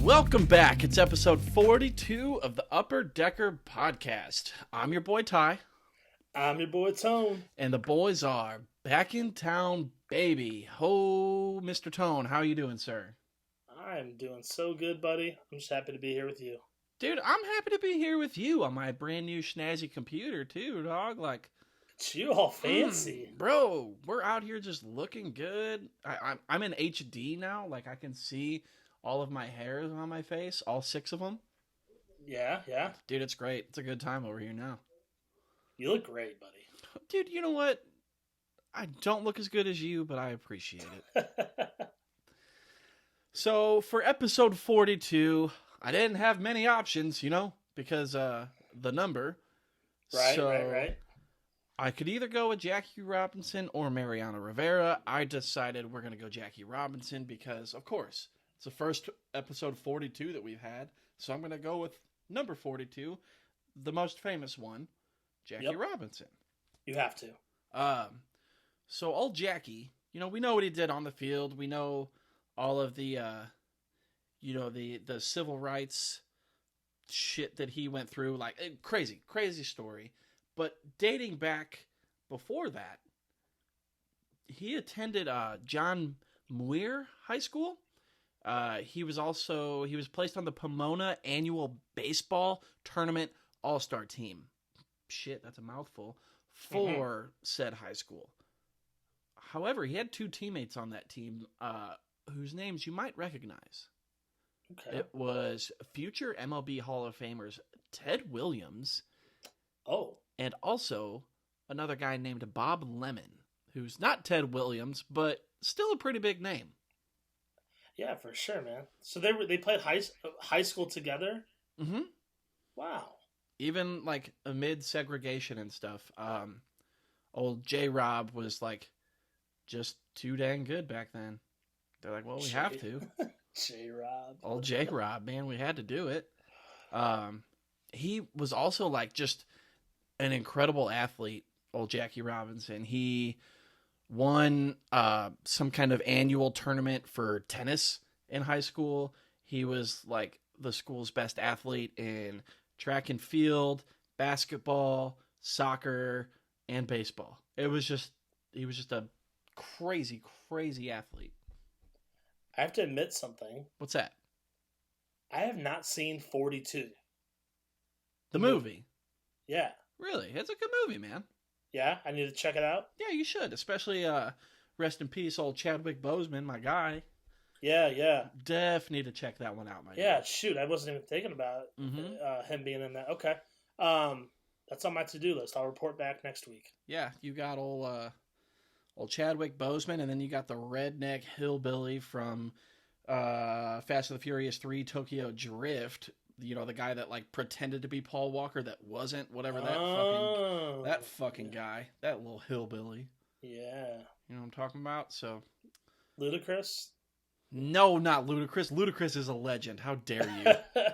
Welcome back. It's episode 42 of the Upper Decker Podcast. I'm your boy Ty. I'm your boy Tone. And the boys are back in town, baby. Ho, Mr. Tone, how you doing, sir? I'm doing so good, buddy. I'm just happy to be here with you. Dude, I'm happy to be here with you on my brand new snazzy computer, too, dog. Like, it's you all fancy. Bro, we're out here just looking good. I'm in HD now. Like, I can see all of my hairs on my face, all 6 of them. Yeah. Dude, it's great. It's a good time over here now. You look great, buddy. Dude, you know what? I don't look as good as you, but I appreciate it. So, for episode 42, I didn't have many options, because the number. Right. I could either go with Jackie Robinson or Mariano Rivera. I decided we're going to go Jackie Robinson because, of course, it's the first episode 42 that we've had. So I'm going to go with number 42, the most famous one, Jackie Robinson. You have to. So old Jackie, we know what he did on the field. We know all of the, the civil rights shit that he went through. Like, crazy story. But dating back before that, he attended John Muir High School. He was placed on the Pomona Annual Baseball Tournament All-Star Team. Shit, that's a mouthful. For said high school. However, he had 2 teammates on that team whose names you might recognize. Okay. It was future MLB Hall of Famers Ted Williams. Oh. And also another guy named Bob Lemon, who's not Ted Williams, but still a pretty big name. Yeah, for sure, man. So they played high school together? Mm-hmm. Wow. Even, like, amid segregation and stuff, old J-Rob was, like, just too dang good back then. They're like, well, we have to. J-Rob. Old J-Rob, man, we had to do it. He was also, like, just an incredible athlete, old Jackie Robinson. He won some kind of annual tournament for tennis in high school. He was, like, the school's best athlete in track and field, basketball, soccer, and baseball. He was just a crazy athlete. I have to admit something. What's that? I have not seen 42. The movie? Yeah. Really? It's a good movie, man. Yeah? I need to check it out? Yeah, you should. Especially, rest in peace, old Chadwick Boseman, my guy. Yeah. Definitely need to check that one out, my Yeah, dude. Shoot. I wasn't even thinking about him being in that. Okay. That's on my to-do list. I'll report back next week. Yeah, you got old Chadwick Boseman, and then you got the redneck hillbilly from Fast and the Furious 3 Tokyo Drift. The guy that, like, pretended to be Paul Walker that wasn't, whatever that fucking guy. That little hillbilly. Yeah. You know what I'm talking about? So. Ludacris? No, not Ludacris. Ludacris is a legend. How dare you?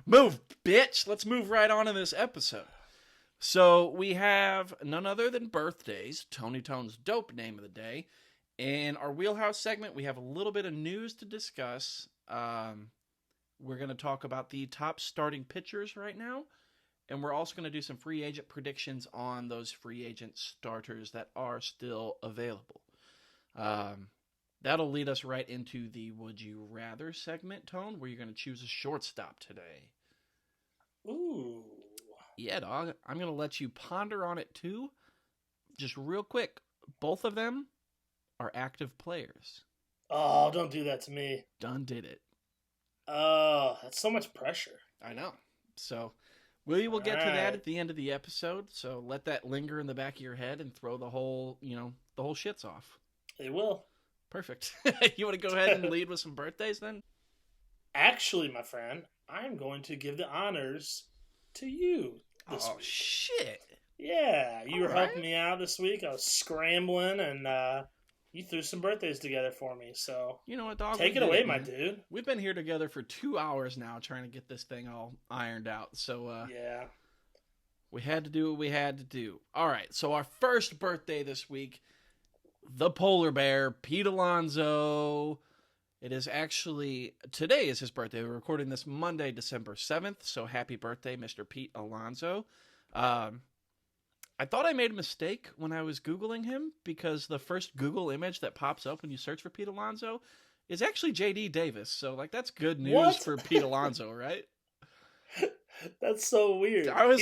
Move, bitch! Let's move right on in this episode. So, we have none other than birthdays, Tony Tone's dope name of the day. In our Wheelhouse segment, we have a little bit of news to discuss. We're going to talk about the top starting pitchers right now. And we're also going to do some free agent predictions on those free agent starters that are still available. That'll lead us right into the Would You Rather segment, Tone, where you're going to choose a shortstop today. Ooh. Yeah, dog. I'm going to let you ponder on it, too. Just real quick, both of them are active players. Oh, don't do that to me. Done did it. Oh, that's so much pressure. I know. So, we will get to that at the end of the episode. So, let that linger in the back of your head and throw the whole shits off. It will. Perfect. You want to go ahead and lead with some birthdays then? Actually, my friend, I'm going to give the honors to you this week. Shit. Yeah, you were helping me out this week. I was scrambling, and you threw some birthdays together for me. So, you know what, dog? Take it away, my dude. We've been here together for 2 hours now trying to get this thing all ironed out. So, yeah. We had to do what we had to do. All right, so our first birthday this week, the polar bear, Pete Alonso. It is actually, today is his birthday. We're recording this Monday, December 7th. So happy birthday, Mr. Pete Alonso. I thought I made a mistake when I was Googling him because the first Google image that pops up when you search for Pete Alonso is actually JD Davis. So, like, that's good news What? for Pete Alonso, right? That's so weird. I was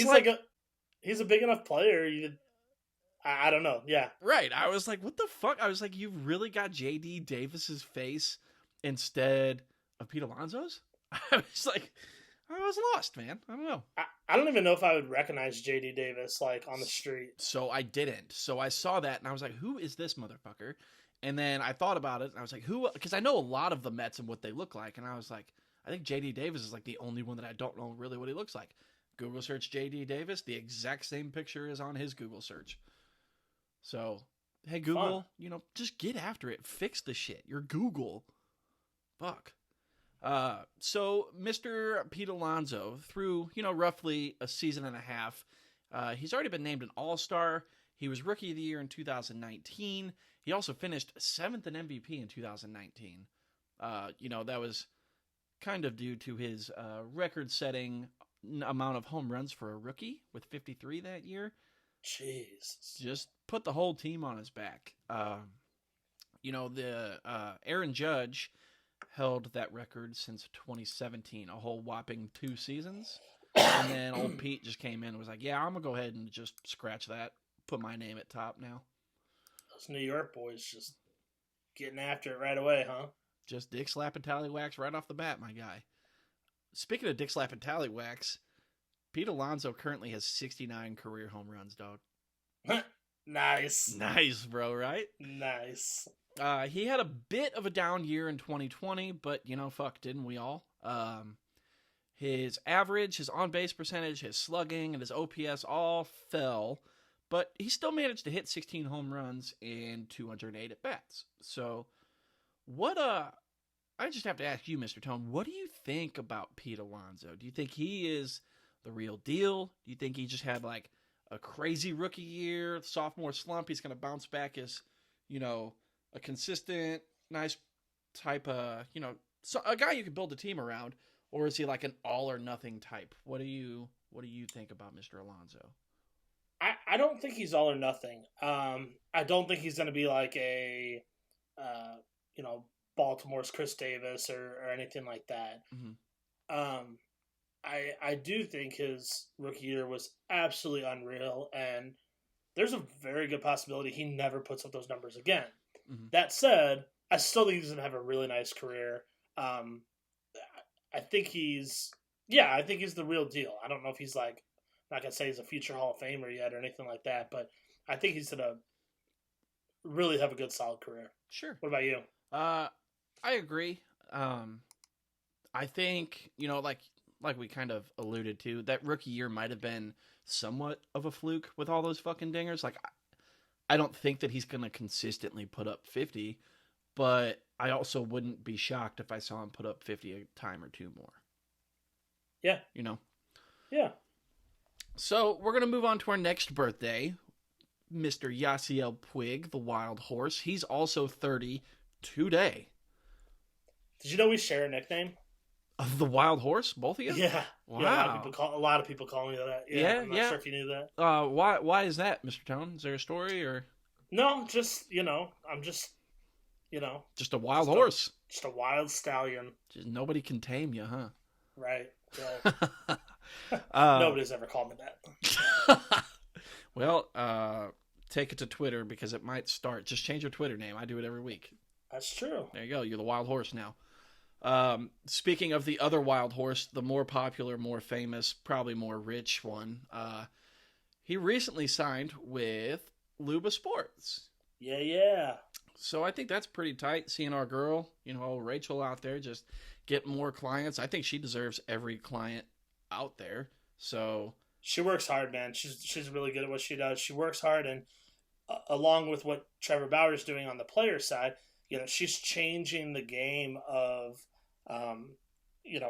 he's a big enough player. I don't know. Yeah. Right. I was like, what the fuck? I was like, you really got JD Davis's face instead of Pete Alonso's? I was lost, man. I don't know. I don't even know if I would recognize JD Davis, like, on the street. So I didn't. So I saw that and I was like, who is this motherfucker? And then I thought about it and I was like, who? Because I know a lot of the Mets and what they look like. And I was like, I think JD Davis is like the only one that I don't know really what he looks like. Google search JD Davis. The exact same picture is on his Google search. So, hey, Google, just get after it. Fix the shit. You're Google. Fuck. So Mr. Pete Alonso, through, roughly a season and a half, he's already been named an All-Star. He was Rookie of the Year in 2019. He also finished 7th in MVP in 2019. That was kind of due to his record-setting amount of home runs for a rookie with 53 that year. Jesus. Just put the whole team on his back. Aaron Judge held that record since 2017, a whole whopping 2 seasons. And then old Pete just came in and was like, yeah, I'm going to go ahead and just scratch that. Put my name at top now. Those New York boys just getting after it right away, huh? Just dick slap and tallywhacks right off the bat, my guy. Speaking of dick slap and tallywhacks, Pete Alonso currently has 69 career home runs, dog. Nice. Nice, bro, right? Nice. He had a bit of a down year in 2020, but, fuck, didn't we all? His average, his on-base percentage, his slugging, and his OPS all fell, but he still managed to hit 16 home runs in 208 at-bats. So, I just have to ask you, Mr. Tone, what do you think about Pete Alonso? Do you think he is the real deal? Do you think he just had, like, a crazy rookie year, sophomore slump, he's going to bounce back as, a consistent, nice type of, so a guy you can build a team around, or is he like an all or nothing type? What do you think about Mr. Alonso? I don't think he's all or nothing. I don't think he's going to be like a, Baltimore's Chris Davis or anything like that. Mm-hmm. I do think his rookie year was absolutely unreal, and there's a very good possibility he never puts up those numbers again. Mm-hmm. That said, I still think he's going to have a really nice career. I think he's the real deal. I don't know if he's like, I'm not going to say he's a future Hall of Famer yet or anything like that, but I think he's going to really have a good, solid career. Sure. What about you? I agree. I think, like we kind of alluded to, that rookie year might have been somewhat of a fluke with all those fucking dingers. Like, I don't think that he's going to consistently put up 50, but I also wouldn't be shocked if I saw him put up 50 a time or two more. Yeah. Yeah. So we're going to move on to our next birthday, Mr. Yasiel Puig, the wild horse. He's also 30 today. Did you know we share a nickname? Of the wild horse, both of you? Yeah. Wow. Yeah, a lot of people call me that. Yeah. I'm not sure if you knew that. Why is that, Mr. Tone? Is there a story or? No, just, I'm just, just a wild horse. Just a wild stallion. Just nobody can tame you, huh? Right. Nobody's ever called me that. Well, take it to Twitter because it might start. Just change your Twitter name. I do it every week. That's true. There you go. You're the wild horse now. Speaking of the other wild horse, the more popular, more famous, probably more rich one, he recently signed with Luba Sports. Yeah. So I think that's pretty tight, seeing our girl, Rachel out there just get more clients. I think she deserves every client out there. So she works hard, man. She's really good at what she does. She works hard, and along with what Trevor Bauer's doing on the player side, she's changing the game of,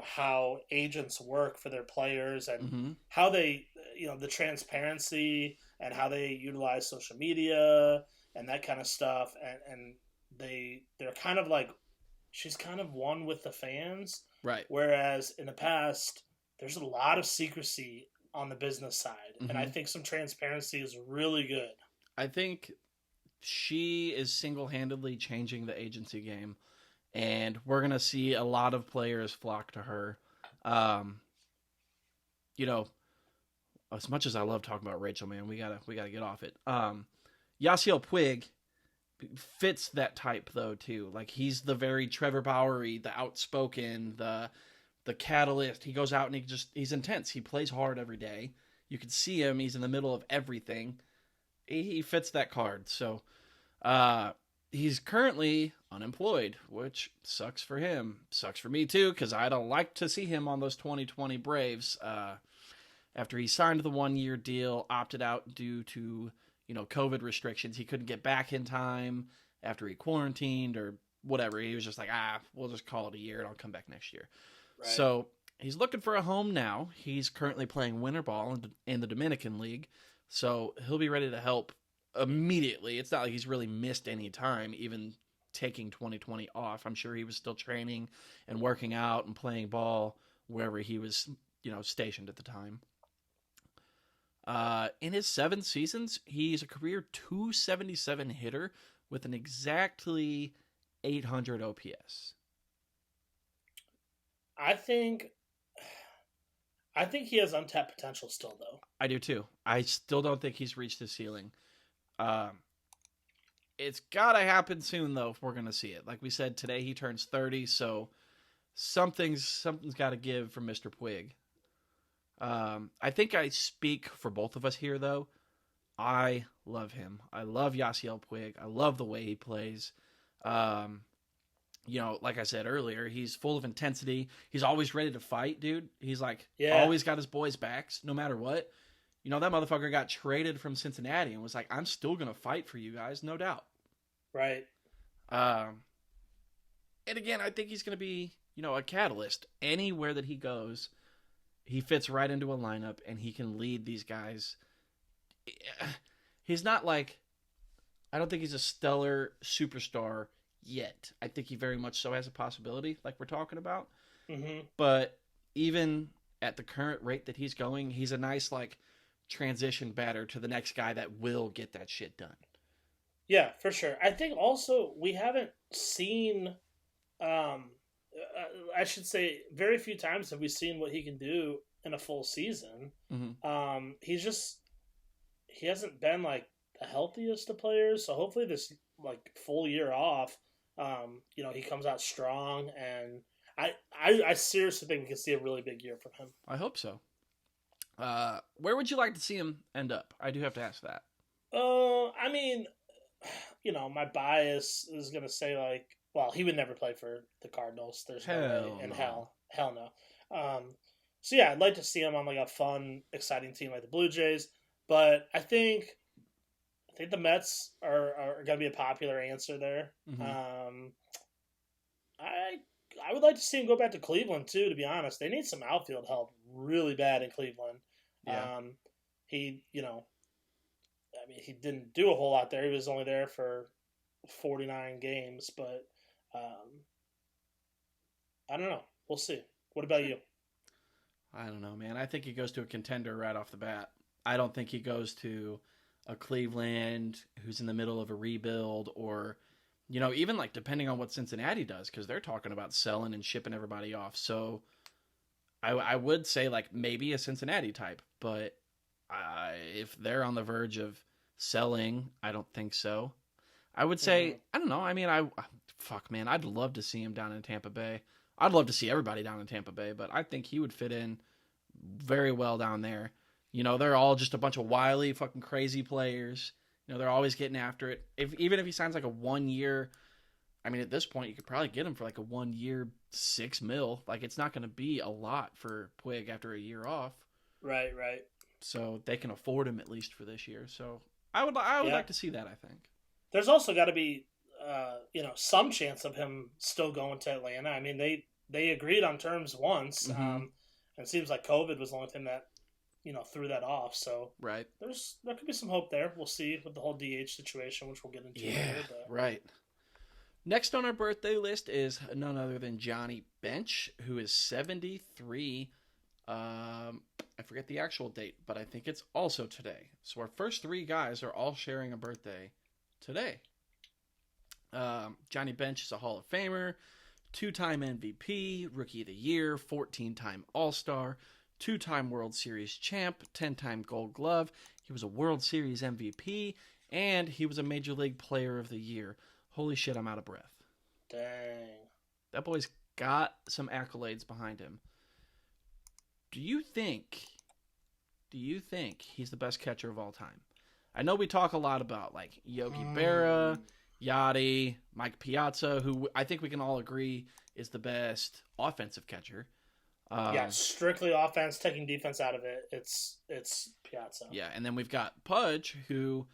how agents work for their players and how they, the transparency and how they utilize social media and that kind of stuff. And they're kind of like she's kind of one with the fans. Right. Whereas in the past, there's a lot of secrecy on the business side. And I think some transparency is really good. I think she is single-handedly changing the agency game, and we're going to see a lot of players flock to her. You know, as much as I love talking about Rachel, man, we gotta get off it. Yasiel Puig fits that type though too. Like he's the very Trevor Bauer-y, the outspoken, the catalyst. He goes out and he's intense. He plays hard every day. You can see him. He's in the middle of everything. He fits that card. So he's currently unemployed, which sucks for him. Sucks for me too, because I don't like to see him on those 2020 Braves. After he signed the 1-year deal, opted out due to, COVID restrictions. He couldn't get back in time after he quarantined or whatever. He was just like, we'll just call it a year and I'll come back next year. Right. So he's looking for a home now. He's currently playing winter ball in the Dominican League. So he'll be ready to help immediately. It's not like he's really missed any time, even taking 2020 off. I'm sure he was still training and working out and playing ball wherever he was, stationed at the time. In his 7 seasons, he's a career .277 hitter with an exactly 800 OPS. I think he has untapped potential still, though. I do too. I still don't think he's reached his ceiling. It's gotta happen soon, though, if we're gonna see it. Like we said, today he turns 30, so something's gotta give for Mr. Puig. I think I speak for both of us here, though. I love him. I love Yasiel Puig. I love the way he plays. Like I said earlier, he's full of intensity. He's always ready to fight, dude. He's always got his boys' backs, no matter what. That motherfucker got traded from Cincinnati and was like, I'm still going to fight for you guys, no doubt. Right. And again, I think he's going to be, a catalyst. Anywhere that he goes, he fits right into a lineup and he can lead these guys. He's not like, I don't think he's a stellar superstar yet. I think he very much so has a possibility, like we're talking about. Mm-hmm. But even at the current rate that he's going, he's a nice, transition batter to the next guy that will get that shit done. Yeah, for sure. I think also we haven't seen, I should say, very few times have we seen what he can do in a full season. Mm-hmm. He hasn't been the healthiest of players, so hopefully this full year off, he comes out strong, and I seriously think we can see a really big year from him. I hope so. Where would you like to see him end up? I do have to ask that. I mean, my bias is gonna say he would never play for the Cardinals. There's no way in hell no. So yeah, I'd like to see him on a fun, exciting team like the Blue Jays, but I think the Mets are gonna be a popular answer there. Mm-hmm. I would like to see him go back to Cleveland too. To be honest, they need some outfield help really bad in Cleveland. Yeah. He didn't do a whole lot there. He was only there for 49 games, but I don't know. We'll see. What about you? I don't know, man. I think he goes to a contender right off the bat. I don't think he goes to a Cleveland who's in the middle of a rebuild, or even depending on what Cincinnati does, because they're talking about selling and shipping everybody off. So I would say maybe a Cincinnati type, but if they're on the verge of selling, I don't think so. I would say, I don't know. I mean, I'd love to see him down in Tampa Bay. I'd love to see everybody down in Tampa Bay, but I think he would fit in very well down there. They're all just a bunch of wily, fucking crazy players. They're always getting after it. Even if he signs a 1 year, I mean, at this point, you could probably get him for a 1 year, $6 million. It's not going to be a lot for Puig after a year off. Right. So they can afford him at least for this year. So I would like to see that, I think. There's also got to be, some chance of him still going to Atlanta. I mean, they agreed on terms once. Mm-hmm. And it seems like COVID was the only thing that, threw that off. So right. There could be some hope there. We'll see with the whole DH situation, which we'll get into later. But... Right. Next on our birthday list is none other than Johnny Bench, who is 73. I forget the actual date, but I think it's also today. So our first three guys are all sharing a birthday today. Johnny Bench is a Hall of Famer, 2-time MVP, Rookie of the Year, 14-time All-Star, 2-time World Series champ, 10-time Gold Glove. He was a World Series MVP, and he was a Major League Player of the Year. Holy shit, I'm out of breath. Dang. That boy's got some accolades behind him. Do you think he's the best catcher of all time? I know we talk a lot about like Yogi Berra, Yachty, Mike Piazza, who I think we can all agree is the best offensive catcher. Yeah, strictly offense, taking defense out of it. It's Piazza. Yeah, and then we've got Pudge, who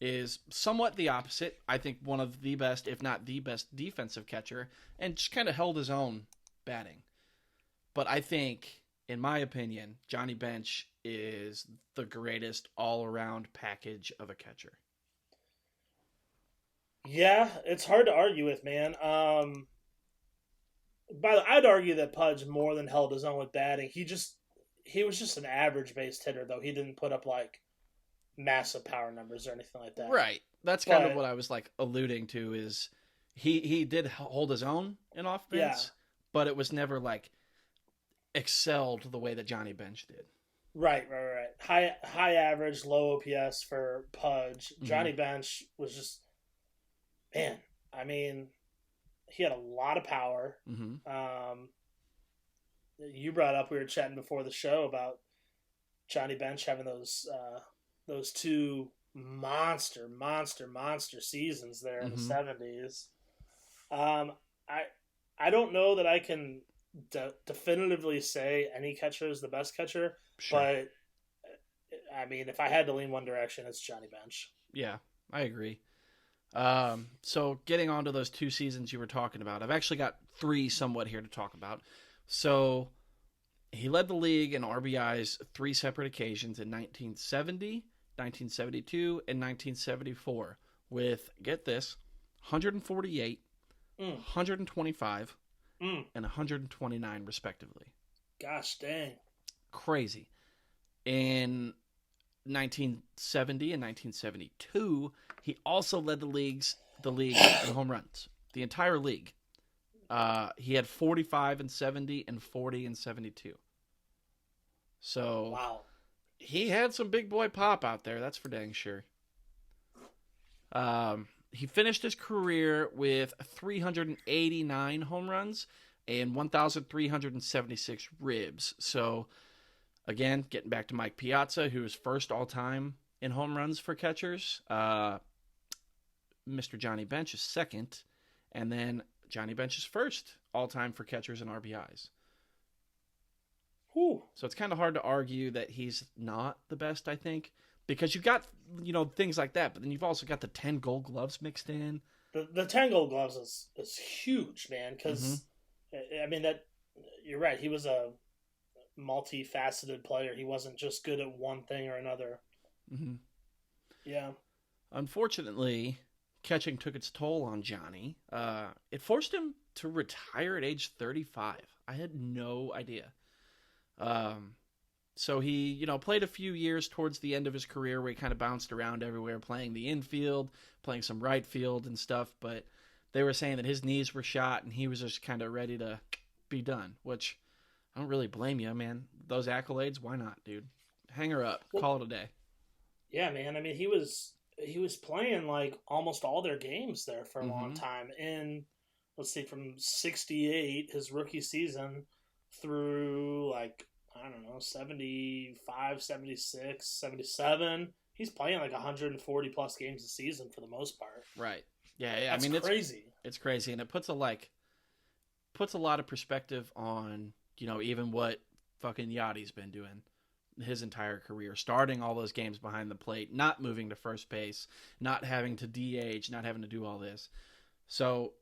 is somewhat the opposite. I think one of the best, if not the best, defensive catcher, and just kind of held his own batting. But I think, in my opinion, Johnny Bench is the greatest all-around package of a catcher. Yeah, it's hard to argue with, man. I'd argue that Pudge more than held his own with batting. He was just an average-based hitter, though. He didn't put up like massive power numbers or anything like that. Right. That's kind of what I was like alluding to. Is he did hold his own in offense, but it was never like excelled the way that Johnny Bench did. Right. High average, low OPS for Pudge. Johnny Bench was just, man. I mean, he had a lot of power. You brought up, we were chatting before the show about Johnny Bench having those two monster seasons there in the 70s. I don't know that I can definitively say any catcher is the best catcher, but I mean, if I had to lean one direction, it's Johnny Bench. Yeah, I agree. So getting on to those two seasons you were talking about, I've actually got three somewhat here to talk about. So he led the league in RBIs 3 separate occasions in 1970, 1972, and 1974 with, get this, 148, 125, and 129 respectively. Gosh dang. Crazy. In 1970 and 1972, he also led the league in home runs. The entire league. He had 45 and 70 and 40 and 72. So wow. He had some big boy pop out there, that's for dang sure. He finished his career with 389 home runs and 1,376 ribs. So, again, getting back to Mike Piazza, who was first all-time in home runs for catchers. Mr. Johnny Bench is second. And then Johnny Bench is first all-time for catchers and RBIs. Whew. So it's kind of hard to argue that he's not the best, I think. Because you've got, things like that, but then you've also got the 10 Gold Gloves mixed in. The 10 Gold Gloves is huge, man. Because, I mean, you're right. He was a multifaceted player. He wasn't just good at one thing or another. Yeah. Unfortunately, catching took its toll on Johnny. It forced him to retire at age 35. I had no idea. So he, played a few years towards the end of his career where he kind of bounced around everywhere, playing the infield, playing some right field and stuff. But they were saying that his knees were shot and he was just kind of ready to be done, which I don't really blame you, man. Those accolades, why not, dude? Hang her up. Call it a day. Yeah, man. I mean, he was playing like almost all their games there for a long time. In, let's see, from 68, his rookie season, through like, I don't know, 75, 76, 77. He's playing like 140 plus games a season for the most part. Right. Yeah. That's crazy. It's crazy. And it puts a lot of perspective on, even what fucking Yachty's been doing his entire career, starting all those games behind the plate, not moving to first base, not having to DH, not having to do all this. So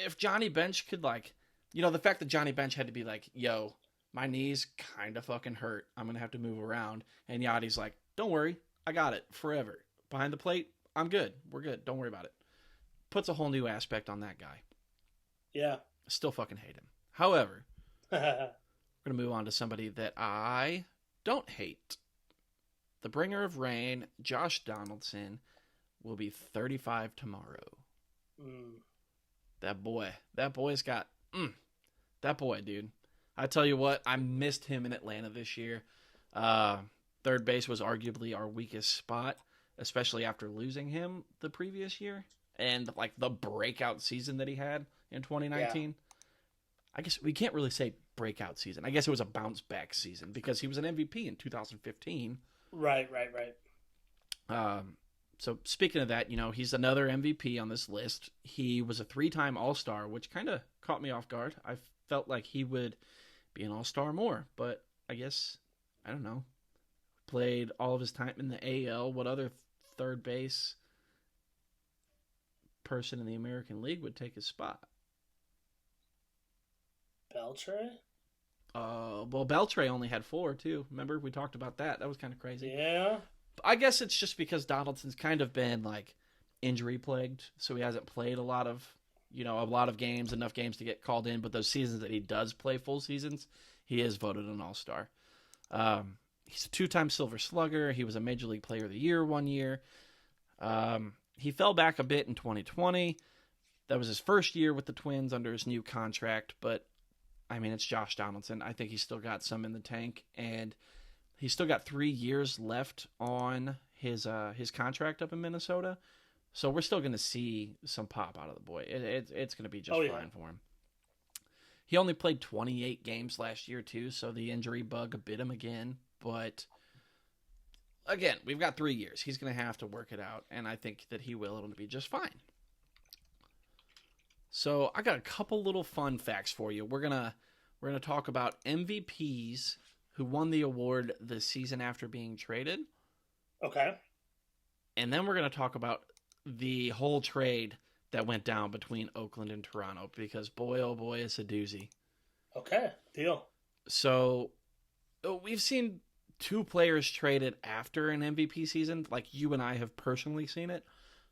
if Johnny Bench could the fact that Johnny Bench had to be like, yo, my knees kind of fucking hurt. I'm going to have to move around. And Yachty's like, don't worry. I got it forever. Behind the plate, I'm good. We're good. Don't worry about it. puts a whole new aspect on that guy. Yeah. Still fucking hate him. However, we're going to move on to somebody that I don't hate. The bringer of rain, Josh Donaldson, will be 35 tomorrow. That boy's got... that boy, dude. I tell you what, I missed him in Atlanta this year. Third base was arguably our weakest spot, especially after losing him the previous year. And like the breakout season that he had in 2019. Yeah. I guess we can't really say breakout season. I guess it was a bounce back season because he was an MVP in 2015. Right. So speaking of that, he's another MVP on this list. He was a 3-time All-Star, which kind of caught me off guard. I felt like he would be an All-Star more, but I guess, I don't know. Played all of his time in the AL. What other third base person in the American League would take his spot? Beltre? Well, Beltre only had 4, too. Remember? We talked about that. That was kind of crazy. Yeah. I guess it's just because Donaldson's kind of been, like, injury-plagued, so he hasn't played a lot of games, enough games to get called in, but those seasons that he does play full seasons, he is voted an All-Star. He's a 2-time Silver Slugger. He was a Major League Player of the Year one year. He fell back a bit in 2020. That was his first year with the Twins under his new contract, but I mean, it's Josh Donaldson. I think he's still got some in the tank, and he's still got 3 years left on his contract up in Minnesota. So we're still going to see some pop out of the boy. It's going to be just fine for him. He only played 28 games last year, too, so the injury bug bit him again. But, again, we've got 3 years. He's going to have to work it out, and I think that he will. It'll be just fine. So I got a couple little fun facts for you. We're gonna talk about MVPs who won the award the season after being traded. Okay. And then we're gonna talk about the whole trade that went down between Oakland and Toronto because boy oh boy, it's a doozy. Okay, deal. So we've seen 2 players traded after an MVP season, like you and I have personally seen it.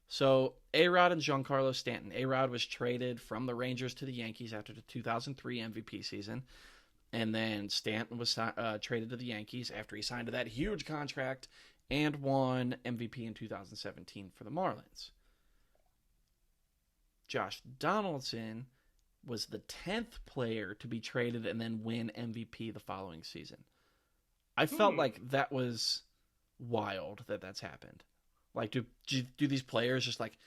So, A-Rod and Giancarlo Stanton. A-Rod was traded from the Rangers to the Yankees after the 2003 MVP season. And then Stanton was traded to the Yankees after he signed that huge contract and won MVP in 2017 for the Marlins. Josh Donaldson was the 10th player to be traded and then win MVP the following season. I felt like that was wild that that's happened. Like, do these players just, like,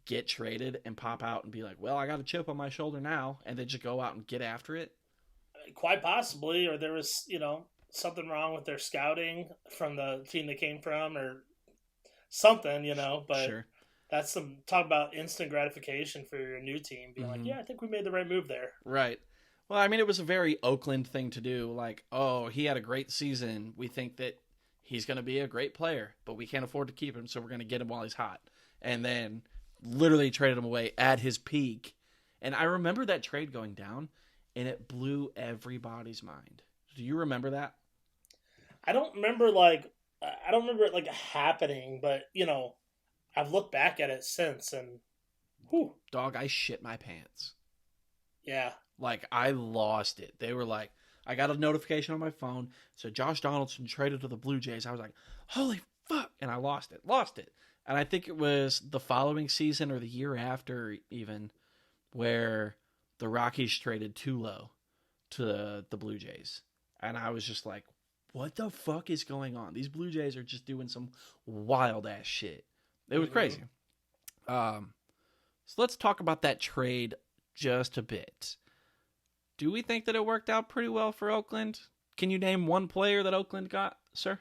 get traded and pop out and be like, well, I got a chip on my shoulder now, and they just go out and get after it? Quite possibly, or there was, something wrong with their scouting from the team they came from, or something, but sure. That's some talk about instant gratification for your new team, being like, yeah, I think we made the right move there. Right. Well, I mean, it was a very Oakland thing to do. Like, oh, he had a great season. We think that he's going to be a great player, but we can't afford to keep him, so we're going to get him while he's hot. And then literally traded him away at his peak. And I remember that trade going down, and it blew everybody's mind. Do you remember that? I don't remember it happening, but I've looked back at it since, and whew. Dog, I shit my pants. Yeah. Like, I lost it. They were like, I got a notification on my phone. So Josh Donaldson traded to the Blue Jays. I was like, holy fuck. And I lost it. And I think it was the following season or the year after even where the Rockies traded Tulo to the Blue Jays. And I was just like, what the fuck is going on? These Blue Jays are just doing some wild ass shit. It was crazy. So let's talk about that trade just a bit. Do we think that it worked out pretty well for Oakland? Can you name one player that Oakland got, sir?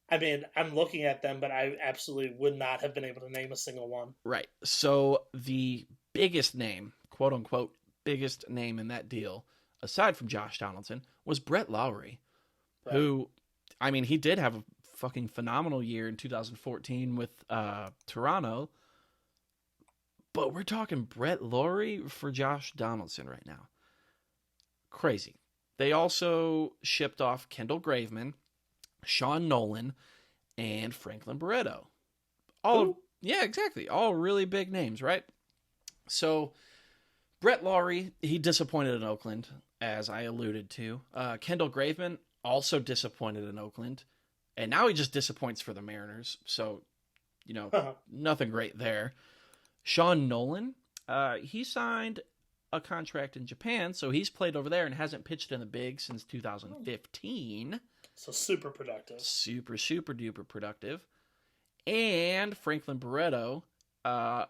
I mean, I'm looking at them, but I absolutely would not have been able to name a single one. Right. So the biggest name, quote unquote, biggest name in that deal, aside from Josh Donaldson, was Brett Lowry, who, I mean, he did have a fucking phenomenal year in 2014 with Toronto, but we're talking Brett Lowry for Josh Donaldson right now. Crazy. They also shipped off Kendall Graveman, Sean Nolan, and Franklin Barreto. All Yeah, exactly. All really big names, right? So Brett Lawrie, he disappointed in Oakland, as I alluded to. Kendall Graveman also disappointed in Oakland, and now he just disappoints for the Mariners. So, nothing great there. Sean Nolan, he signed a contract in Japan, so he's played over there and hasn't pitched in the big since 2015. So super productive. Super, super duper productive. And Franklin Barreto, not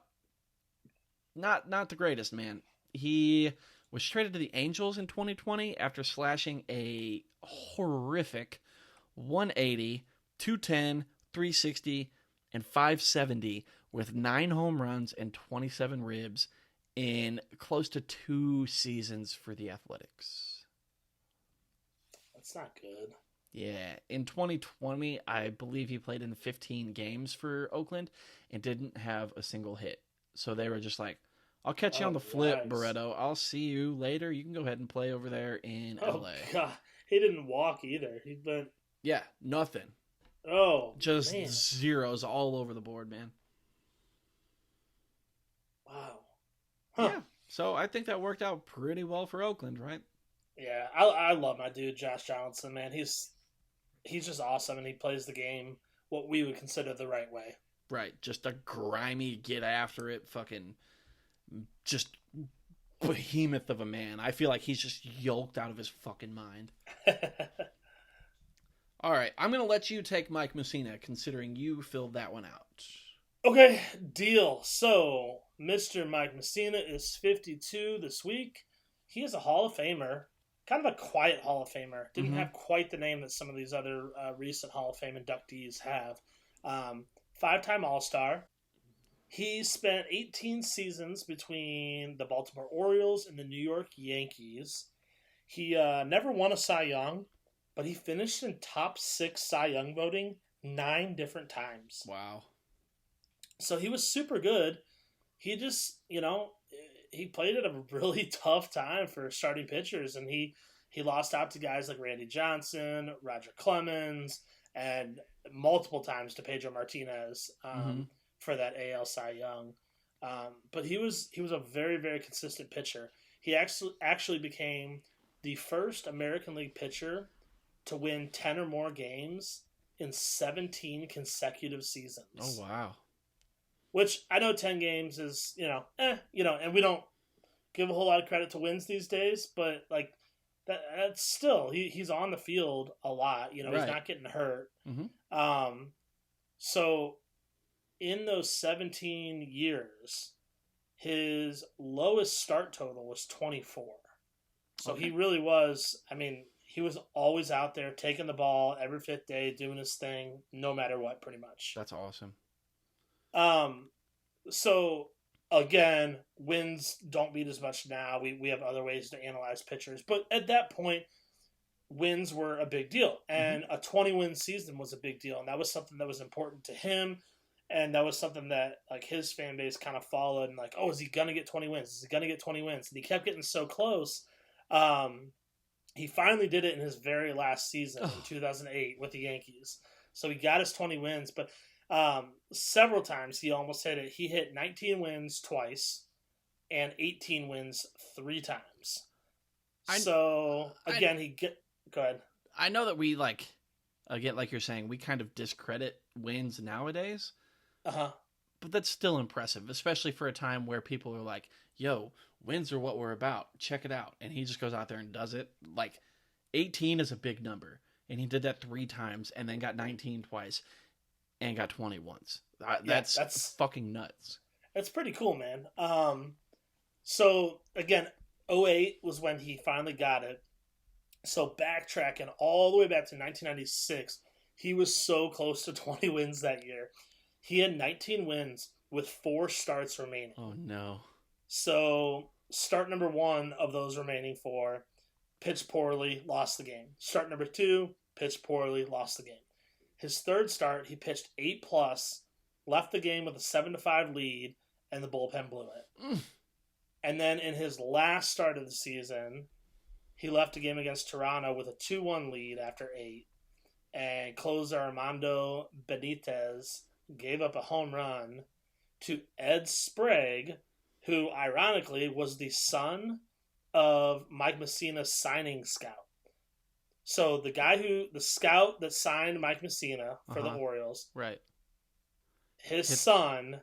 the greatest, man. He was traded to the Angels in 2020 after slashing a horrific 180, 210, 360, and 570 with 9 home runs and 27 ribs in close to 2 seasons for the Athletics. That's not good. Yeah, in 2020, I believe he played in 15 games for Oakland and didn't have a single hit. So they were just like, I'll catch you on the flip, nice. Barreto. I'll see you later. You can go ahead and play over there in LA. God. He didn't walk either. He went... Yeah, nothing. Oh, just man. Zeros all over the board, man. Wow. Huh. Yeah, so I think that worked out pretty well for Oakland, right? Yeah, I love my dude, Josh Johnson, man. He's just awesome, and he plays the game what we would consider the right way. Right, just a grimy, get after it, fucking, just behemoth of a man. I feel like he's just yoked out of his fucking mind. All right, I'm going to let you take Mike Mussina, considering you filled that one out. Okay, deal. So, Mr. Mike Mussina is 52 this week. He is a Hall of Famer. Kind of a quiet Hall of Famer. Didn't have quite the name that some of these other recent Hall of Fame inductees have. 5-time All-Star. He spent 18 seasons between the Baltimore Orioles and the New York Yankees. He never won a Cy Young, but he finished in top 6 Cy Young voting 9 different times. Wow. So he was super good. He just, he played at a really tough time for starting pitchers, and he lost out to guys like Randy Johnson, Roger Clemens, and multiple times to Pedro Martinez for that AL Cy Young. But he was a very, very consistent pitcher. He actually became the first American League pitcher to win 10 or more games in 17 consecutive seasons. Oh, wow. Which I know 10 games is, and we don't give a whole lot of credit to wins these days, but like that's still, he's on the field a lot, He's not getting hurt. So in those 17 years, his lowest start total was 24. So he really was, he was always out there taking the ball every 5th day, doing his thing, no matter what, pretty much. That's awesome. So again, wins don't mean as much now. We have other ways to analyze pitchers, but at that point, wins were a big deal, and a 20-win season was a big deal, and that was something that was important to him, and that was something that like his fan base kind of followed, and like, oh, is he gonna get 20 wins? Is he gonna get 20 wins? And he kept getting so close. He finally did it in his very last season in 2008 with the Yankees. So he got his 20 wins, but several times he almost hit it. He hit 19 wins twice and 18 wins 3 times. Go ahead. I know that we like you're saying, we kind of discredit wins nowadays. But that's still impressive, especially for a time where people are like, yo, wins are what we're about. Check it out. And he just goes out there and does it. Like 18 is a big number. And he did that 3 times and then got 19 twice and got 20 once. That's fucking nuts. That's pretty cool, man. So again, 2008 was when he finally got it. So backtracking all the way back to 1996, he was so close to 20 wins that year. He had 19 wins with 4 starts remaining. Oh, no. So start number 1 of those remaining 4, pitched poorly, lost the game. Start number 2, pitched poorly, lost the game. His third start, he pitched 8+, left the game with a 7-5 lead, and the bullpen blew it. And then in his last start of the season, he left the game against Toronto with a 2-1 lead after 8, and closer Armando Benitez gave up a home run to Ed Sprague, who ironically was the son of Mike Messina's signing scout. So the scout that signed Mike Messina for the Orioles, right? His son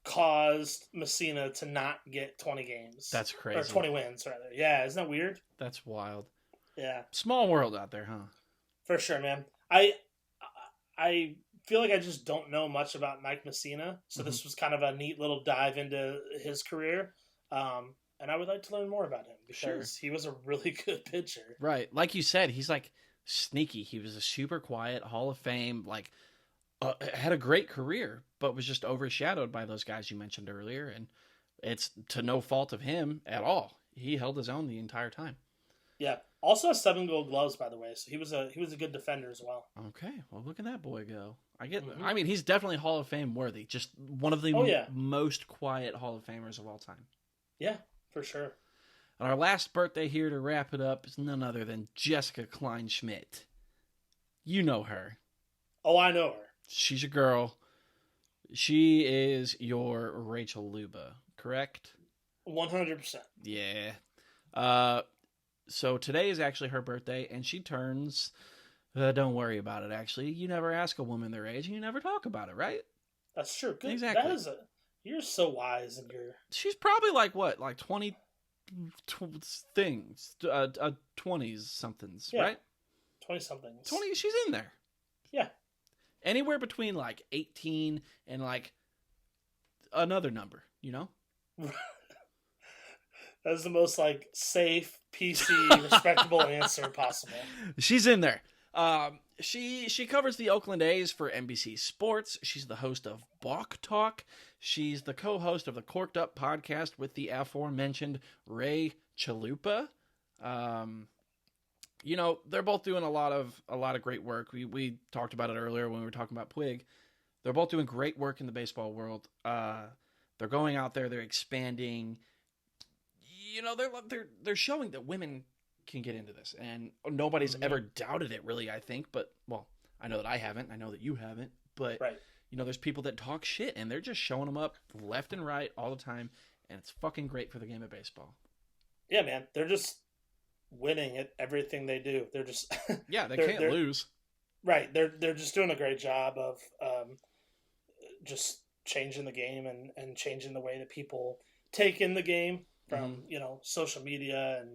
caused Messina to not get 20 games. That's crazy. Or 20 wins, rather. Yeah, isn't that weird? That's wild. Yeah. Small world out there, huh? For sure, man. I feel like I just don't know much about Mike Messina, so this was kind of a neat little dive into his career. And I would like to learn more about him because he was a really good pitcher. Right. Like you said, he's like sneaky. He was a super quiet Hall of Fame, like had a great career, but was just overshadowed by those guys you mentioned earlier. And it's to no fault of him at all. He held his own the entire time. Yeah. Also has 7 Gold Gloves, by the way. So he was a good defender as well. Okay. Well, look at that boy go. I mean, he's definitely Hall of Fame worthy. Just one of the most quiet Hall of Famers of all time. Yeah, for sure. And our last birthday here to wrap it up is none other than Jessica Kleinschmidt. You know her. Oh, I know her. She's a girl. She is your Rachel Luba, correct? 100%. Yeah. So today is actually her birthday, and she turns... don't worry about it, actually. You never ask a woman their age, and you never talk about it, right? That's true. Good. Exactly. You're so wise in your... She's probably like, what, like 20 things, 20s somethings, right? 20-somethings. 20, she's in there. Yeah. Anywhere between like 18 and like another number, you know? That's the most like safe, PC, respectable answer possible. She's in there. She covers the Oakland A's for NBC Sports. She's the host of Balk Talk. She's the co-host of the Corked Up podcast with the aforementioned Ray Chalupa. You know, they're both doing a lot of great work. We talked about it earlier when we were talking about Puig. They're both doing great work in the baseball world. They're going out there, they're expanding. You know, they're showing that women can get into this, and nobody's ever doubted it, really. I think, but well, I know that I haven't. I know that you haven't, but you know, there's people that talk shit, and they're just showing them up left and right all the time, and it's fucking great for the game of baseball. Yeah, man, they're just winning at everything they do. They're just they can't lose. Right, they're just doing a great job of just changing the game and changing the way that people take in the game. From social media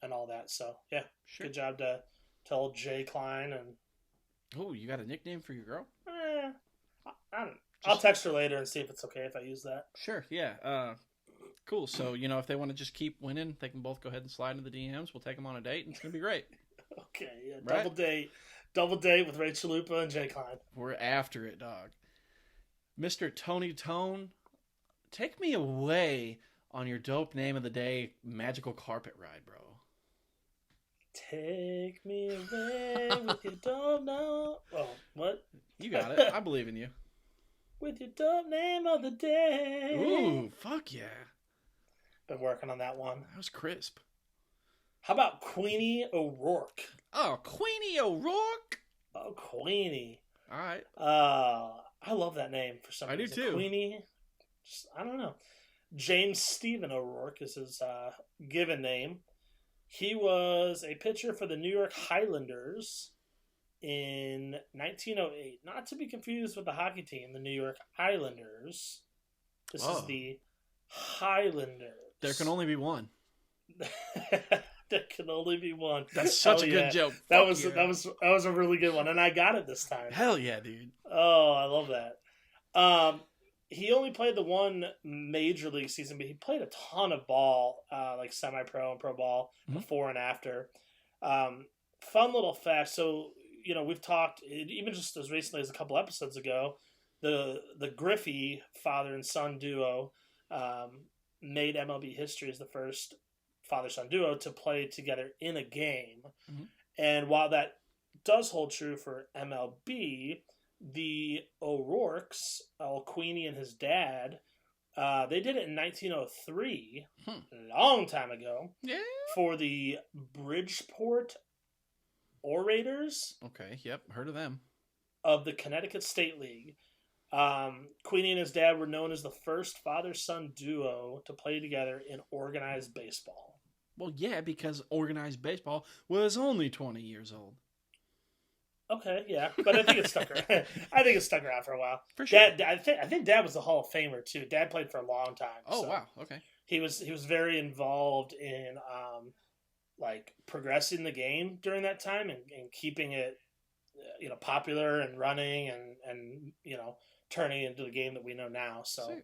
and all that, so yeah, good job to old Jay Klein. And you got a nickname for your girl? I'll text her later and see if it's okay if I use that. Sure, yeah. Cool. So if they want to just keep winning, they can both go ahead and slide into the DMs. We'll take them on a date, and it's gonna be great. Okay, yeah, double date with Ray Chalupa and Jay Klein. We're after it, dog. Mr. Tony Tone, take me away on your dope name of the day, magical carpet ride, bro. Take me away with your dope name. Oh, what? You got it. I believe in you. With your dope name of the day. Ooh, fuck yeah. Been working on that one. That was crisp. How about Queenie O'Rourke? Oh, Queenie O'Rourke? Oh, Queenie. All right. I love that name for some reason. I do too. Queenie. I don't know. James Stephen O'Rourke is his given name. He was a pitcher for the New York Highlanders in 1908. Not to be confused with the hockey team, the New York Islanders. This is the Highlanders. There can only be one. There can only be one. That's such a good joke. That was a really good one, and I got it this time. Hell yeah, dude. Oh, I love that. He only played the one major league season, but he played a ton of ball, like semi-pro and pro ball before and after. Fun little fact. So, we've talked, even just as recently as a couple episodes ago, the Griffey father and son duo made MLB history as the first father-son duo to play together in a game. Mm-hmm. And while that does hold true for MLB, the O'Rourke's, Queenie and his dad, they did it in 1903, a long time ago, for the Bridgeport Orators. Okay, yep, heard of them. Of the Connecticut State League. Queenie and his dad were known as the first father-son duo to play together in organized baseball. Well, yeah, because organized baseball was only 20 years old. Okay, yeah, but I think it stuck around. I think it stuck around for a while. For sure. I think Dad was a Hall of Famer too. Dad played for a long time. Oh, so wow. Okay. he was very involved in like progressing the game during that time and keeping it popular and running and turning into the game that we know now. So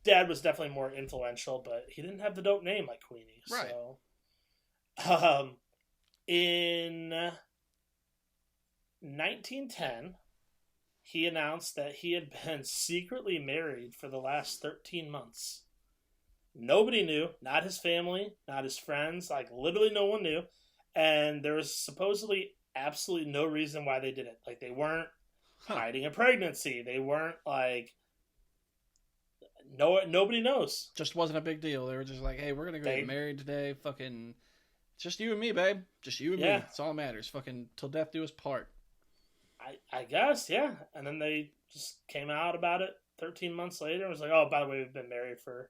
Dad was definitely more influential, but he didn't have the dope name like Queenie. Right. So in 1910, he announced that he had been secretly married for the last 13 months. Nobody knew, not his family, not his friends, like literally no one knew. And there was supposedly absolutely no reason why they did it. Like they weren't hiding a pregnancy. They weren't like, nobody knows. Just wasn't a big deal. They were just like, hey, we're going to get married today. Fucking, just you and me, babe. Just you and me. That's all that matters. Fucking till death do us part. I guess, yeah. And then they just came out about it 13 months later. It was like, oh, by the way, we've been married for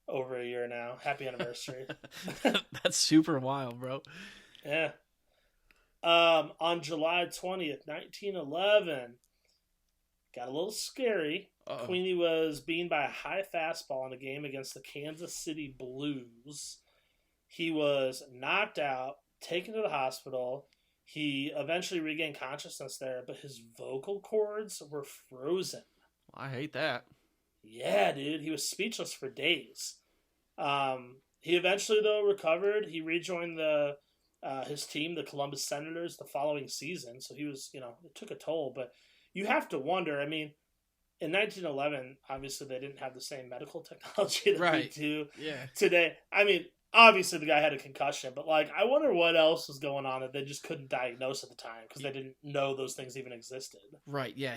over a year now. Happy anniversary. That's super wild, bro. Yeah. On July 20th, 1911, got a little scary. Uh-oh. Queenie was beaten by a high fastball in a game against the Kansas City Blues. He was knocked out, taken to the hospital. He eventually regained consciousness there, but his vocal cords were frozen. I hate that. Yeah, dude. He was speechless for days. He eventually, though, recovered. He rejoined his team, the Columbus Senators, the following season. So he was, it took a toll. But you have to wonder, I mean, in 1911, obviously they didn't have the same medical technology that we do today. I mean, obviously the guy had a concussion, but like, I wonder what else was going on that they just couldn't diagnose at the time because they didn't know those things even existed. Right. Yeah.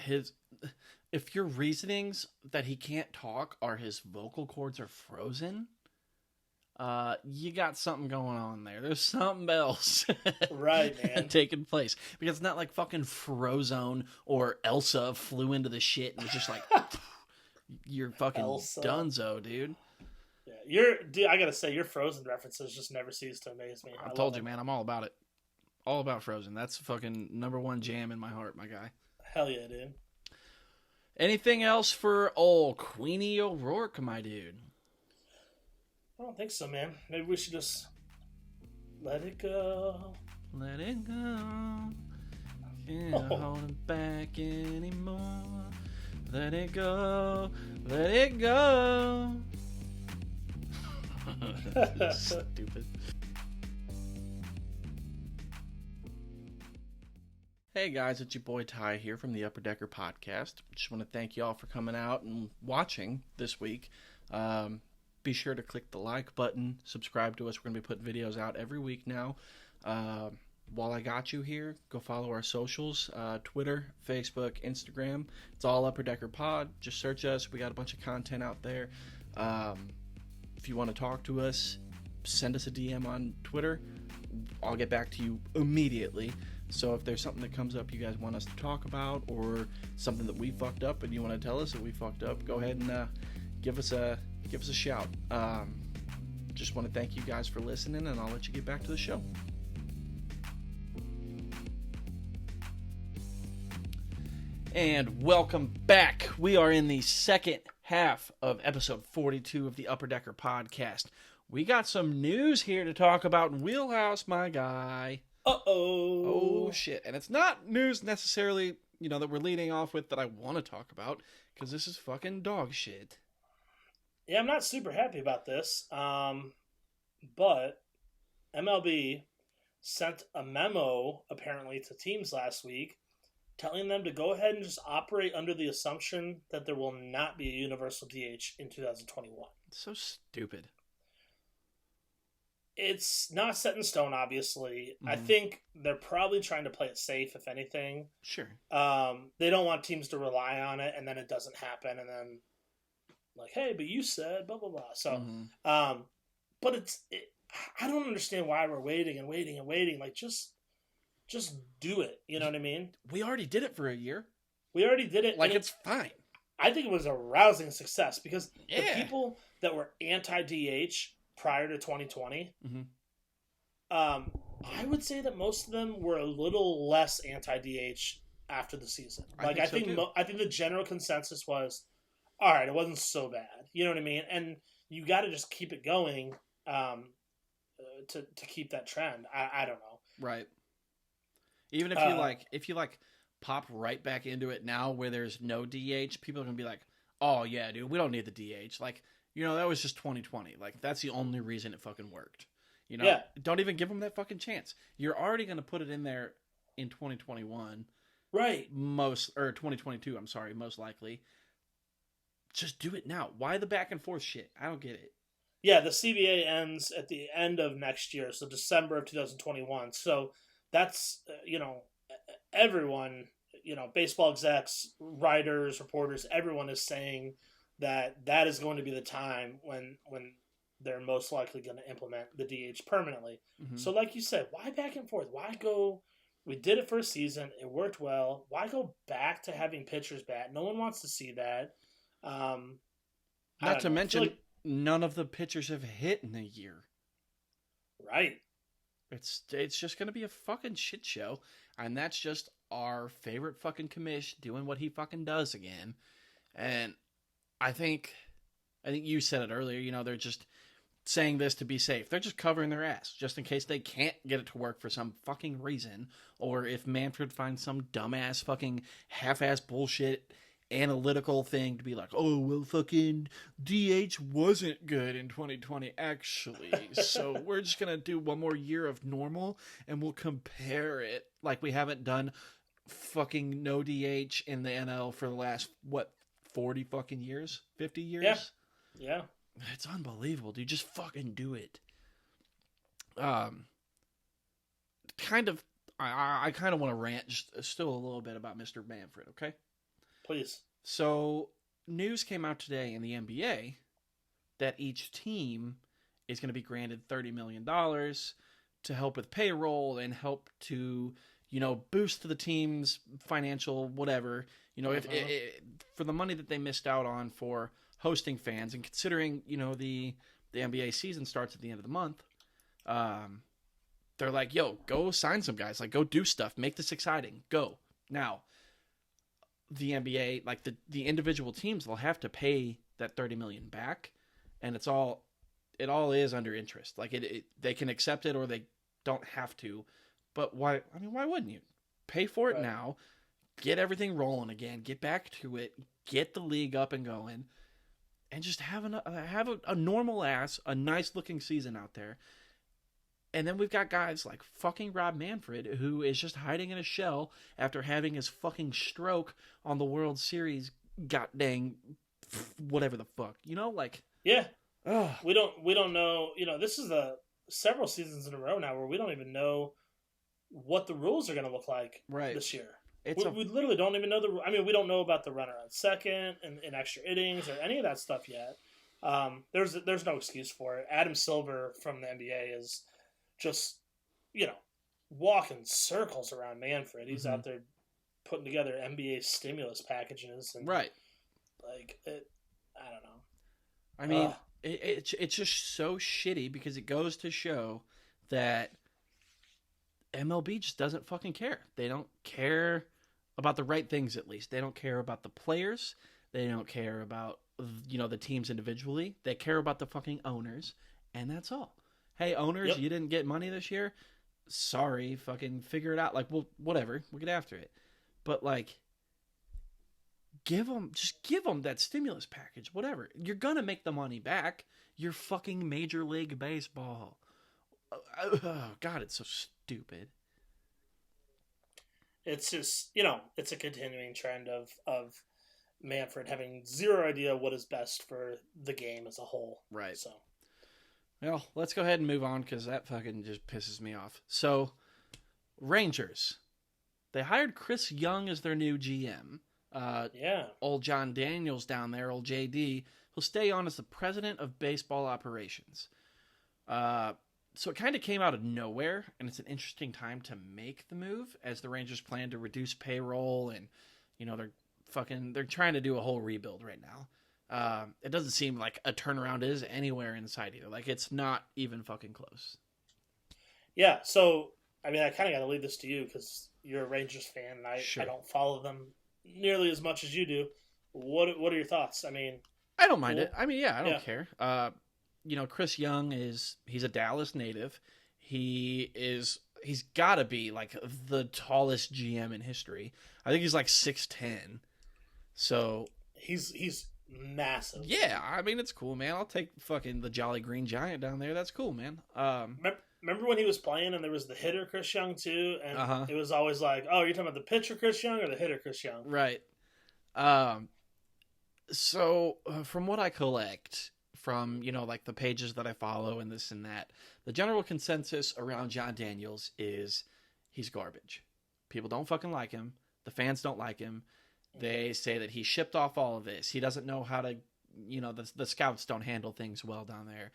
If your reasonings that he can't talk are his vocal cords are frozen, you got something going on there. There's something else, right, man, taking place because it's not like fucking Frozone or Elsa flew into the shit and was just like, you're fucking Elsa. Dunzo, dude. Yeah, dude, I gotta say, your Frozen references just never cease to amaze me. I told you, man, I'm all about it. All about Frozen. That's fucking #1 jam in my heart, my guy. Hell yeah, dude. Anything else for old Queenie O'Rourke, my dude? I don't think so, man. Maybe we should just let it go. Let it go. Can't hold it back anymore. Let it go. Let it go. Stupid. Hey guys, it's your boy Ty here from the Upper Decker Podcast. Just want to thank you all for coming out and watching this week. Be sure to click the like button, subscribe to us. We're going to be putting videos out every week now. While I got you here, go follow our socials, Twitter, Facebook, Instagram. It's all Upper Decker Pod. Just search us. We got a bunch of content out there. If you want to talk to us, send us a DM on Twitter. I'll get back to you immediately. So if there's something that comes up you guys want us to talk about or something that we fucked up and you want to tell us that we fucked up, go ahead and give us a shout. Just want to thank you guys for listening, and I'll let you get back to the show. And welcome back. We are in the second half of episode 42 of the Upper Decker Podcast. We got some news here to talk about in Wheelhouse, my guy. Uh-oh. Oh, shit. And it's not news necessarily, that we're leading off with that I want to talk about, because this is fucking dog shit. Yeah, I'm not super happy about this. But MLB sent a memo, apparently, to teams last week telling them to go ahead and just operate under the assumption that there will not be a universal DH in 2021. It's so stupid. It's not set in stone, obviously. Mm-hmm. I think they're probably trying to play it safe, if anything. Sure. They don't want teams to rely on it, and then it doesn't happen, and then, like, hey, but you said, blah, blah, blah. So, but I don't understand why we're waiting and waiting and waiting. Like, just do it. You know what I mean? We already did it for a year. We already did it. Like, it's fine. I think it was a rousing success because the Yeah. people that were anti-DH prior to 2020, Mm-hmm. I would say that most of them were a little less anti-DH after the season. Like, I think the general consensus was, all right, it wasn't so bad. You know what I mean? And you got to just keep it going to keep that trend. I don't know. Right. Even if you pop right back into it now where there's no DH, people are gonna be like, "Oh yeah, dude, we don't need the DH." Like, that was just 2020. Like, that's the only reason it fucking worked. Yeah. Don't even give them that fucking chance. You're already gonna put it in there in 2021, right? 2022. I'm sorry, most likely. Just do it now. Why the back and forth shit? I don't get it. Yeah, the CBA ends at the end of next year, so December of 2021. So that's everyone, baseball execs, writers, reporters, everyone is saying that is going to be the time when they're most likely going to implement the DH permanently. Mm-hmm. So like you said, why back and forth? Why go? We did it for a season. It worked well. Why go back to having pitchers bat? No one wants to see that. Not to mention, none of the pitchers have hit in a year. Right. It's just going to be a fucking shit show. And that's just our favorite fucking commish doing what he fucking does again. And I think you said it earlier, they're just saying this to be safe. They're just covering their ass just in case they can't get it to work for some fucking reason. Or if Manfred finds some dumbass fucking half-ass bullshit analytical thing to be like, oh, well, fucking DH wasn't good in 2020, actually. So we're just going to do one more year of normal and we'll compare it like we haven't done fucking no DH in the NL for the last, 40 fucking years? 50 years? Yeah. It's unbelievable, dude. Just fucking do it. I kind of want to rant still a little bit about Mr. Manfred, okay? Please. So, news came out today in the NBA that each team is going to be granted $30 million to help with payroll and help to, boost the team's financial whatever. If for the money that they missed out on for hosting fans, and considering, the NBA season starts at the end of the month, they're like, yo, go sign some guys. Like, go do stuff. Make this exciting. Go. Now, the NBA, like the individual teams, will have to pay that $30 million back, and it all is under interest. Like they can accept it or they don't have to. But why? I mean, why wouldn't you pay for it now? Get everything rolling again. Get back to it. Get the league up and going, and just have a normal ass, a nice looking season out there. And then we've got guys like fucking Rob Manfred, who is just hiding in a shell after having his fucking stroke on the World Series. God dang, whatever the fuck, Yeah. Ugh. We don't know. This is several seasons in a row now where we don't even know what the rules are going to look like this year. We literally don't even know we don't know about the runner on second and extra innings or any of that stuff yet. There's no excuse for it. Adam Silver from the NBA is just, walking circles around Manfred. He's out there putting together NBA stimulus packages. And, right. I don't know. I mean, it's just so shitty because it goes to show that MLB just doesn't fucking care. They don't care about the right things, at least. They don't care about the players. They don't care about, the teams individually. They care about the fucking owners, and that's all. Hey, owners, You didn't get money this year? Sorry, fucking figure it out. Like, well, whatever. We'll get after it. But, give them that stimulus package, whatever. You're going to make the money back. You're fucking Major League Baseball. Oh, God, it's so stupid. It's just, it's a continuing trend of Manfred having zero idea what is best for the game as a whole. Right. So. Well, let's go ahead and move on because that fucking just pisses me off. So, Rangers. They hired Chris Young as their new GM. Old John Daniels down there, old JD, he'll stay on as the president of baseball operations. So it kind of came out of nowhere, and it's an interesting time to make the move as the Rangers plan to reduce payroll and, they're they're trying to do a whole rebuild right now. It doesn't seem like a turnaround is anywhere in sight either. Like, it's not even fucking close. Yeah, so, I mean, I kind of got to leave this to you because you're a Rangers fan, and Sure. I don't follow them nearly as much as you do. What are your thoughts? I mean, I don't mind it. I mean, yeah, I don't Yeah. care. Chris Young he's a Dallas native. He's got to be like the tallest GM in history. I think he's like 6'10". So he's massive. yeah, I mean, it's cool, man. I'll take fucking the Jolly Green Giant down there. That's cool, man. Remember when he was playing and there was the hitter Chris Young too, and Uh-huh. it was always like, oh, you're talking about the pitcher Chris Young or the hitter Chris Young? Right. So from what I collect from, like the pages that I follow and this and that, the general consensus around John Daniels is he's garbage. People don't fucking like him. The fans don't like him. They say that he shipped off all of this. He doesn't know how to, the scouts don't handle things well down there.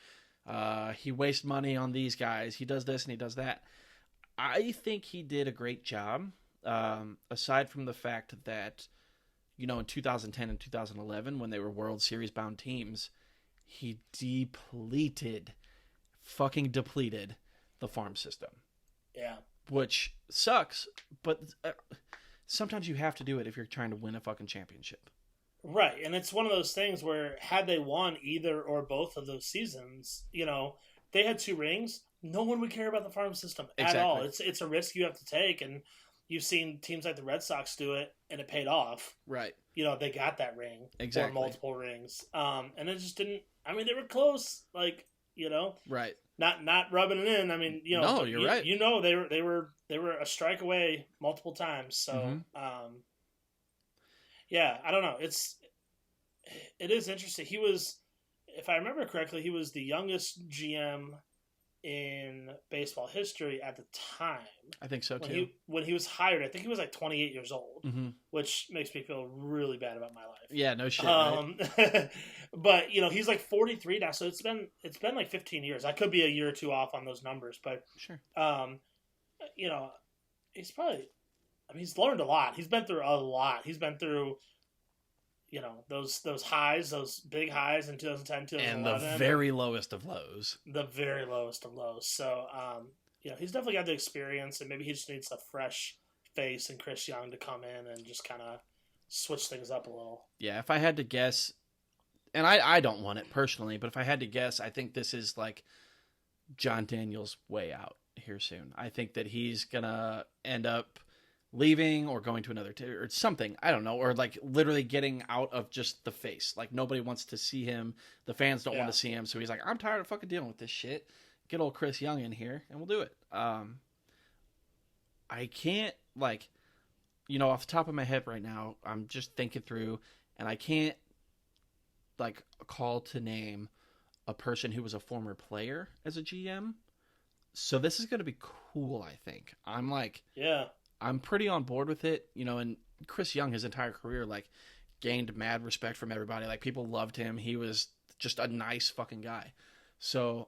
He wastes money on these guys. He does this and he does that. I think he did a great job, aside from the fact that, in 2010 and 2011, when they were World Series bound teams, he fucking depleted the farm system. Yeah. Which sucks, but sometimes you have to do it if you're trying to win a fucking championship. Right, and it's one of those things where had they won either or both of those seasons, they had 2 rings, no one would care about the farm system at all. It's a risk you have to take, and you've seen teams like the Red Sox do it, and it paid off. Right. They got that ring. Exactly. Or multiple rings. And it just didn't, I mean, they were close, Right. Not rubbing it in. I mean, No, you're right. They were a strike away multiple times. So, yeah, I don't know. It is interesting. He was, if I remember correctly, he was the youngest GM in baseball history at the time. I think so too. When he was hired, I think he was like 28 years old, Mm-hmm. which makes me feel really bad about my life. Yeah, no shit. Right? But he's like 43 now, so it's been like 15 years. I could be a year or two off on those numbers, but sure. He's probably, I mean, he's learned a lot. He's been through a lot. He's been through, those highs, those big highs in 2010, 2011. And the very lowest of lows. The very lowest of lows. So, he's definitely got the experience, and maybe he just needs a fresh face and Chris Young to come in and just kind of switch things up a little. Yeah, if I had to guess, and I don't want it personally, but if I had to guess, I think this is like John Daniels' way out here soon. I think that he's going to end up leaving or going to another or something. I don't know. Or like literally getting out of just the face. Like nobody wants to see him. The fans don't want to see him. So he's like, I'm tired of fucking dealing with this shit. Get old Chris Young in here and we'll do it. I can't off the top of my head right now, I'm just thinking through and I can't call to name a person who was a former player as a GM. So this is going to be cool, I think. I'm pretty on board with it, and Chris Young, his entire career, gained mad respect from everybody. People loved him. He was just a nice fucking guy. So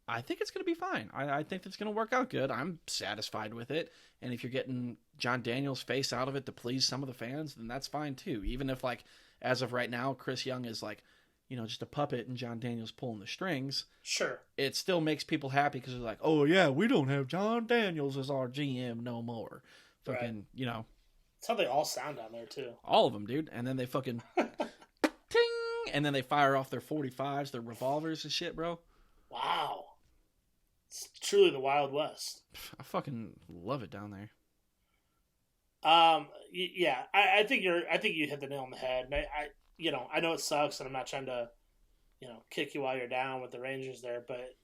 I think it's going to be fine. I think it's going to work out good. I'm satisfied with it. And if you're getting John Daniels' face out of it to please some of the fans, then that's fine too. Even if, as of right now, Chris Young is just a puppet and John Daniels pulling the strings. Sure. It still makes people happy because they're like, oh yeah, we don't have John Daniels as our GM no more. Fucking, right. That's how they all sound down there too. All of them, dude. And then they fucking ting, and then they fire off their 45s, their revolvers and shit, bro. Wow. It's truly the Wild West. I fucking love it down there. Yeah, I think you hit the nail on the head. I know it sucks, and I'm not trying to, kick you while you're down with the Rangers there, but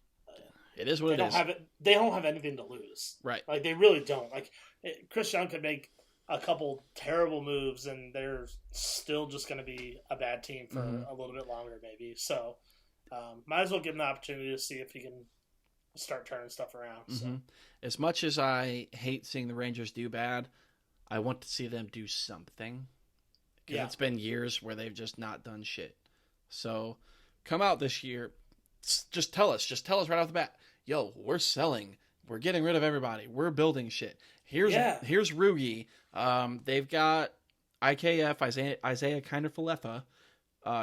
it is what it is. They don't have anything to lose. Right. They really don't. Chris Young could make a couple terrible moves, and they're still just going to be a bad team for a little bit longer, maybe. So, might as well give him the opportunity to see if he can start turning stuff around. So. As much as I hate seeing the Rangers do bad, I want to see them do something. Because it's been years where they've just not done shit. So, come out this year. Just tell us right off the bat. Yo, we're selling. We're getting rid of everybody. We're building shit. Here's Rugi. They've got IKF, Isaiah Kinderfalefa,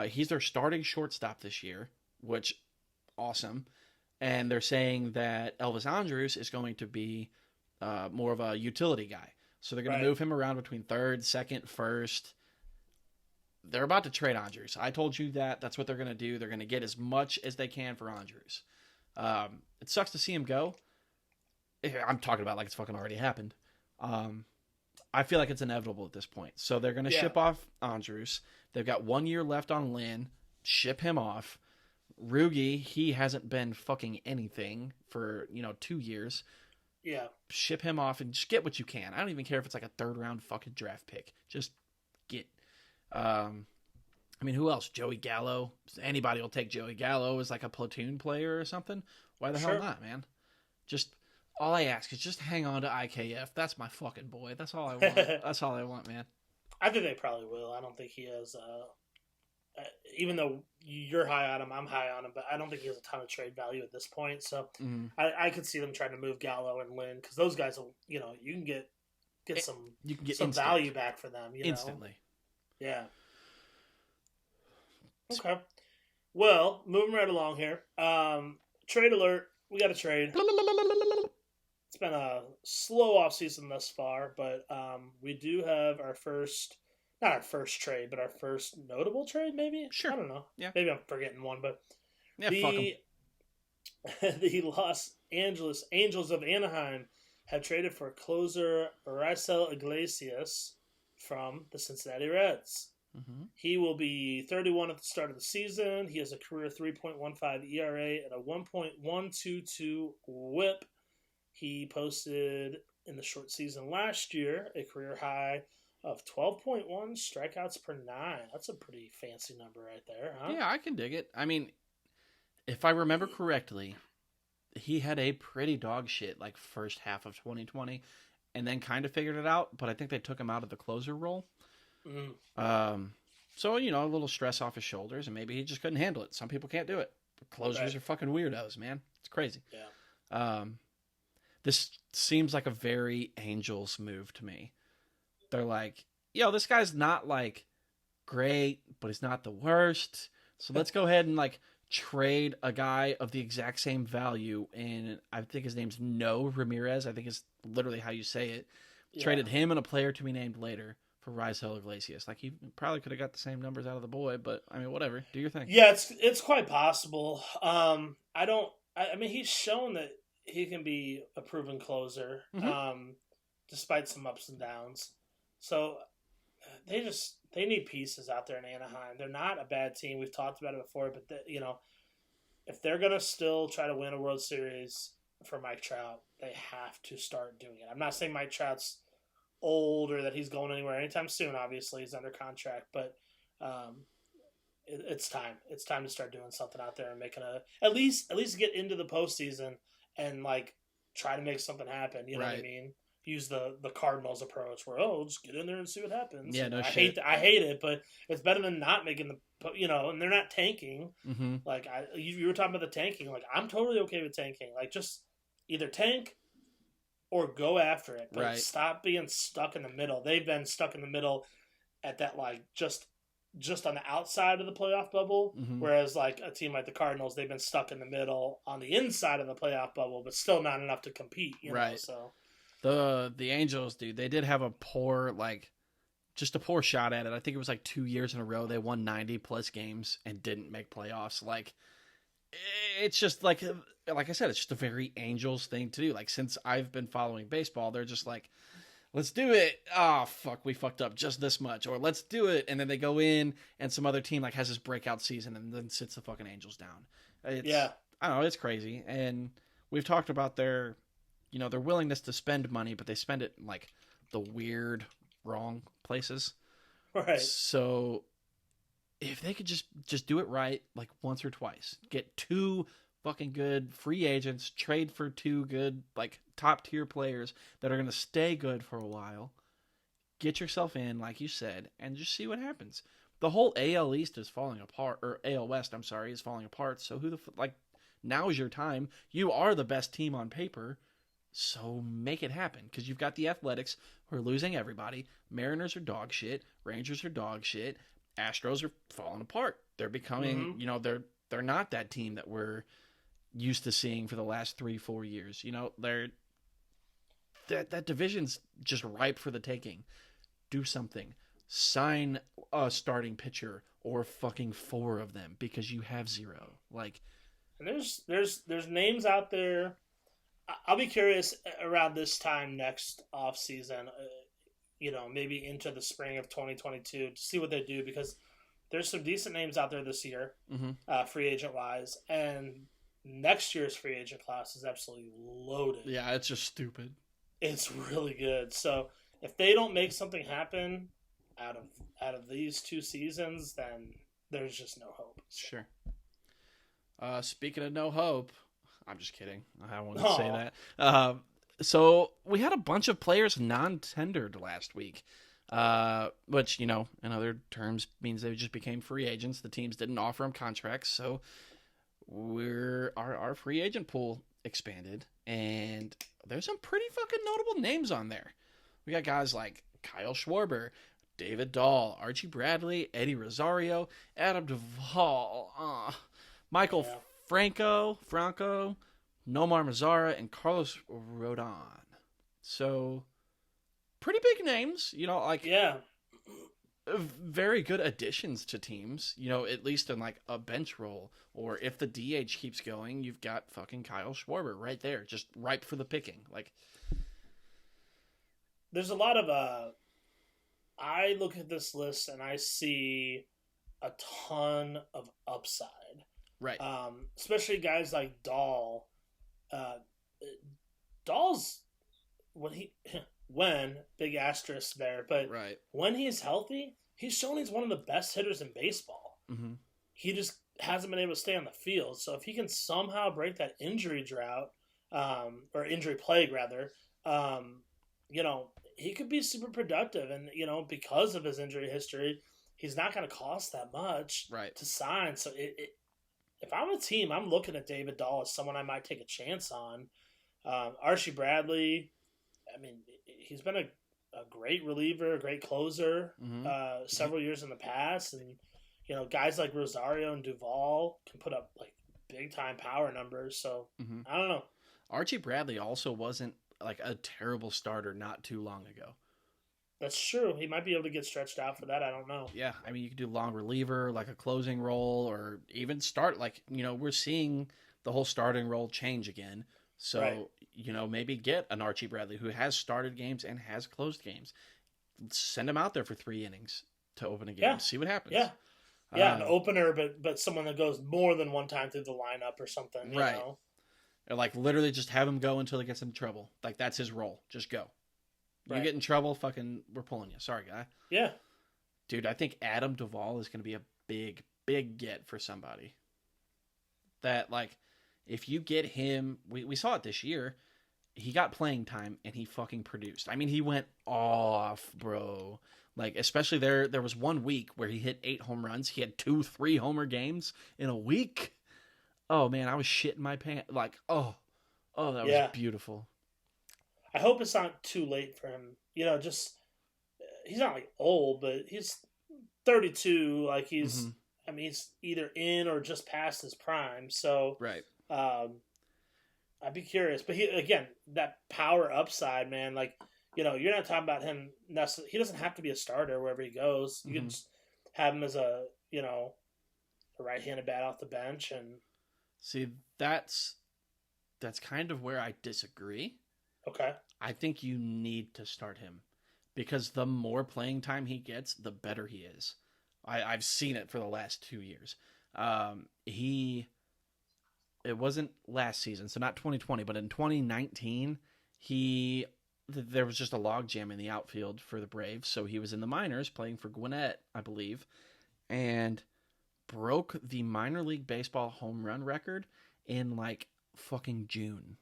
he's their starting shortstop this year, which awesome. And they're saying that Elvis Andrus is going to be more of a utility guy. So they're going to move him around between third, second, first. They're about to trade Andrus. I told you that. That's what they're going to do. They're going to get as much as they can for Andrus. It sucks to see him go. I'm talking about like it's fucking already happened. I feel like it's inevitable at this point. So they're going to ship off Andrus. They've got 1 year left on Lynn. Ship him off. Rugi, he hasn't been fucking anything for, 2 years. Yeah. Ship him off and just get what you can. I don't even care if it's like a third round fucking draft pick. Just get. Who else? Joey Gallo. Anybody will take Joey Gallo as like a platoon player or something. Why the hell not, man? Just all I ask is just hang on to IKF. That's my fucking boy. That's all I want. That's all I want, man. I think they probably will. I don't think he has. Even though you're high on him, I'm high on him, but I don't think he has a ton of trade value at this point. So I could see them trying to move Gallo and Lynn because those guys will, you can get some value back for them instantly. Yeah. Okay. Well, moving right along here. Trade alert. We got a trade. It's been a slow off season thus far, but we do have our first. Not our first trade, but our first notable trade, maybe? Sure. I don't know. Yeah. Maybe I'm forgetting one, but fuck 'em. The Los Angeles Angels of Anaheim have traded for closer Raisel Iglesias from the Cincinnati Reds. Mm-hmm. He will be 31 at the start of the season. He has a career 3.15 ERA and a 1.122 WHIP. He posted in the short season last year a career high of 12.1 strikeouts per 9. That's a pretty fancy number right there, huh? Yeah, I can dig it. If I remember correctly, he had a pretty dog shit like first half of 2020 and then kind of figured it out, but I think they took him out of the closer role. So, a little stress off his shoulders and maybe he just couldn't handle it. Some people can't do it. But closers are fucking weirdos, man. It's crazy. Yeah. This seems like a very Angels move to me. They're like, this guy's not like great, but he's not the worst. So let's go ahead and like trade a guy of the exact same value. And I think his name's No Ramirez. I think is literally how you say it. Yeah. Traded him and a player to be named later for Raisel Iglesias. Like he probably could have got the same numbers out of the boy, but whatever. Do your thing. Yeah, it's quite possible. He's shown that he can be a proven closer, despite some ups and downs. So they need pieces out there in Anaheim. They're not a bad team. We've talked about it before, but if they're gonna still try to win a World Series for Mike Trout, they have to start doing it. I'm not saying Mike Trout's old or that he's going anywhere anytime soon. Obviously, he's under contract, but it's time. It's time to start doing something out there and making at least get into the postseason and like try to make something happen. You know what I mean? Use the Cardinals approach where just get in there and see what happens. Yeah, no shit. I hate it, but it's better than not making and they're not tanking. Mm-hmm. Like you were talking about the tanking. Like I'm totally okay with tanking. Like just either tank or go after it, but stop being stuck in the middle. They've been stuck in the middle at that like just on the outside of the playoff bubble, whereas like a team like the Cardinals, they've been stuck in the middle on the inside of the playoff bubble, but still not enough to compete. You know? So. The Angels, dude, they did have a poor shot at it. I think it was like 2 years in a row they won 90-plus games and didn't make playoffs. Like, it's just like I said, it's just a very Angels thing to do. Like, since I've been following baseball, they're just like, let's do it. Oh, fuck, we fucked up just this much. Or let's do it. And then they go in and some other team like has this breakout season and then sits the fucking Angels down. I don't know, it's crazy. And we've talked about their willingness to spend money, but they spend it in like the weird, wrong places. Right. So if they could just do it right, like once or twice, get 2 fucking good free agents, trade for 2 good, like top tier players that are going to stay good for a while, get yourself in, like you said, and just see what happens. The whole AL East is falling apart, or AL West, I'm sorry, is falling apart. So now is your time. You are the best team on paper. So make it happen, because you've got the Athletics who are losing everybody. Mariners are dog shit. Rangers are dog shit. Astros are falling apart. They're becoming, they're not that team that we're used to seeing for the last 3-4 years. That division's just ripe for the taking. Do something. Sign a starting pitcher or fucking 4 of them, because you have 0. Like, and there's names out there. I'll be curious around this time next off season, maybe into the spring of 2022 to see what they do, because there's some decent names out there this year, free agent wise, and next year's free agent class is absolutely loaded. Yeah, it's just stupid. It's really good. So if they don't make something happen out of these 2 seasons, then there's just no hope. So. Sure. Speaking of no hope, I'm just kidding. I don't want to say that. So we had a bunch of players non-tendered last week, which, in other terms means they just became free agents. The teams didn't offer them contracts, so our free agent pool expanded, and there's some pretty fucking notable names on there. We got guys like Kyle Schwarber, David Dahl, Archie Bradley, Eddie Rosario, Adam Duvall, Michael Franco, Nomar Mazara, and Carlos Rodon. So, pretty big names, very good additions to teams, at least in like a bench role. Or if the DH keeps going, you've got fucking Kyle Schwarber right there, just ripe for the picking. Like, there's a lot of I look at this list and I see a ton of upside. Right. Especially guys like Dahl. Dahl's when big asterisk there, but right. When he's healthy, he's shown he's one of the best hitters in baseball. Mm-hmm. He just hasn't been able to stay on the field. So if he can somehow break that injury drought, or injury plague rather, he could be super productive. And because of his injury history, he's not going to cost that much to sign. So if I'm a team, I'm looking at David Dahl as someone I might take a chance on. Archie Bradley, I mean, he's been a great reliever, a great closer several years in the past. And, guys like Rosario and Duvall can put up like big time power numbers. So I don't know. Archie Bradley also wasn't like a terrible starter not too long ago. That's true. He might be able to get stretched out for that. I don't know. Yeah. I mean, you could do long reliever, like a closing role, or even start. Like, we're seeing the whole starting role change again. So, maybe get an Archie Bradley who has started games and has closed games. Send him out there for 3 innings to open a game. Yeah. See what happens. Yeah. Yeah, an opener, but someone that goes more than one time through the lineup or something. You know? Or like literally just have him go until he gets in trouble. Like, that's his role. Just go. You get in trouble, fucking, we're pulling you. Sorry, guy. Yeah. Dude, I think Adam Duvall is going to be a big, big get for somebody. That, like, if you get him, we saw it this year, he got playing time and he fucking produced. I mean, he went off, bro. Like, especially there was 1 week where he hit 8 home runs. He had 2-3 homer games in a week. Oh, man, I was shitting my pants. Like, that was beautiful. I hope it's not too late for him. Just he's not like old, but he's 32. Like he's, I mean, he's either in or just past his prime. So I'd be curious. But that power upside, man. Like you're not talking about him necessarily. He doesn't have to be a starter wherever he goes. You can just have him as a right-handed bat off the bench. And see, that's kind of where I disagree. Okay. I think you need to start him because the more playing time he gets, the better he is. I've seen it for the last 2 years. It wasn't last season, so not 2020, but in 2019, there was just a logjam in the outfield for the Braves, so he was in the minors playing for Gwinnett, I believe, and broke the minor league baseball home run record in like fucking June.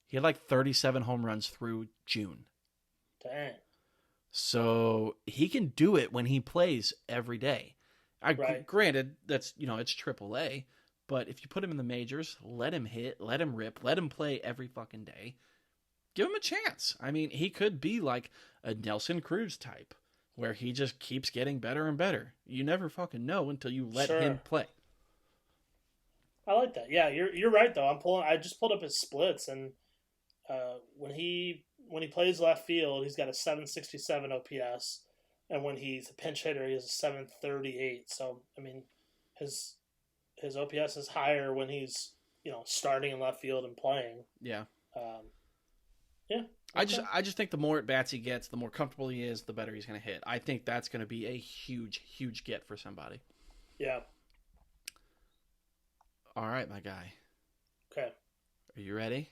He had like 37 home runs through June. Dang. So he can do it when he plays every day. Granted, that's it's AAA, but if you put him in the majors, let him hit, let him rip, let him play every fucking day. give him a chance. I mean, he could be like a Nelson Cruz type, where he just keeps getting better and better. You never fucking know until you let him play. I like that. Yeah, you're right though. I just pulled up his splits, and when he plays left field, he's got a 767 OPS, and when he's a pinch hitter, he has a 738. So I mean, his OPS is higher when he's starting in left field and playing. Yeah. Yeah. Okay. I just think the more at bats he gets, the more comfortable he is, the better he's going to hit. I think that's going to be a huge get for somebody. Yeah. All right, my guy. Okay. Are you ready?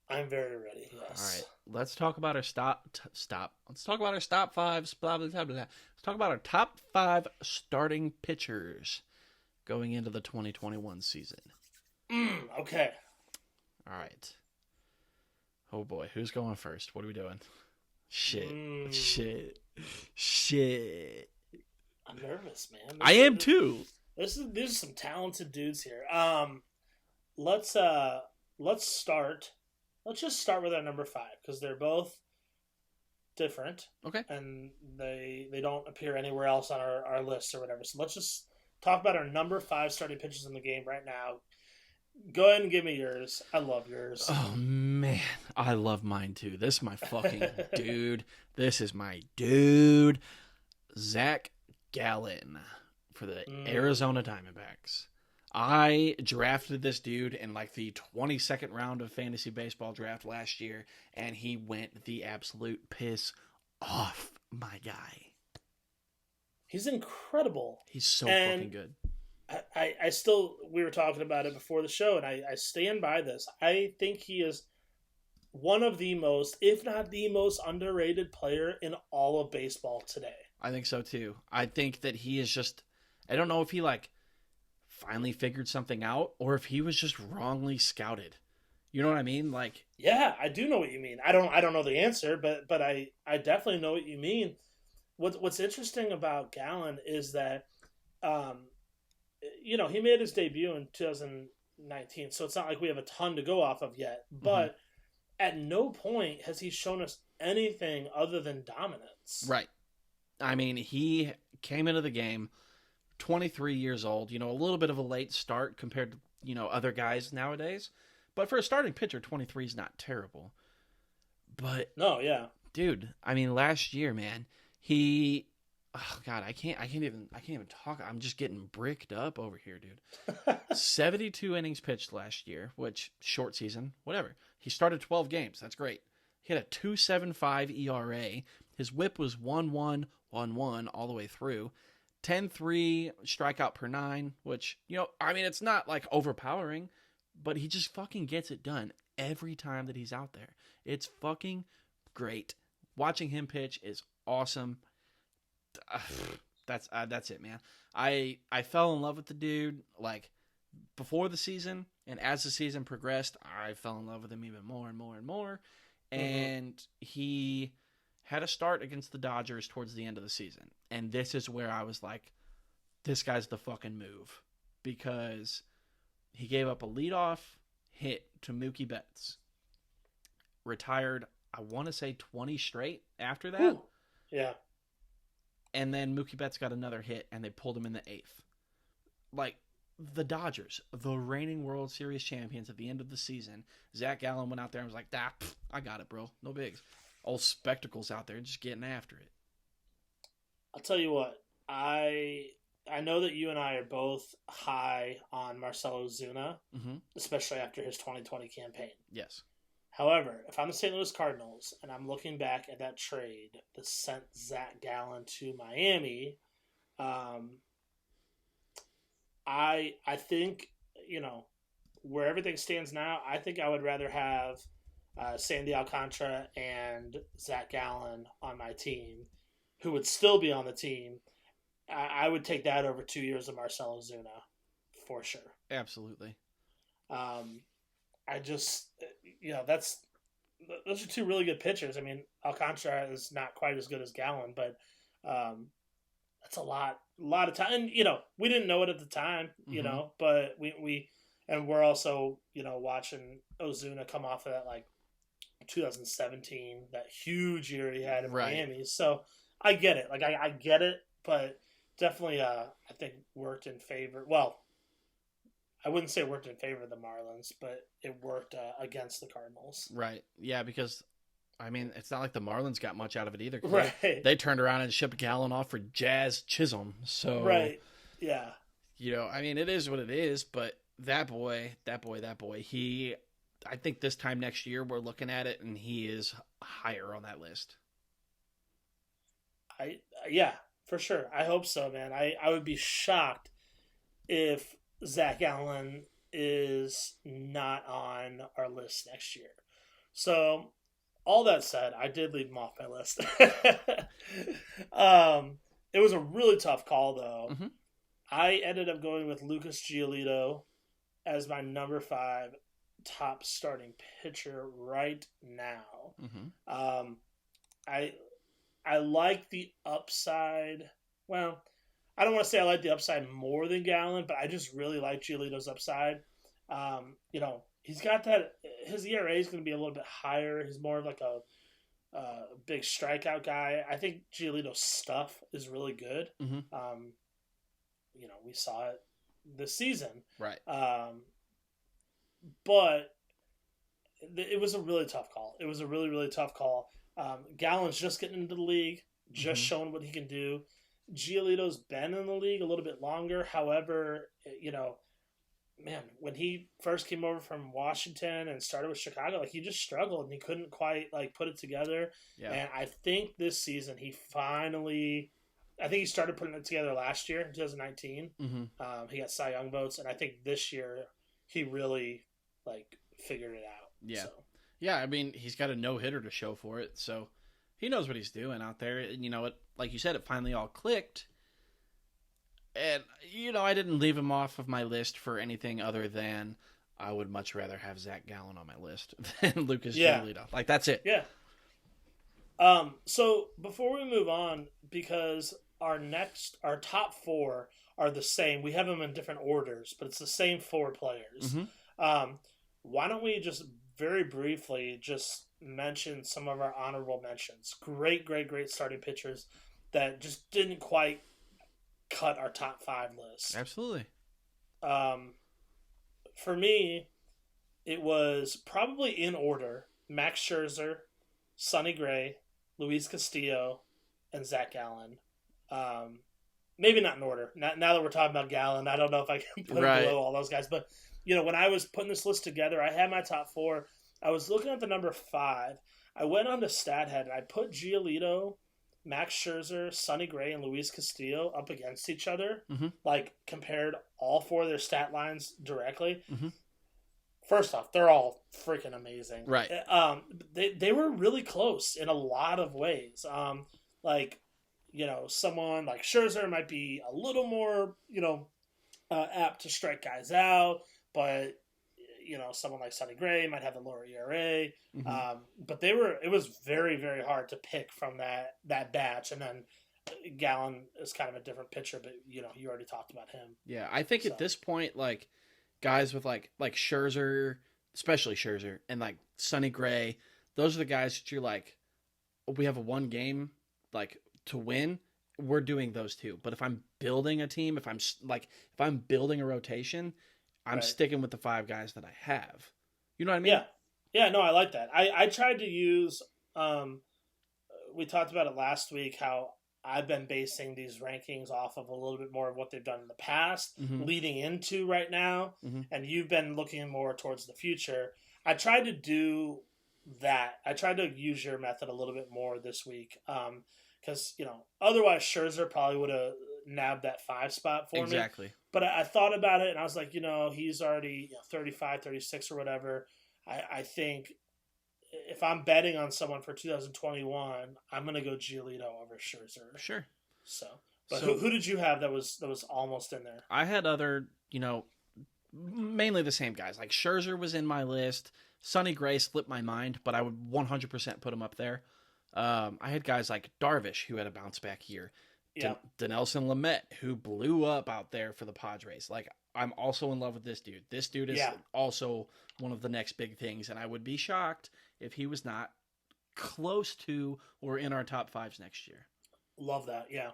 I'm very ready. Yes. All right. Let's talk about our stop. Let's talk about our top fives. Blah blah blah blah. Let's talk about our top 5 starting pitchers going into the 2021 season. Okay. All right. Oh boy, who's going first? What are we doing? Shit. I'm nervous, man. I am too. There's some talented dudes here. Let's start. Let's just start with our number 5 because they're both different. Okay. And they don't appear anywhere else on our list or whatever. So let's just talk about our number 5 starting pitchers in the game right now. Go ahead and give me yours. I love yours. Oh man, I love mine too. This is my fucking dude. This is my dude, Zach Gallen for the Arizona Diamondbacks. I drafted this dude in like the 22nd round of fantasy baseball draft last year, and he went the absolute piss off, my guy. He's incredible. He's so fucking good. I still, we were talking about it before the show, and I stand by this. I think he is one of the most, if not the most underrated player in all of baseball today. I think so too. I think that he is just, I don't know if he like finally figured something out or if he was just wrongly scouted. You know what I mean? Like, yeah, I do know what you mean. I don't know the answer, but I definitely know what you mean. What's interesting about Gallen is that, he made his debut in 2019, so it's not like we have a ton to go off of yet. But at no point has he shown us anything other than dominance. Right. I mean, he came into the game 23 years old, a little bit of a late start compared to, other guys nowadays. But for a starting pitcher, 23 is not terrible. But no, yeah. Dude, I mean, last year, man, he oh god, I can't even talk. I'm just getting bricked up over here, dude. 72 innings pitched last year, which short season, whatever. He started 12 games. That's great. He had a 2.75 ERA. His whip was 1.1 all the way through. 10.3 strikeout per 9, which, it's not like overpowering, but he just fucking gets it done every time that he's out there. It's fucking great. Watching him pitch is awesome. That's it, man. I fell in love with the dude like before the season, and as the season progressed, I fell in love with him even more and more and more. And he had a start against the Dodgers towards the end of the season, and this is where I was like, this guy's the fucking move, because he gave up a leadoff hit to Mookie Betts. Retired, I want to say 20 straight after that. Ooh. Yeah. And then Mookie Betts got another hit, and they pulled him in the 8th. Like, the Dodgers, the reigning World Series champions at the end of the season, Zach Gallen went out there and was like, I got it, bro. No bigs. Old spectacles out there just getting after it. I'll tell you what. I know that you and I are both high on Marcell Ozuna, especially after his 2020 campaign. Yes. However, if I'm the St. Louis Cardinals and I'm looking back at that trade that sent Zach Gallen to Miami, I think, where everything stands now, I think I would rather have Sandy Alcantara and Zach Gallen on my team, who would still be on the team. I would take that over 2 years of Marcell Ozuna, for sure. Absolutely. I just, those are two really good pitchers. I mean, Alcantara is not quite as good as Gallen, but that's a lot of time. And, we didn't know it at the time, but we and we're also watching Ozuna come off of that like 2017, that huge year he had in Right. Miami. So I get it. Like I get it, but definitely I think worked in favor. Well, I wouldn't say it worked in favor of the Marlins, but it worked against the Cardinals. Right. Yeah, because I mean, it's not like the Marlins got much out of it either. 'Cause Right. They turned around and shipped Gallen off for Jazz Chisholm. So Right. Yeah. I mean, it is what it is. But that boy, he. I think this time next year we're looking at it, and he is higher on that list. Yeah, for sure. I hope so, man. I would be shocked if Zach Allen is not on our list next year. So, all that said, I did leave him off my list. It was a really tough call, though. Mm-hmm. I ended up going with Lucas Giolito as my number 5 top starting pitcher right now. Mm-hmm. I like the upside. Well, I don't want to say I like the upside more than Gallen, but I just really like Giolito's upside. He's got that. His ERA is going to be a little bit higher. He's more of like a big strikeout guy. I think Giolito's stuff is really good. Mm-hmm. We saw it this season. Right. But it was a really tough call. It was a really, really tough call. Gallen's just getting into the league, just showing what he can do. Giolito's been in the league a little bit longer. However, man, when he first came over from Washington and started with Chicago, like he just struggled and he couldn't quite like put it together. Yeah. And I think this season he started putting it together last year, 2019. Mm-hmm. He got Cy Young votes, and I think this year he really like figured it out. Yeah. So. Yeah, I mean, he's got a no-hitter to show for it, so he knows what he's doing out there. And, like you said, it finally all clicked. And, I didn't leave him off of my list for anything other than I would much rather have Zach Gallen on my list than Lucas Giolito. Like, that's it. Yeah. So, before we move on, because our top 4 are the same. We have them in different orders, but it's the same 4 players. Mm-hmm. Why don't we just very briefly just mention some of our honorable mentions? Great starting pitchers that just didn't quite cut our top 5 list. Absolutely. For me, it was probably in order: Max Scherzer, Sonny Gray, Luis Castillo, and Zach Gallen. Maybe not in order. Now that we're talking about Gallen, I don't know if I can put it below all those guys. But, when I was putting this list together, I had my top 4. I was looking at the number 5. I went on to StatHead and I put Giolito, Max Scherzer, Sonny Gray, and Luis Castillo up against each other. Mm-hmm. Like, compared all 4 of their stat lines directly. Mm-hmm. First off, they're all freaking amazing. Right. They were really close in a lot of ways. Someone like Scherzer might be a little more, apt to strike guys out, but someone like Sonny Gray might have a lower ERA. Mm-hmm. But it was very, very hard to pick from that batch. And then Gallen is kind of a different pitcher, but you already talked about him. Yeah, I think at this point, like guys with like Scherzer, especially Scherzer, and like Sonny Gray, those are the guys that you're like, we have a one game like to win. We're doing those two. But if I'm building a team, if I'm building a rotation, I'm sticking with the 5 guys that I have. You know what I mean? Yeah. No, I like that. I tried to use. We talked about it last week. How I've been basing these rankings off of a little bit more of what they've done in the past, leading into right now, and you've been looking more towards the future. I tried to do that. I tried to use your method a little bit more this week, because otherwise Scherzer probably would have nabbed that 5 spot for me. Exactly. But I thought about it, and I was like, he's already 35, 36 or whatever. I think if I'm betting on someone for 2021, I'm going to go Giolito over Scherzer. Sure. But who did you have that was almost in there? I had other, mainly the same guys. Like Scherzer was in my list. Sonny Gray slipped my mind, but I would 100% put him up there. I had guys like Darvish, who had a bounce back year. Yeah. Dinelson Lamet, who blew up out there for the Padres. Like, I'm also in love with this dude. This dude is also one of the next big things, and I would be shocked if he was not close to or in our top fives next year. Love that, yeah.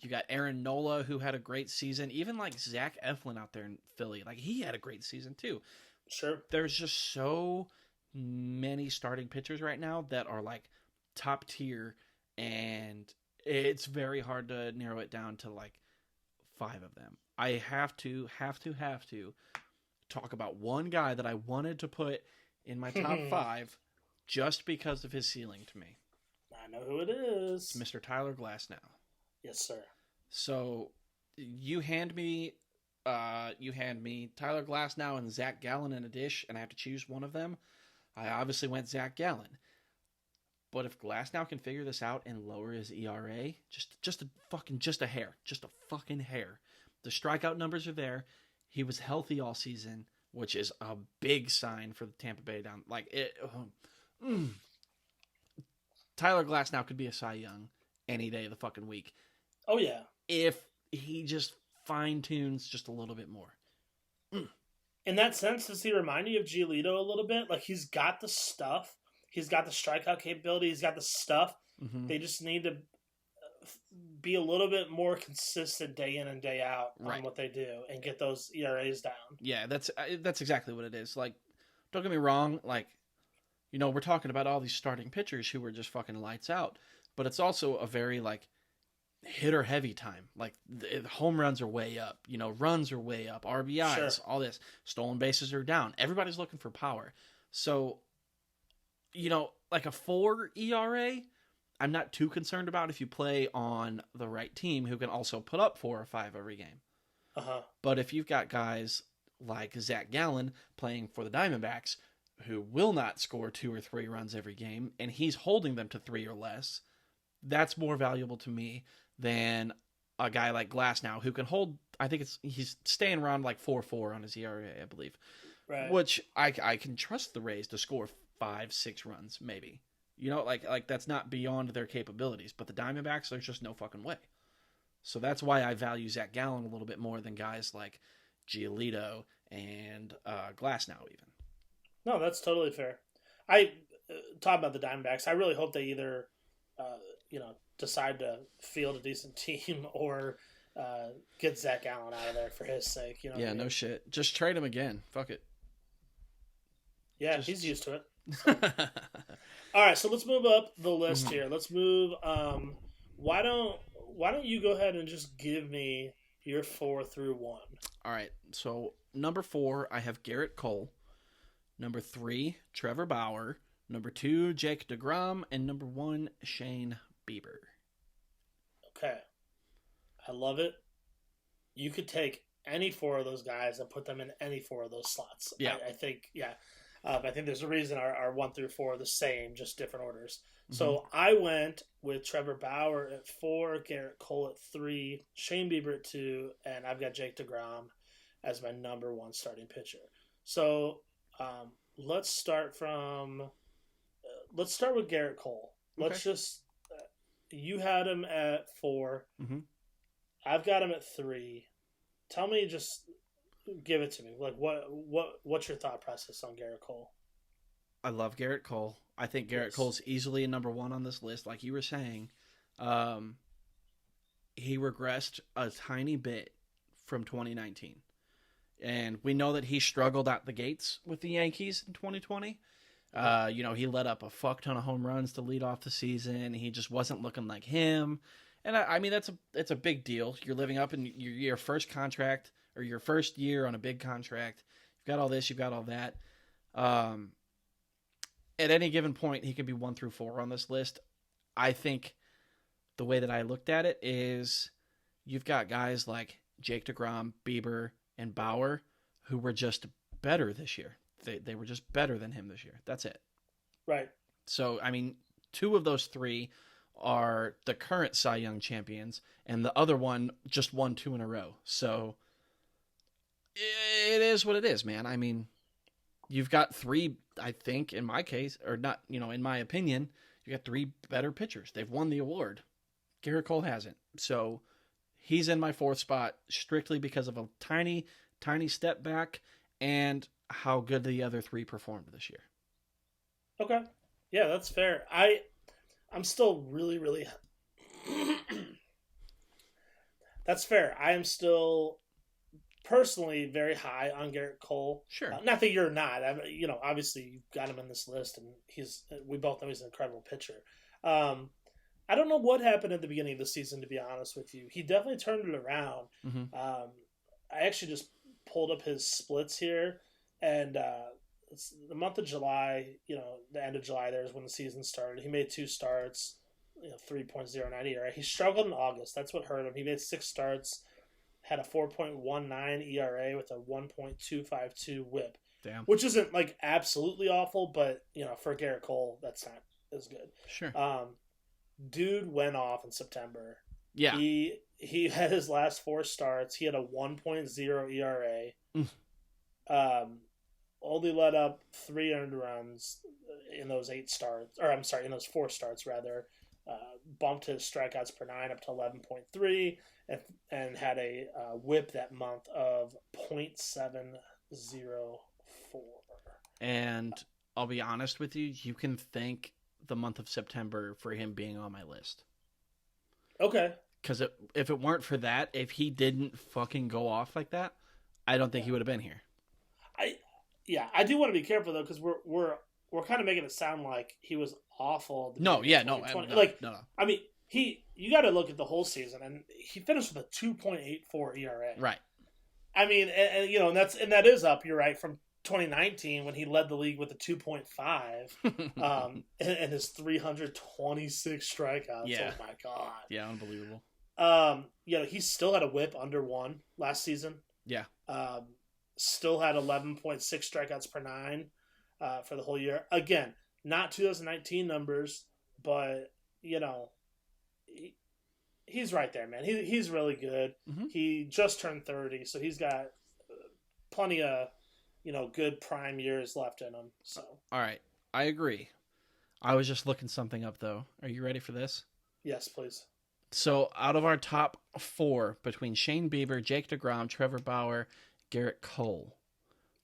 You got Aaron Nola, who had a great season. Even like Zach Eflin out there in Philly, like he had a great season too. Sure. There's just so many starting pitchers right now that are like top tier, and it's very hard to narrow it down to like 5 of them. I have to talk about one guy that I wanted to put in my top 5 just because of his ceiling to me. I know who it is. It's Mr. Tyler Glasnow. Yes, sir. So you hand me Tyler Glasnow and Zach Gallen in a dish, and I have to choose one of them. I obviously went Zach Gallen. But if Glasnow can figure this out and lower his ERA, just a fucking hair. The strikeout numbers are there. He was healthy all season, which is a big sign for the Tampa Bay down. Like it. Tyler Glasnow could be a Cy Young any day of the fucking week. Oh yeah. If he just fine tunes just a little bit more. In that sense, does he remind you of Giolito a little bit? Like he's got the stuff. He's got the strikeout capability. He's got the stuff. Mm-hmm. They just need to be a little bit more consistent day in and day out on what they do and get those ERAs down. Yeah, that's exactly what it is. Like, don't get me wrong. Like, you know, we're talking about all these starting pitchers who were just fucking lights out, but it's also a very like hitter heavy time. Like the home runs are way up. You know, runs are way up. RBIs, all this. Stolen bases are down. Everybody's looking for power. So, you know, like a 4 ERA, I'm not too concerned about if you play on the right team who can also put up 4 or 5 every game. But if you've got guys like Zach Gallen playing for the Diamondbacks who will not score 2 or 3 runs every game, and he's holding them to 3 or less, that's more valuable to me than a guy like Glasnow who can hold, I think he's staying around like 4.4 on his ERA, I believe. Right. Which I can trust the Rays to score 5-6 runs, maybe. You know, like that's not beyond their capabilities. But the Diamondbacks, there's just no fucking way. So that's why I value Zach Gallen a little bit more than guys like Giolito and Glasnow even. No, that's totally fair. I talk about the Diamondbacks. I really hope they either, decide to field a decent team or get Zach Gallen out of there for his sake. You know. Yeah, no shit. Just trade him again. Fuck it. Yeah, he's used to it. So. All right, so let's move up the list here. Let's move. Why don't you go ahead and just give me your 4 through 1? All right. So number 4, I have Garrett Cole. Number 3, Trevor Bauer. Number 2, Jake DeGrom, and number 1, Shane Bieber. Okay, I love it. You could take any 4 of those guys and put them in any 4 of those slots. Yeah, I think. Yeah. I think there's a reason our 1 through 4 are the same, just different orders. Mm-hmm. So I went with Trevor Bauer at 4, Garrett Cole at 3, Shane Bieber at 2, and I've got Jake DeGrom as my number 1 starting pitcher. So let's start with Garrett Cole. Okay. Let's just you had him at 4. Mm-hmm. I've got him at 3. Tell me just. Give it to me. Like what's your thought process on Garrett Cole? I love Garrett Cole. I think Garrett Cole's easily a number 1 on this list, like you were saying. He regressed a tiny bit from 2019. And we know that he struggled out the gates with the Yankees in 2020. He let up a fuck ton of home runs to lead off the season. He just wasn't looking like him. And I mean, it's a big deal. You're living up in your first contract or your first year on a big contract. You've got all this, you've got all that. At any given point, he could be 1 through 4 on this list. I think the way that I looked at it is you've got guys like Jake DeGrom, Bieber, and Bauer who were just better this year. They were just better than him this year. That's it. Right. So, I mean, 2 of those 3 are the current Cy Young champions, and the other one just won 2 in a row. So it is what it is, man. I mean, you've got 3, I think, in my case, or not, in my opinion, you got 3 better pitchers. They've won the award. Garrett Cole hasn't. So he's in my fourth spot strictly because of a tiny, tiny step back and how good the other three performed this year. Okay. Yeah, that's fair. I'm still really, really. That's fair. I am still personally very high on Garrett Cole. Sure. Not that you're not. Obviously you've got him in this list, and we both know he's an incredible pitcher. I don't know what happened at the beginning of the season, to be honest with you. He definitely turned it around. Mm-hmm. I actually just pulled up his splits here, and it's the month of July, the end of July there is when the season started. He made 2 starts, 3.09 ERA. He struggled in August. That's what hurt him. He made 6 starts, had a 4.19 ERA with a 1.252 whip. Damn. Which isn't like absolutely awful, but for Garrett Cole, that's not as good. Sure. Dude went off in September. Yeah. He had his last 4 starts. He had a 1.0 ERA. Only let up 3 earned runs in those 8 starts, or I'm sorry, in those 4 starts rather. Bumped his strikeouts per 9 up to 11.3, and had a whip that month of .704. And I'll be honest with you, you can thank the month of September for him being on my list. Okay. Because if it weren't for that, if he didn't fucking go off like that, I don't think he would have been here. I do want to be careful though, because we're kind of making it sound like he was awful. No. No. I mean, you got to look at the whole season, and he finished with a 2.84 ERA. Right. I mean, and that is up. You're right, from 2019 when he led the league with a 2.5, and his 326 strikeouts. Yeah. Oh my god. Yeah, unbelievable. He still had a whip under 1 last season. Yeah. Still had 11.6 strikeouts per 9 for the whole year. Again, not 2019 numbers, but he's right there, man. He's really good. Mm-hmm. He just turned 30, so he's got plenty of good prime years left in him. So all right, I agree. I was just looking something up though. Are you ready for this? Yes, please. So out of our top 4, between Shane Bieber, Jake DeGrom, Trevor Bauer, Garrett Cole,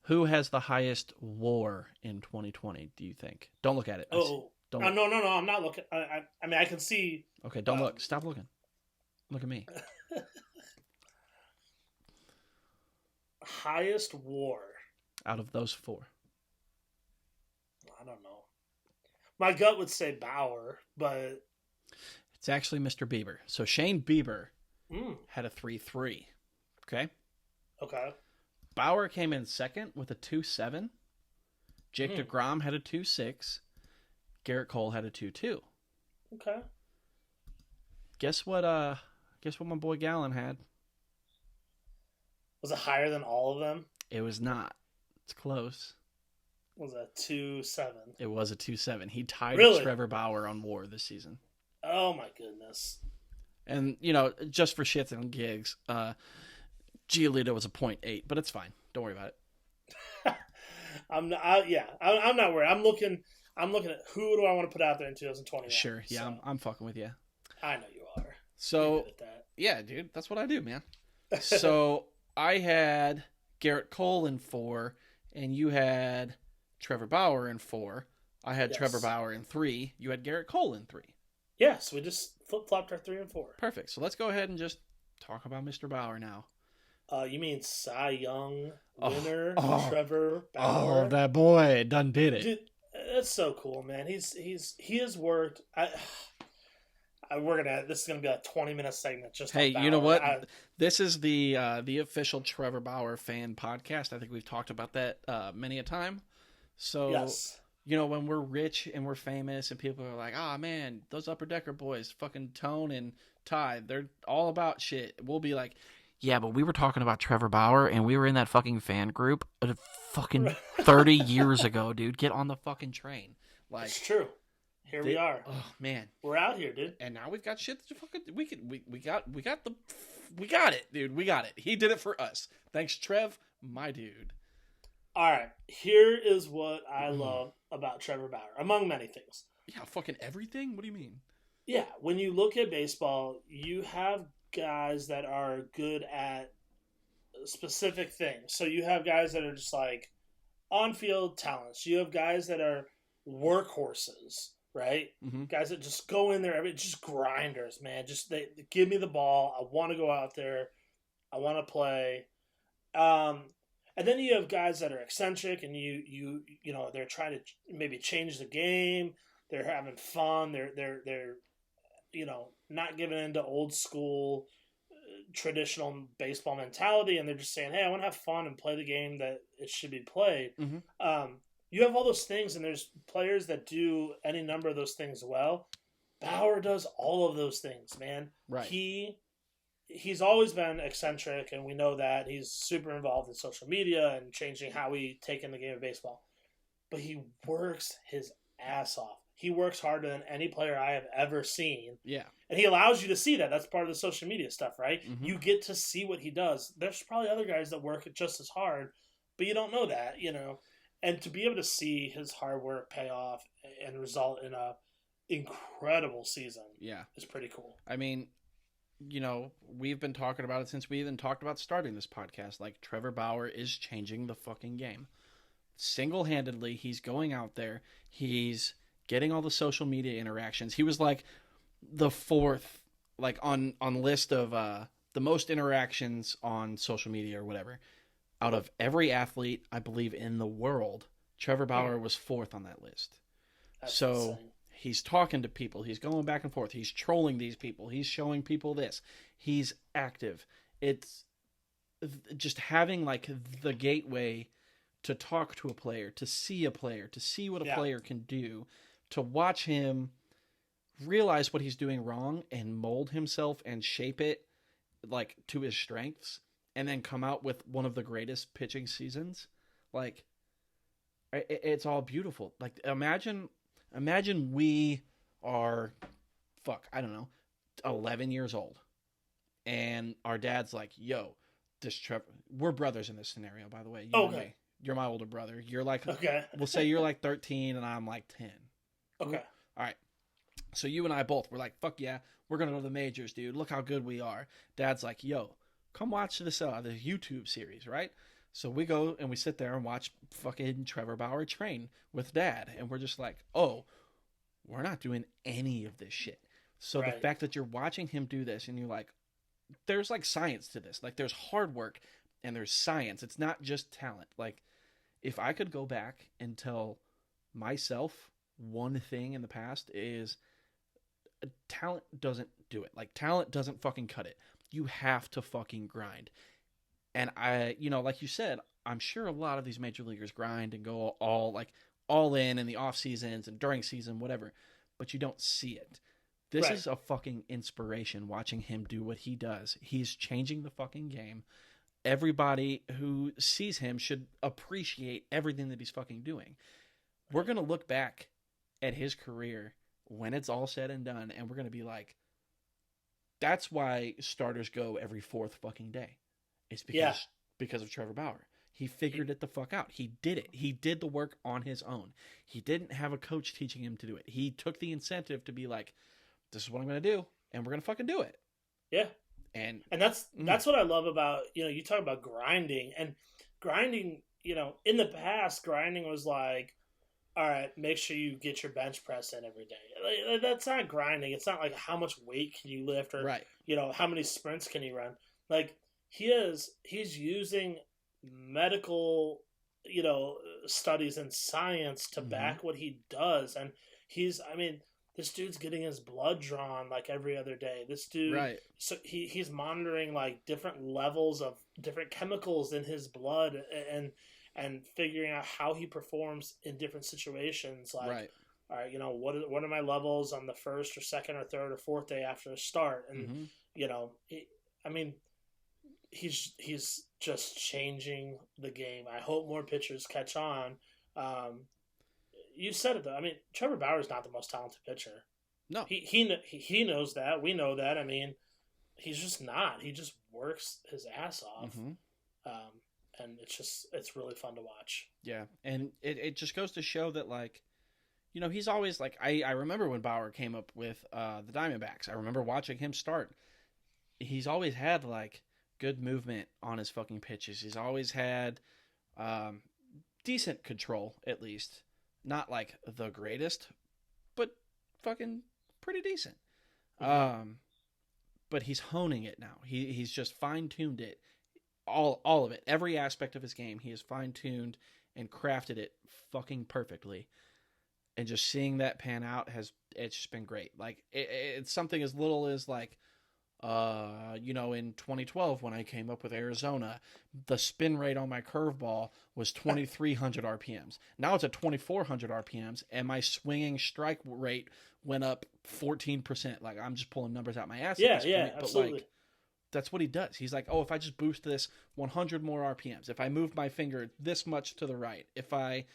who has the highest WAR in 2020? Do you think? Don't look at it. No, I'm not looking. I mean, I can see. Okay, don't look. Stop looking. Look at me. Highest WAR out of those 4. I don't know. My gut would say Bauer, but it's actually Mr. Bieber. So Shane Bieber had a 3.3. Okay. Okay. Bauer came in second with a 2.7. Jake DeGrom had a 2.6. Garrett Cole had a 2.2. Okay. Guess what my boy Gallen had? Was it higher than all of them? It was not. It's close. Was it 2.7? It was a 2.7. He tied Trevor Bauer on WAR this season. Oh my goodness. And just for shits and gigs, Giolito was a 0.8, but it's fine. Don't worry about it. I'm not worried. I'm looking at who do I want to put out there in 2021. Sure. Yeah, so. I'm fucking with you. I know you are. So yeah, dude, that's what I do, man. So I had Garrett Cole in 4, and you had Trevor Bauer in 4. I had Trevor Bauer in 3. You had Garrett Cole in 3. Yes, we just flip-flopped our 3 and 4. Perfect. So let's go ahead and just talk about Mr. Bauer now. You mean Cy Young winner, Trevor Oh, Bauer? that boy done did it. Dude, that's so cool, man. He has worked. This is gonna be a 20-minute segment. Just hey, you know what? This is the official Trevor Bauer fan podcast. I think we've talked about that many a time. So yes. When we're rich and we're famous and people are like, "Ah, man, those Upper Decker boys, fucking Tone and Ty, they're all about shit." We'll be like, "Yeah, but we were talking about Trevor Bauer and we were in that fucking fan group fucking 30 years ago, dude. Get on the fucking train." Like, it's true. Here we are. Oh man, we're out here, dude. And now we've got shit that we got it, dude. We got it. He did it for us. Thanks, Trev, my dude. All right, here is what I love about Trevor Bauer, among many things. Yeah, fucking everything. What do you mean? Yeah, when you look at baseball, you have guys that are good at specific things. So you have guys that are just like on field talents. You have guys that are workhorses, right? Mm-hmm. Guys that just go in there, just grinders, man. Just they give me the ball. I want to go out there. I want to play. Um, and then you have guys that are eccentric, and you know they're trying to maybe change the game. They're having fun. They're not giving into old school traditional baseball mentality, and they're just saying, "Hey, I want to have fun and play the game that it should be played." Mm-hmm. You have all those things, and there's players that do any number of those things well. Bauer does all of those things, man. Right. He's always been eccentric, and we know that he's super involved in social media and changing how we take in the game of baseball. But he works his ass off. He works harder than any player I have ever seen. Yeah. And he allows you to see that. That's part of the social media stuff, right? Mm-hmm. You get to see what he does. There's probably other guys that work just as hard, but you don't know that, And to be able to see his hard work pay off and result in a incredible season, is pretty cool. I mean, we've been talking about it since we even talked about starting this podcast. Like, Trevor Bauer is changing the fucking game. Single-handedly, he's going out there. He's getting all the social media interactions. He was like the fourth, like on list of the most interactions on social media or whatever. Out of every athlete, I believe, in the world, Trevor Bauer was fourth on that list. That's so insane. He's talking to people. He's going back and forth. He's trolling these people. He's showing people this. He's active. It's just having like the gateway to talk to a player, to see what a player can do, to watch him realize what he's doing wrong and mold himself and shape it like to his strengths, and then come out with one of the greatest pitching seasons. Like, it's all beautiful. Like, imagine we are, I don't know, 11 years old, and our dad's like, "Yo, this Trevor." We're brothers in this scenario, by the way. Okay. You're my older brother. You're like, okay. We'll say you're like 13 and I'm like 10. Okay. All right. So you and I both were like, "Fuck yeah, we're gonna go to the majors, dude. Look how good we are." Dad's like, "Yo, come watch this YouTube series, right?" So we go and we sit there and watch fucking Trevor Bauer train with Dad, and we're just like, "Oh, we're not doing any of this shit." So the fact that you're watching him do this, and you're like, there's like science to this. Like, there's hard work and there's science. It's not just talent. Like, if I could go back and tell myself one thing in the past, is talent doesn't do it. Like, talent doesn't fucking cut it. You have to fucking grind. And like you said, I'm sure a lot of these major leaguers grind and go all in the off seasons and during season, whatever, but you don't see it. This is a fucking inspiration watching him do what he does. He's changing the fucking game. Everybody who sees him should appreciate everything that he's fucking doing. We're going to look back at his career when it's all said and done, and we're going to be like, that's why starters go every fourth fucking day. It's because of Trevor Bauer. He figured it the fuck out. He did it. He did the work on his own. He didn't have a coach teaching him to do it. He took the incentive to be like, this is what I'm going to do, and we're going to fucking do it. Yeah. And that's what I love about, you talk about grinding. And grinding, in the past, grinding was like, all right, make sure you get your bench press in every day. Like, that's not grinding. It's not like how much weight can you lift or, how many sprints can you run. Like, he's using medical, studies and science to back what he does. And this dude's getting his blood drawn like every other day. This dude, so he's monitoring like different levels of different chemicals in his blood and figuring out how he performs in different situations. Like, all right, what are my levels on the first or second or third or fourth day after the start? And he's just changing the game. I hope more pitchers catch on. You said it though. Trevor Bauer is not the most talented pitcher. No, he knows that. We know that. He's just not. He just works his ass off, and it's really fun to watch. Yeah, and it just goes to show that, like, he's always like, I remember when Bauer came up with the Diamondbacks. I remember watching him start. He's always had like good movement on his fucking pitches. He's always had decent control, at least. Not like the greatest, but fucking pretty decent. But he's honing it now. He's just fine-tuned it. All of it. Every aspect of his game, he has fine-tuned and crafted it fucking perfectly. And just seeing that pan out it's just been great. Like it's something as little as like in 2012 when I came up with Arizona, the spin rate on my curveball was 2,300 RPMs. Now it's at 2,400 RPMs, and my swinging strike rate went up 14%. Like, I'm just pulling numbers out my ass. Yeah, at this point, absolutely. But like, that's what he does. He's like, oh, if I just boost this 100 more RPMs, if I move my finger this much to the right, if I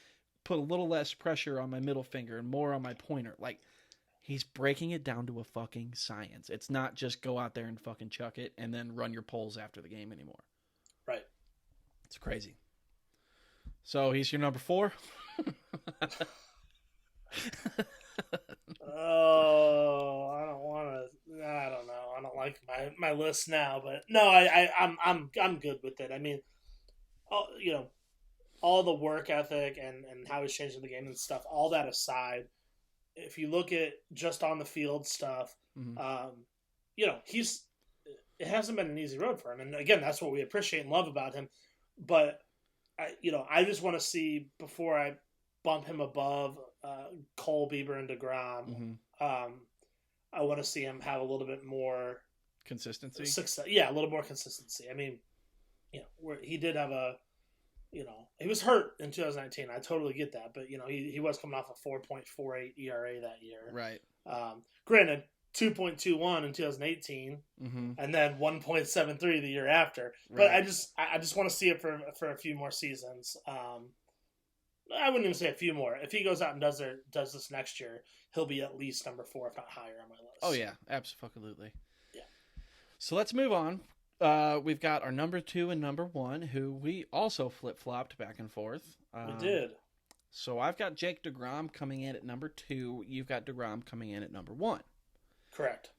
put a little less pressure on my middle finger and more on my pointer, like, he's breaking it down to a fucking science. It's not just go out there and fucking chuck it and then run your polls after the game anymore. Right. It's crazy. So he's your number 4? Oh, I don't want to. I don't know. I don't like my list now, but no, I'm good with it. I mean, all the work ethic and how he's changing the game and stuff. All that aside, if you look at just on the field stuff, it hasn't been an easy road for him. And again, that's what we appreciate and love about him. But I just want to see, before I bump him above Cole, Bieber, and DeGrom, I want to see him have a little bit more consistency. Success. Yeah, a little more consistency. I mean, where he did have he was hurt in 2019. I totally get that, but he was coming off a 4.48 ERA that year. Right. Granted, 2.21 in 2018, and then 1.73 the year after. Right. But I just want to see it for a few more seasons. I wouldn't even say a few more. If he goes out and does this next year, he'll be at least number 4, if not higher, on my list. Oh yeah, absolutely. Yeah. So let's move on. We've got our number 2 and number 1, who we also flip-flopped back and forth. We did. So I've got Jake DeGrom coming in at number 2. You've got DeGrom coming in at number 1. Correct.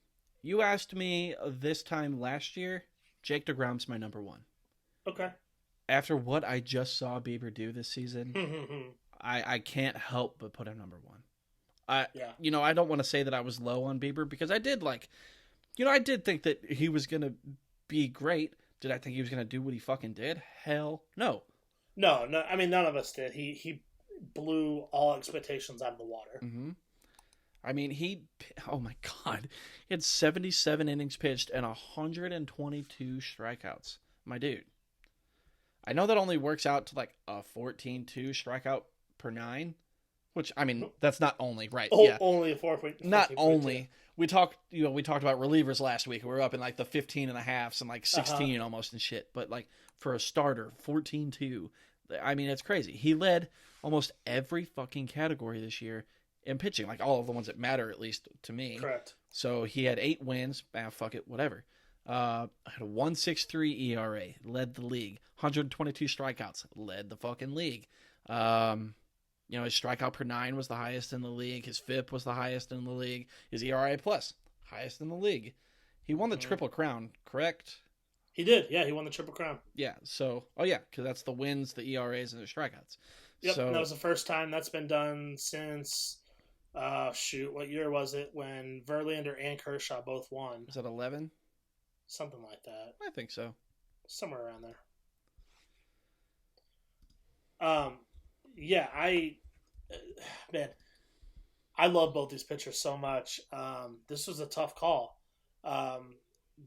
You asked me this time last year, Jake DeGrom's my number 1. Okay. After what I just saw Bieber do this season, I can't help but put him number 1. I don't want to say that I was low on Bieber, because I did I did think that he was going to be great. Did I think he was going to do what he fucking did? Hell no. No. I mean, none of us did. He blew all expectations out of the water. Mm-hmm. I mean, oh my God. He had 77 innings pitched and 122 strikeouts. My dude. I know that only works out to like a 14.2 strikeout per 9, which, I mean, that's not only, right? Yeah. Only a 4.2. Not only. We talked about relievers last week. We were up in like the 15.5s and like 16 almost and shit. But like for a starter, 14.2. I mean, it's crazy. He led almost every fucking category this year in pitching, like all of the ones that matter, at least to me. Correct. So he had 8 wins. Fuck it, whatever. Had a 1.63 ERA, led the league. 122 strikeouts, led the fucking league. His strikeout per 9 was the highest in the league. His FIP was the highest in the league. His ERA plus, highest in the league. He won the Triple Crown, correct? He did. Yeah, he won the Triple Crown. Yeah. So, because that's the wins, the ERAs, and the strikeouts. Yep. So, that was the first time that's been done since. What year was it when Verlander and Kershaw both won? Was that 11? Something like that. I think so. Somewhere around there. I love both these pitchers so much. This was a tough call.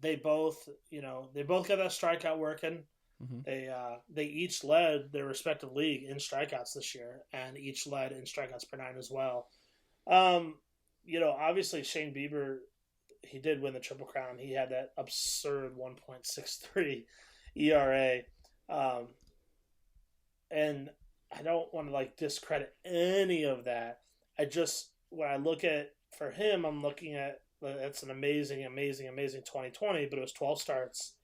They both got that strikeout working. Mm-hmm. They each led their respective league in strikeouts this year, and each led in strikeouts per 9 as well. Obviously Shane Bieber, he did win the Triple Crown. He had that absurd 1.63 ERA. And I don't want to discredit any of that. When I look at, for him, I'm looking at, it's an amazing 2020, but it was 12 starts.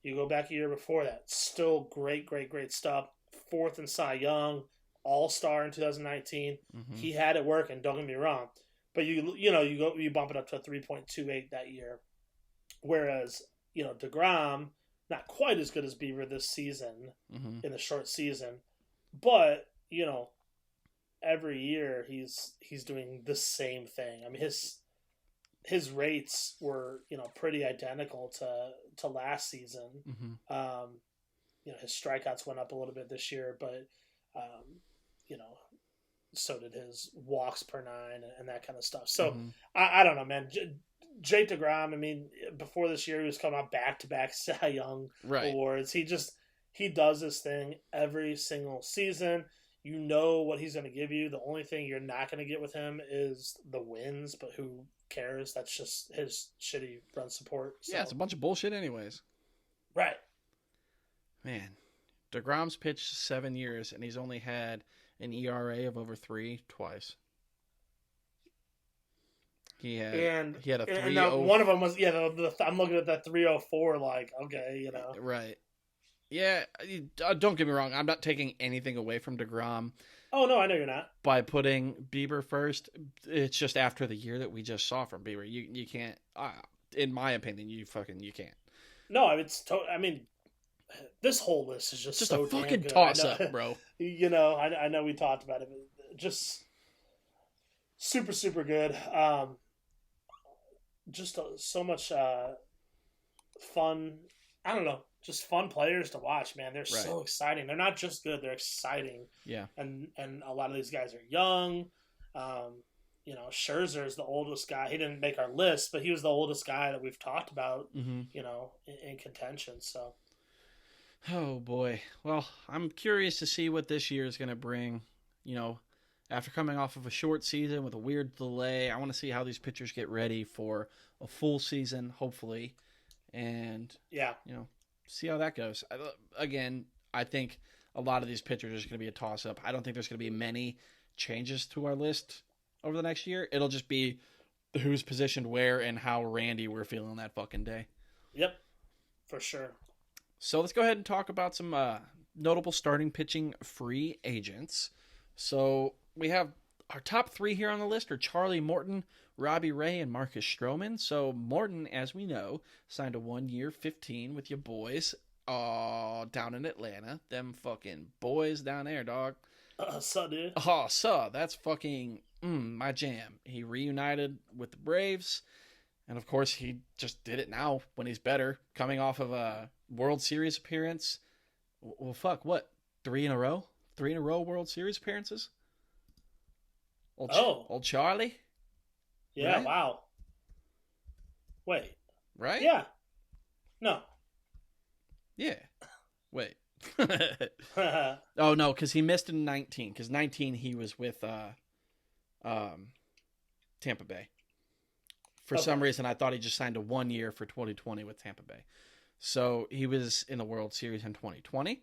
You go back a year before that, still great stuff. 4th in Cy Young, all-star in 2019. Mm-hmm. He had it working. Don't get me wrong, but you bump it up to a 3.28 that year, whereas DeGrom not quite as good as Bieber this season Mm-hmm. in the short season, but every year he's doing the same thing. I mean his rates were pretty identical to last season. Mm-hmm. His strikeouts went up a little bit this year, but you know so did his walks per nine and that kind of stuff. So Mm-hmm. I don't know, man. Jake DeGrom, I mean, before this year he was coming out back-to-back Cy Young awards. He does this thing every single season. You know what he's going to give you. The only thing you're not going to get with him is the wins, but who cares? That's just his shitty run support. So. Yeah, it's a bunch of bullshit anyways. Right. Man, DeGrom's pitched 7 years, and he's only had an ERA of over 3 twice. He had a 3.0. One of them was I'm looking at that 3.04 like okay right. Yeah, don't get me wrong. I'm not taking anything away from DeGrom. Oh no, I know you're not. By putting Bieber first, it's just after the year that we just saw from Bieber. You can't. In my opinion, you can't. No, I mean, this whole list is just so a fucking damn toss up, bro. I know we talked about it, but just super super good. Just so much fun. I don't know. Just fun players to watch, man. They're so exciting. They're not just good; they're exciting. Yeah. And a lot of these guys are young. Scherzer is the oldest guy. He didn't make our list, but he was the oldest guy that we've talked about. Mm-hmm. In contention. So. Oh boy. Well, I'm curious to see what this year is going to bring. After coming off of a short season with a weird delay, I want to see how these pitchers get ready for a full season, hopefully, and see how that goes. Again, I think a lot of these pitchers are going to be a toss-up. I don't think there's going to be many changes to our list over the next year. It'll just be who's positioned where and how randy we're feeling that fucking day. Yep, for sure. So let's go ahead and talk about some notable starting pitching free agents. So we have our top 3 here on the list are Charlie Morton, Robbie Ray, and Marcus Stroman. So Morton, as we know, signed a 1-year $15 with your boys down in Atlanta. Them fucking boys down there, dog. So, dude. Oh, so that's fucking my jam. He reunited with the Braves. And, of course, he just did it now when he's better, coming off of a World Series appearance. Well, fuck, what? 3 in a row? 3 in a row World Series appearances? Old Charlie? Yeah, right? Wow. Wait. Right? Yeah. No. Yeah. Wait. Oh, no, because he missed in 19. Because 19 he was with Tampa Bay. For some reason, I thought he just signed a 1 year for 2020 with Tampa Bay. So he was in the World Series in 2020.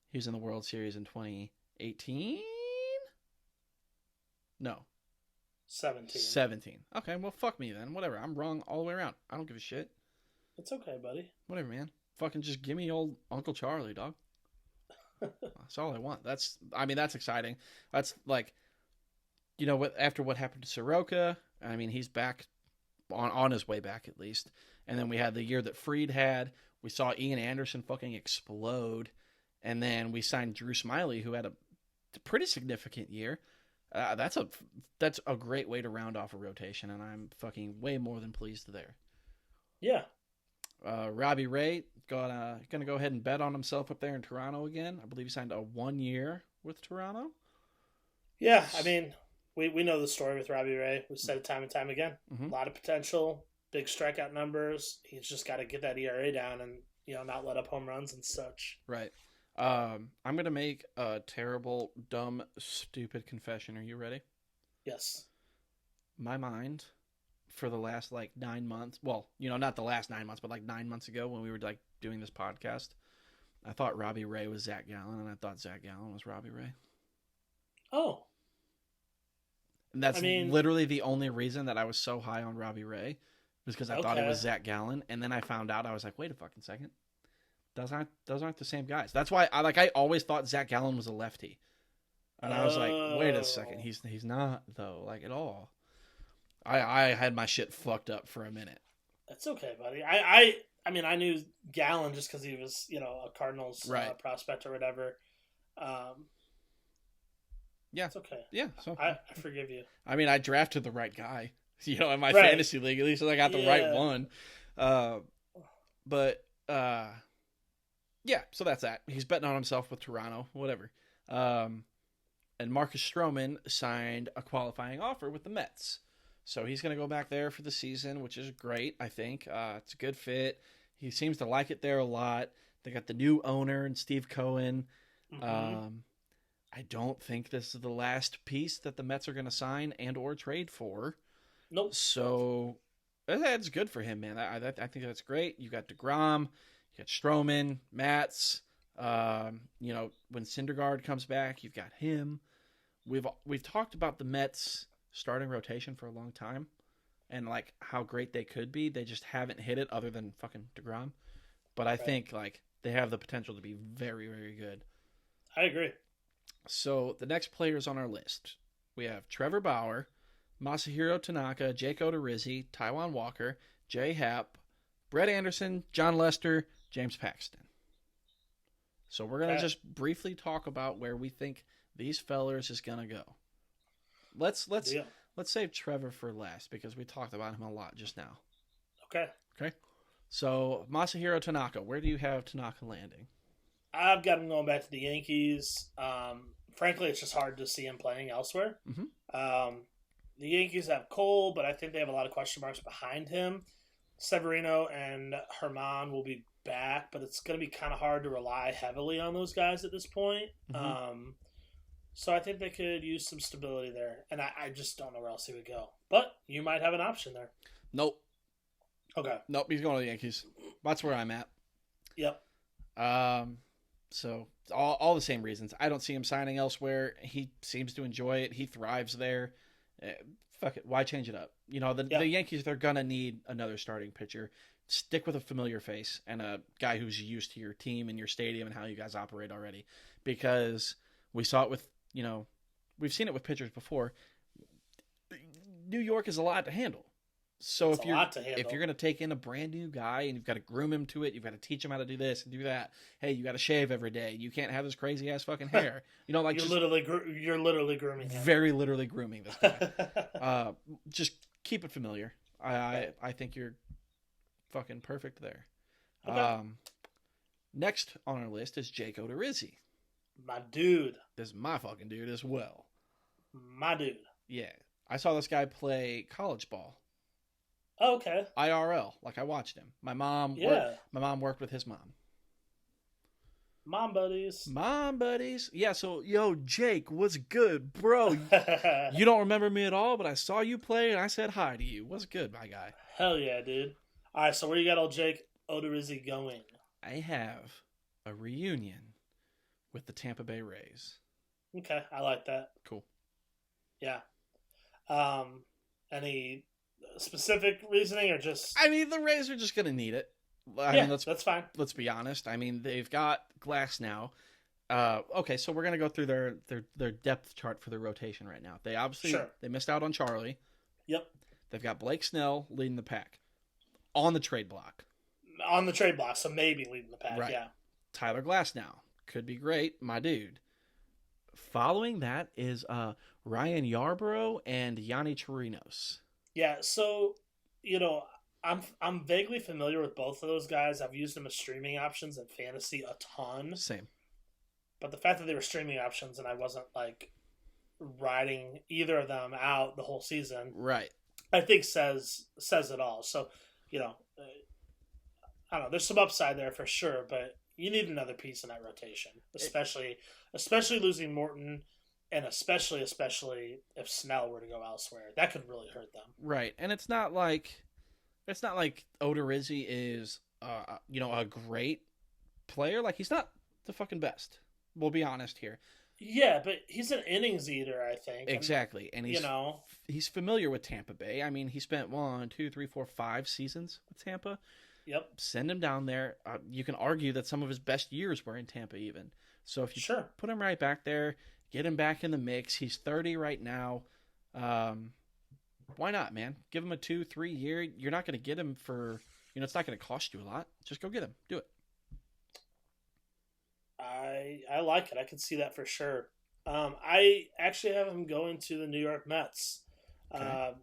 He was in the World Series in 2018. No. 17. Okay, well, fuck me then. Whatever. I'm wrong all the way around. I don't give a shit. It's okay, buddy. Whatever, man. Fucking just give me old Uncle Charlie, dog. That's all I want. That's exciting. That's like, after what happened to Soroka, I mean, he's back on his way back at least. And then we had the year that Fried had. We saw Ian Anderson fucking explode. And then we signed Drew Smyly, who had a pretty significant year. That's a great way to round off a rotation, and I'm fucking way more than pleased there. Yeah. Robbie Ray gonna go ahead and bet on himself up there in Toronto again. I believe he signed a 1 year with Toronto. Yeah, I mean, we know the story with Robbie Ray. We've said it time and time again. Mm-hmm. A lot of potential, big strikeout numbers. He's just got to get that ERA down and not let up home runs and such. Right. I'm going to make a terrible, dumb, stupid confession. Are you ready? Yes. My mind, for the last, 9 months, well, not the last 9 months, but 9 months ago when we were, doing this podcast, I thought Robbie Ray was Zach Gallen, and I thought Zach Gallen was Robbie Ray. Oh. And that's literally the only reason that I was so high on Robbie Ray, was because I thought it was Zach Gallen, and then I found out, I was like, wait a fucking second. Those aren't the same guys. That's why I always thought Zach Gallen was a lefty. And I was like, wait a second, Oh, he's not though, like at all. I had my shit fucked up for a minute. that's okay, buddy. I mean, I knew Gallen just because he was, a Cardinals Right. prospect or whatever. Um, Yeah. it's okay. Yeah. So I forgive you. I mean, I drafted the right guy. In my Right. fantasy league, at least I got the right one. But yeah. So that's that. He's betting on himself with Toronto. Whatever. And Marcus Stroman signed a qualifying offer with the Mets. So he's going to go back there for the season, which is great, I think. It's a good fit. He seems to like it there a lot. They got the new owner and Steve Cohen. Mm-hmm. I don't think this is the last piece that the Mets are going to sign and or trade for. Nope. So that's good for him, man. I think that's great. You got DeGrom, you got Stroman, Matz. When Syndergaard comes back, you've got him. We've talked about the Mets starting rotation for a long time, and like how great they could be. They just haven't hit it, other than fucking DeGrom. But I think like they have the potential to be very, very good. I agree. So the next players on our list, we have Trevor Bauer, Masahiro Tanaka, Jake Odorizzi, Taijuan Walker, Jay Happ, Brett Anderson, John Lester, James Paxton. So we're gonna just briefly talk about where we think these fellers is gonna go. Let's save Trevor for last because we talked about him a lot just now. Okay. So Masahiro Tanaka, where do you have Tanaka landing? I've got him going back to the Yankees. Frankly, it's just hard to see him playing elsewhere. Mm-hmm. The Yankees have Cole, but I think they have a lot of question marks behind him. Severino and Herman will be back, but it's going to be kind of hard to rely heavily on those guys at this point. Mm-hmm. So I think they could use some stability there, and I just don't know where else he would go. But you might have an option there. Nope. Okay. Nope, he's going to the Yankees. That's where I'm at. Yep. So all the same reasons. I don't see him signing elsewhere. He seems to enjoy it. He thrives there. Fuck it. Why change it up? The Yankees, they're going to need another starting pitcher. Stick with a familiar face and a guy who's used to your team and your stadium and how you guys operate already. Because we saw it with, we've seen it with pitchers before. New York is a lot to handle. So if you're going to take in a brand new guy and you've got to groom him to it, you've got to teach him how to do this and do that. Hey, you got to shave every day. You can't have this crazy ass fucking hair. You're literally grooming him. Very literally grooming this guy. Just keep it familiar. I think you're fucking perfect there. Okay. Next on our list is Jake Odorizzi. My dude. This is my fucking dude as well. My dude. Yeah. I saw this guy play college ball. Oh, okay. IRL. Like I watched him. My mom worked with his mom. Mom buddies. Yeah, so Jake, what's good, bro? You don't remember me at all, but I saw you play and I said hi to you. What's good, my guy? Hell yeah, dude. All right, so where you got old Jake Odorizzi going? I have a reunion with the Tampa Bay Rays. Okay, I like that. Cool. Yeah. Any specific reasoning or just? I mean, the Rays are just gonna need it. That's fine. Let's be honest. I mean, they've got Glass now. Okay, so we're gonna go through their depth chart for their rotation right now. They obviously they missed out on Charlie. Yep. They've got Blake Snell leading the pack on the trade block. So maybe leading the pack. Right. Yeah. Tyler Glass now could be great, my dude. Following that is Ryan Yarbrough and Yanni Chirinos. Yeah, so I'm vaguely familiar with both of those guys. I've used them as streaming options in fantasy a ton. Same. But the fact that they were streaming options and I wasn't like riding either of them out the whole season, right? I think says it all. So I don't know. There's some upside there for sure, but you need another piece in that rotation, especially losing Morton, and especially if Snell were to go elsewhere. That could really hurt them. Right, and it's not like Odorizzi is a great player. Like he's not the fucking best. We'll be honest here. Yeah, but he's an innings eater, I think. Exactly, and he's familiar with Tampa Bay. I mean, he spent 1, 2, 3, 4, 5 seasons with Tampa. Yep. Send him down there. You can argue that some of his best years were in Tampa even. So if you put him right back there, Get him back in the mix. He's 30 right now. Why not, man? Give him a 2-3 year. You're not going to get him for, it's not going to cost you a lot. Just go get him. Do it. I like it. I can see that for sure. I actually have him going to the New York Mets. Okay.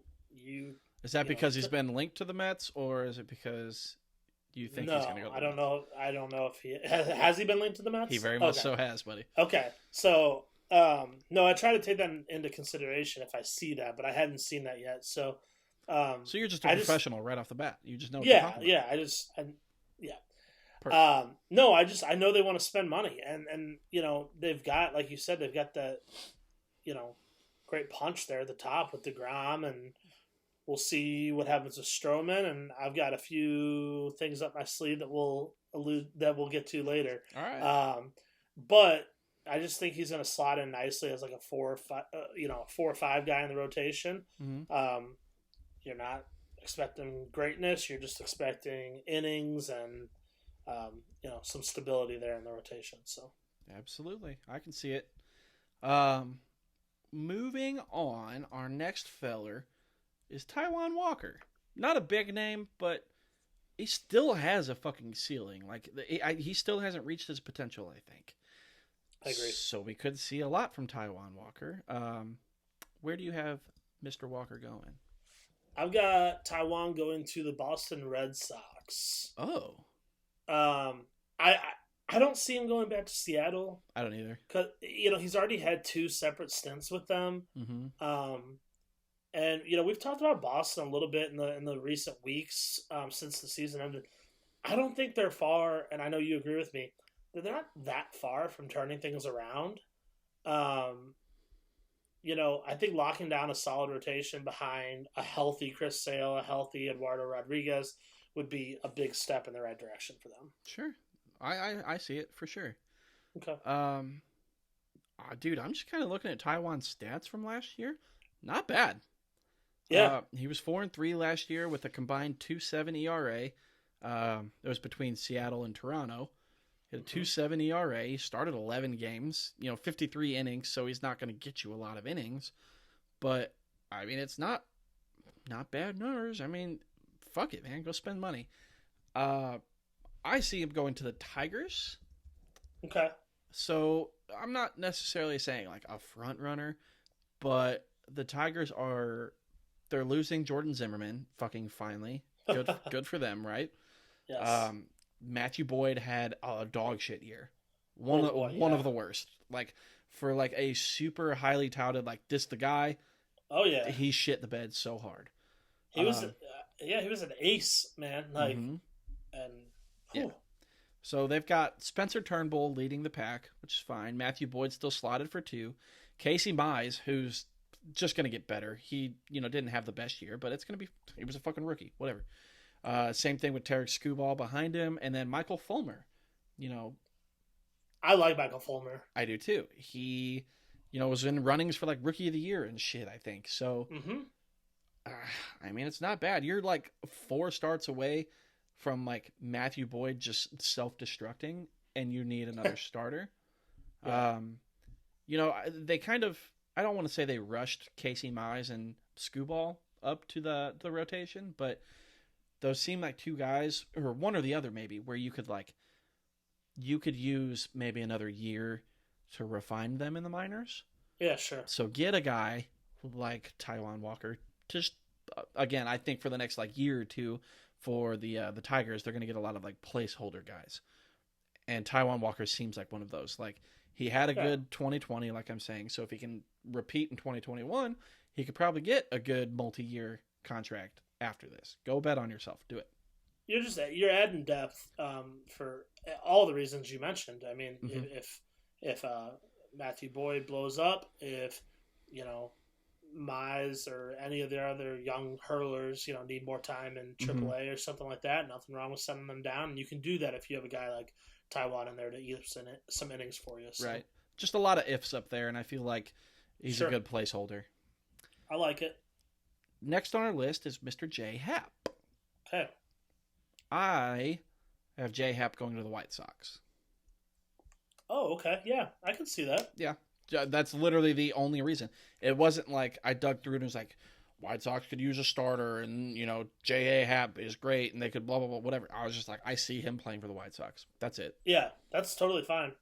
Is that because he's been linked to the Mets, or is it because you think he's going to go to the Mets? I don't know if he has he been linked to the Mets. He very much so has, buddy. Okay, so no, I try to take that into consideration if I see that, but I hadn't seen that yet. So, so you're just a professional right off the bat. You just know. What yeah. Perfect. No, I know they want to spend money, and they've got, like you said, they've got that great punch there at the top with DeGrom, and we'll see what happens with Stroman, and I've got a few things up my sleeve that we'll get to later. All right. But I just think he's going to slot in nicely as like a 4 or 5 guy in the rotation. Mm-hmm. You're not expecting greatness. You're just expecting innings and some stability there in the rotation. So absolutely, I can see it. Moving on, our next feller is Taijuan Walker. Not a big name, but he still has a fucking ceiling. Like he still hasn't reached his potential, I think. I agree. So we could see a lot from Taijuan Walker. Where do you have Mr. Walker going? I've got Taijuan going to the Boston Red Sox. Oh. I don't see him going back to Seattle. I don't either. Cause he's already had 2 separate stints with them. Mm-hmm. And we've talked about Boston a little bit in the recent weeks since the season ended. I don't think they're far, and I know you agree with me, that they're not that far from turning things around. I think locking down a solid rotation behind a healthy Chris Sale, a healthy Eduardo Rodriguez would be a big step in the right direction for them. Sure. I see it for sure. Okay. Dude, I'm just kind of looking at Taijuan's stats from last year. Not bad. Yeah. He was 4-3 last year with a combined 2.7 ERA. It was between Seattle and Toronto. He had a 2.7 ERA. He started 11 games, 53 innings, so he's not going to get you a lot of innings. But, I mean, it's not bad numbers. I mean, fuck it, man. Go spend money. I see him going to the Tigers. Okay. So, I'm not necessarily saying, like, a front runner, but the Tigers they're losing Jordan Zimmerman, fucking finally. Good for them, right? Yes. Matthew Boyd had a dog shit year. One of the worst. Like, for like a super highly touted, like, this the guy. Oh yeah. He shit the bed so hard. He was he was an ace, man. Like, mm-hmm. and yeah. So they've got Spencer Turnbull leading the pack, which is fine. Matthew Boyd still slotted for 2. Casey Mize, who's just going to get better. He, didn't have the best year, but he was a fucking rookie. Whatever. Same thing with Tarek Skubal behind him. And then Michael Fulmer, I like Michael Fulmer. I do too. He, was in runnings for like rookie of the year and shit, I think. So, I mean, it's not bad. You're like 4 starts away from like Matthew Boyd just self-destructing and you need another starter. Yeah. They kind of, I don't want to say they rushed Casey Mize and Skubal up to the rotation, but those seem like 2 guys, or one or the other maybe, where you could use maybe another year to refine them in the minors. Yeah, sure. So get a guy like Taijuan Walker. Just again, I think for the next like year or 2 for the Tigers, they're going to get a lot of like placeholder guys, and Taijuan Walker seems like one of those. Like, he had a good 2020, like I'm saying. So if he can repeat in 2021, he could probably get a good multi-year contract after this. Go bet on yourself. Do it. You're adding depth for all the reasons you mentioned. I mean, if Matthew Boyd blows up, if Mize or any of the other young hurlers, need more time in AAA or something like that, nothing wrong with sending them down. And you can do that if you have a guy like Taijuan in there to eat some innings for you. So. Right. Just a lot of ifs up there, and I feel like he's a good placeholder. I like it. Next on our list is Mr. J. Happ. Okay. I have J. Happ going to the White Sox. Oh, okay. Yeah, I can see that. Yeah. That's literally the only reason. It wasn't like I dug through it and was like, White Sox could use a starter, and J.A. Happ is great, and they could blah blah blah whatever. I was just like, I see him playing for the White Sox. That's it. Yeah, that's totally fine.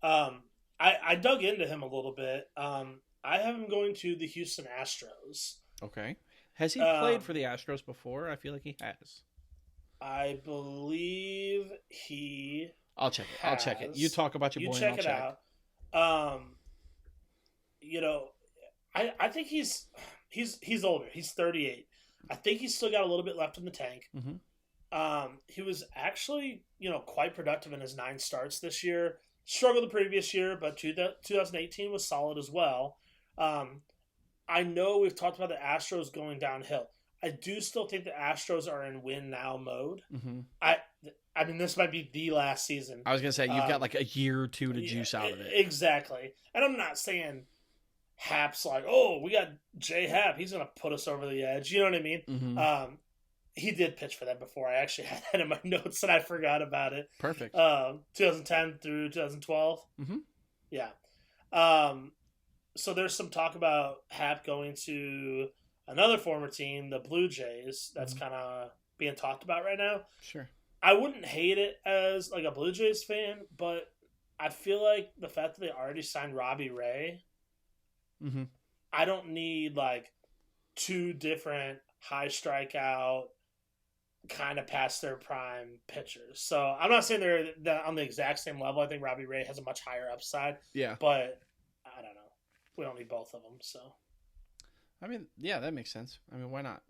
I dug into him a little bit. I have him going to the Houston Astros. Okay. Has he played for the Astros before? I feel like he has. I believe he. I'll check it. I'll check it. You talk about your boy. Check it out. I think he's older. He's 38. I think he's still got a little bit left in the tank. Mm-hmm. He was actually, quite productive in his 9 starts this year. Struggled the previous year, but 2018 was solid as well. I know we've talked about the Astros going downhill. I do still think the Astros are in win now mode. Mm-hmm. I mean, this might be the last season. I was going to say, you've got like a year or two to juice out of it. Exactly. And I'm not saying Happ's like, oh, we got J Happ. He's going to put us over the edge. You know what I mean? Mm-hmm. He did pitch for them before. I actually had that in my notes and I forgot about it. Perfect. 2010 through 2012. Mm-hmm. Yeah. So there's some talk about Happ going to another former team, the Blue Jays. That's kind of being talked about right now. Sure. I wouldn't hate it as like a Blue Jays fan, but I feel like the fact that they already signed Robbie Ray, I don't need like 2 different high strikeout, kind of past their prime pitchers. So I'm not saying they're on the exact same level. I think Robbie Ray has a much higher upside. Yeah. But I don't know. We don't need both of them, so. I mean, yeah, that makes sense. I mean, why not?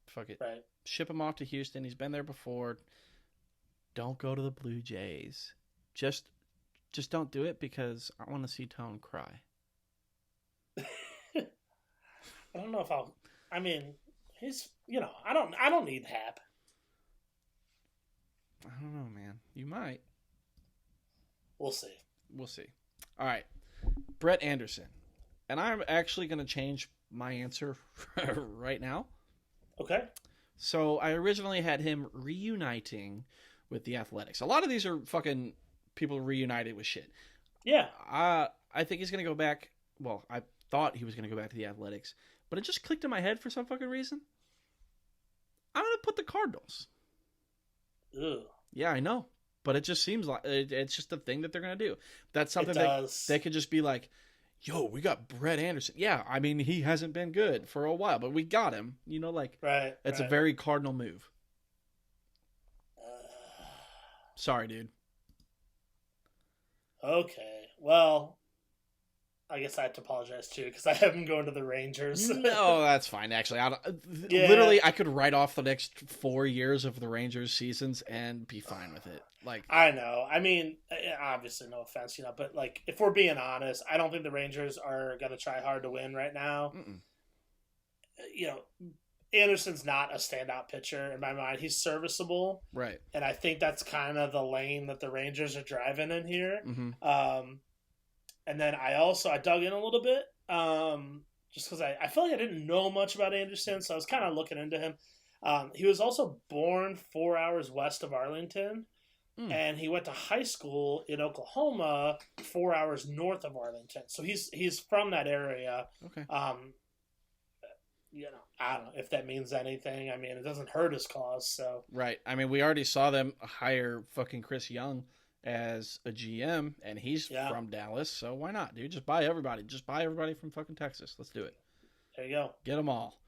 Fuck it. Right. Ship him off to Houston. He's been there before. Don't go to the Blue Jays. Just don't do it because I want to see Tone cry. I don't know if I'll. I mean, he's. I don't need Happ. I don't know, man. You might. We'll see. We'll see. All right. Brett Anderson. And I'm actually going to change my answer right now. Okay. So I originally had him reuniting with the Athletics. A lot of these are fucking people reunited with shit. Yeah. I think he's going to go back. Well, I thought he was going to go back to the Athletics, but it just clicked in my head for some fucking reason. I'm going to put the Cardinals. Ugh. Yeah, I know. But it just seems like it's just the thing that they're going to do. That's something they could just be like, yo, we got Brett Anderson. Yeah, I mean, he hasn't been good for a while, but we got him. Right. It's a very Cardinal move. Sorry, dude. Okay. Well, I guess I have to apologize too because I have him going to the Rangers. No, that's fine. Actually, literally, I could write off the next 4 years of the Rangers seasons and be fine with it. Like, I know. I mean, obviously, no offense, but like, if we're being honest, I don't think the Rangers are going to try hard to win right now. Anderson's not a standout pitcher in my mind. He's serviceable, right? And I think that's kind of the lane that the Rangers are driving in here. And then I dug in a little bit, just because I feel like I didn't know much about Anderson, so I was kind of looking into him. He was also born 4 hours west of Arlington, and he went to high school in Oklahoma 4 hours north of Arlington. So he's from that area. Okay. I don't know if that means anything. I mean, it doesn't hurt his cause, so. Right. I mean, we already saw them hire fucking Chris Young as a GM, and he's from Dallas, so why not, dude? Just buy everybody. Just buy everybody from fucking Texas. Let's do it. There you go. Get them all.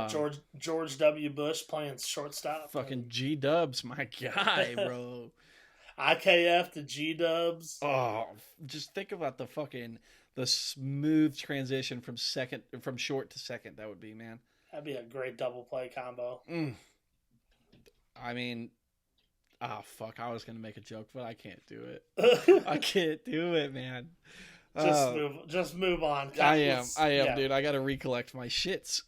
George W. Bush playing shortstop. Fucking G-Dubs, my guy, bro. IKF to G-Dubs. Oh, just think about the smooth transition from short to second. That would be, man. That'd be a great double play combo. I mean, fuck. I was going to make a joke, but I can't do it. I can't do it, man. Just move on. I am, dude. I got to recollect my shits.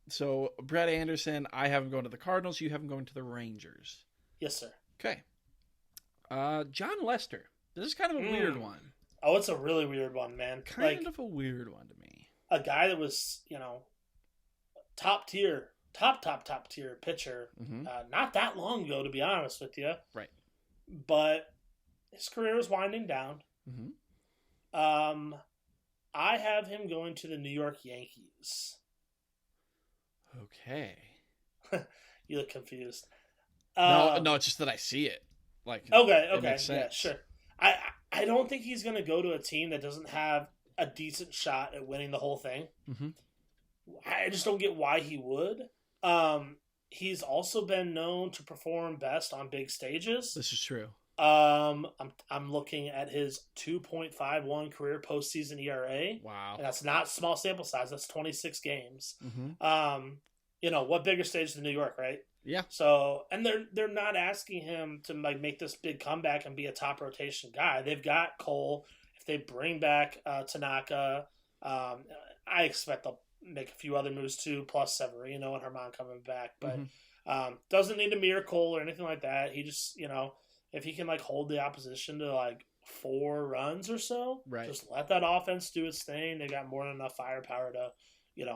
So Brett Anderson, I have him going to the Cardinals. You have him going to the Rangers. Yes, sir. Okay. John Lester. This is kind of a weird one. Oh, it's a really weird one, man. Kind of a weird one to me. A guy that was, top tier pitcher, not that long ago, to be honest with you. Right. But his career was winding down. I have him going to the New York Yankees. Okay. You look confused. No, it's just that I see it. Like, Okay, it makes sense. yeah, sure. I don't think he's going to go to a team that doesn't have a decent shot at winning the whole thing. Mm-hmm. I just don't get why he would. He's also been known to perform best on big stages. This is true. I'm looking at his 2.51 career postseason ERA. Wow. And that's not small sample size. That's 26 games. Mm-hmm. What bigger stage than New York, right? Yeah. So, and they're not asking him to like make this big comeback and be a top rotation guy. They've got Cole. If they bring back Tanaka, I expect they'll make a few other moves too, plus Severino and Herman coming back. But doesn't need to mirror Cole or anything like that. He just, if he can like hold the opposition to like 4 runs or so, right, just let that offense do its thing. They got more than enough firepower to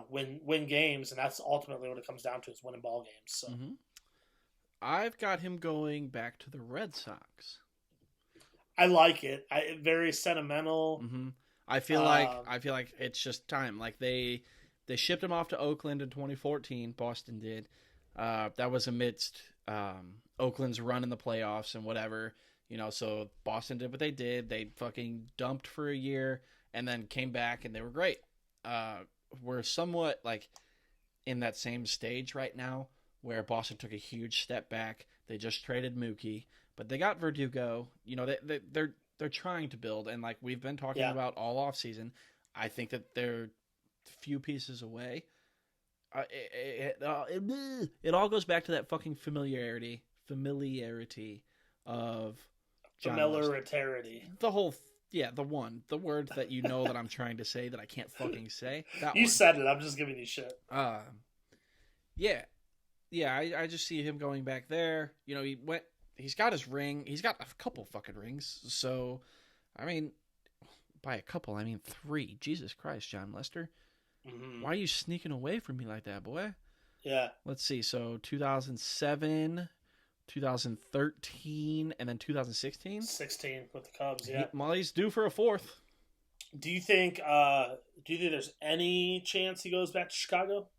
win games, and that's ultimately what it comes down to, is winning ball games. So I've got him going back to the Red Sox. I like it. Very sentimental. I feel like it's just time. Like they shipped him off to Oakland in 2014. Boston did. That was amidst Oakland's run in the playoffs and whatever. So Boston did what they did. They fucking dumped for a year and then came back and they were great. We're somewhat like in that same stage right now where Boston took a huge step back. They just traded Mookie, but they got Verdugo. They're trying to build, and like we've been talking about all offseason, I think that they're few pieces away. It all goes back to that fucking familiarity of John familiarity. The whole the word that that I'm trying to say that I can't fucking say. You said it. I'm just giving you shit. I just see him going back there. He's got his ring. He's got a couple fucking rings. So, I mean, by a couple, I mean 3. Jesus Christ, John Lester. Why are you sneaking away from me like that, boy? Yeah. Let's see. So, 2007, 2013, and then 2016? 16 with the Cubs, yeah. Molly's due for a 4th. Do you think there's any chance he goes back to Chicago?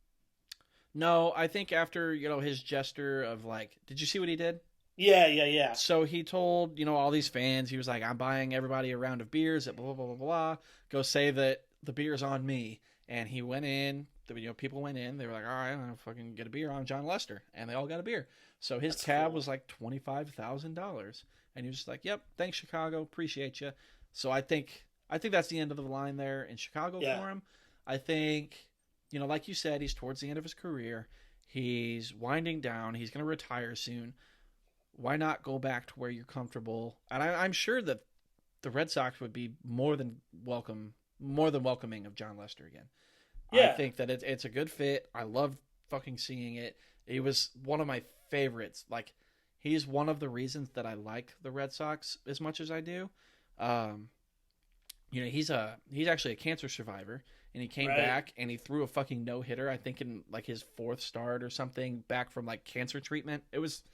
No, I think after, his gesture of like, did you see what he did? Yeah. So he told, all these fans, he was like, I'm buying everybody a round of beers at blah, blah, blah, blah. Go say that the beer's on me. And he went in, people went in, they were like, all right, I'm going to fucking get a beer on John Lester. And they all got a beer. So his tab was like $25,000. And he was just like, yep, thanks, Chicago. Appreciate you. So I think that's the end of the line there in Chicago for him. I think, like you said, he's towards the end of his career. He's winding down. He's going to retire soon. Why not go back to where you're comfortable? And I'm sure that the Red Sox would be more than welcoming of John Lester again. Yeah. I think that it's a good fit. I love fucking seeing it. He was one of my favorites. Like, he's one of the reasons that I like the Red Sox as much as I do. He's actually a cancer survivor, and he came back and he threw a fucking no-hitter, I think in like his 4th start or something, back from like cancer treatment. It's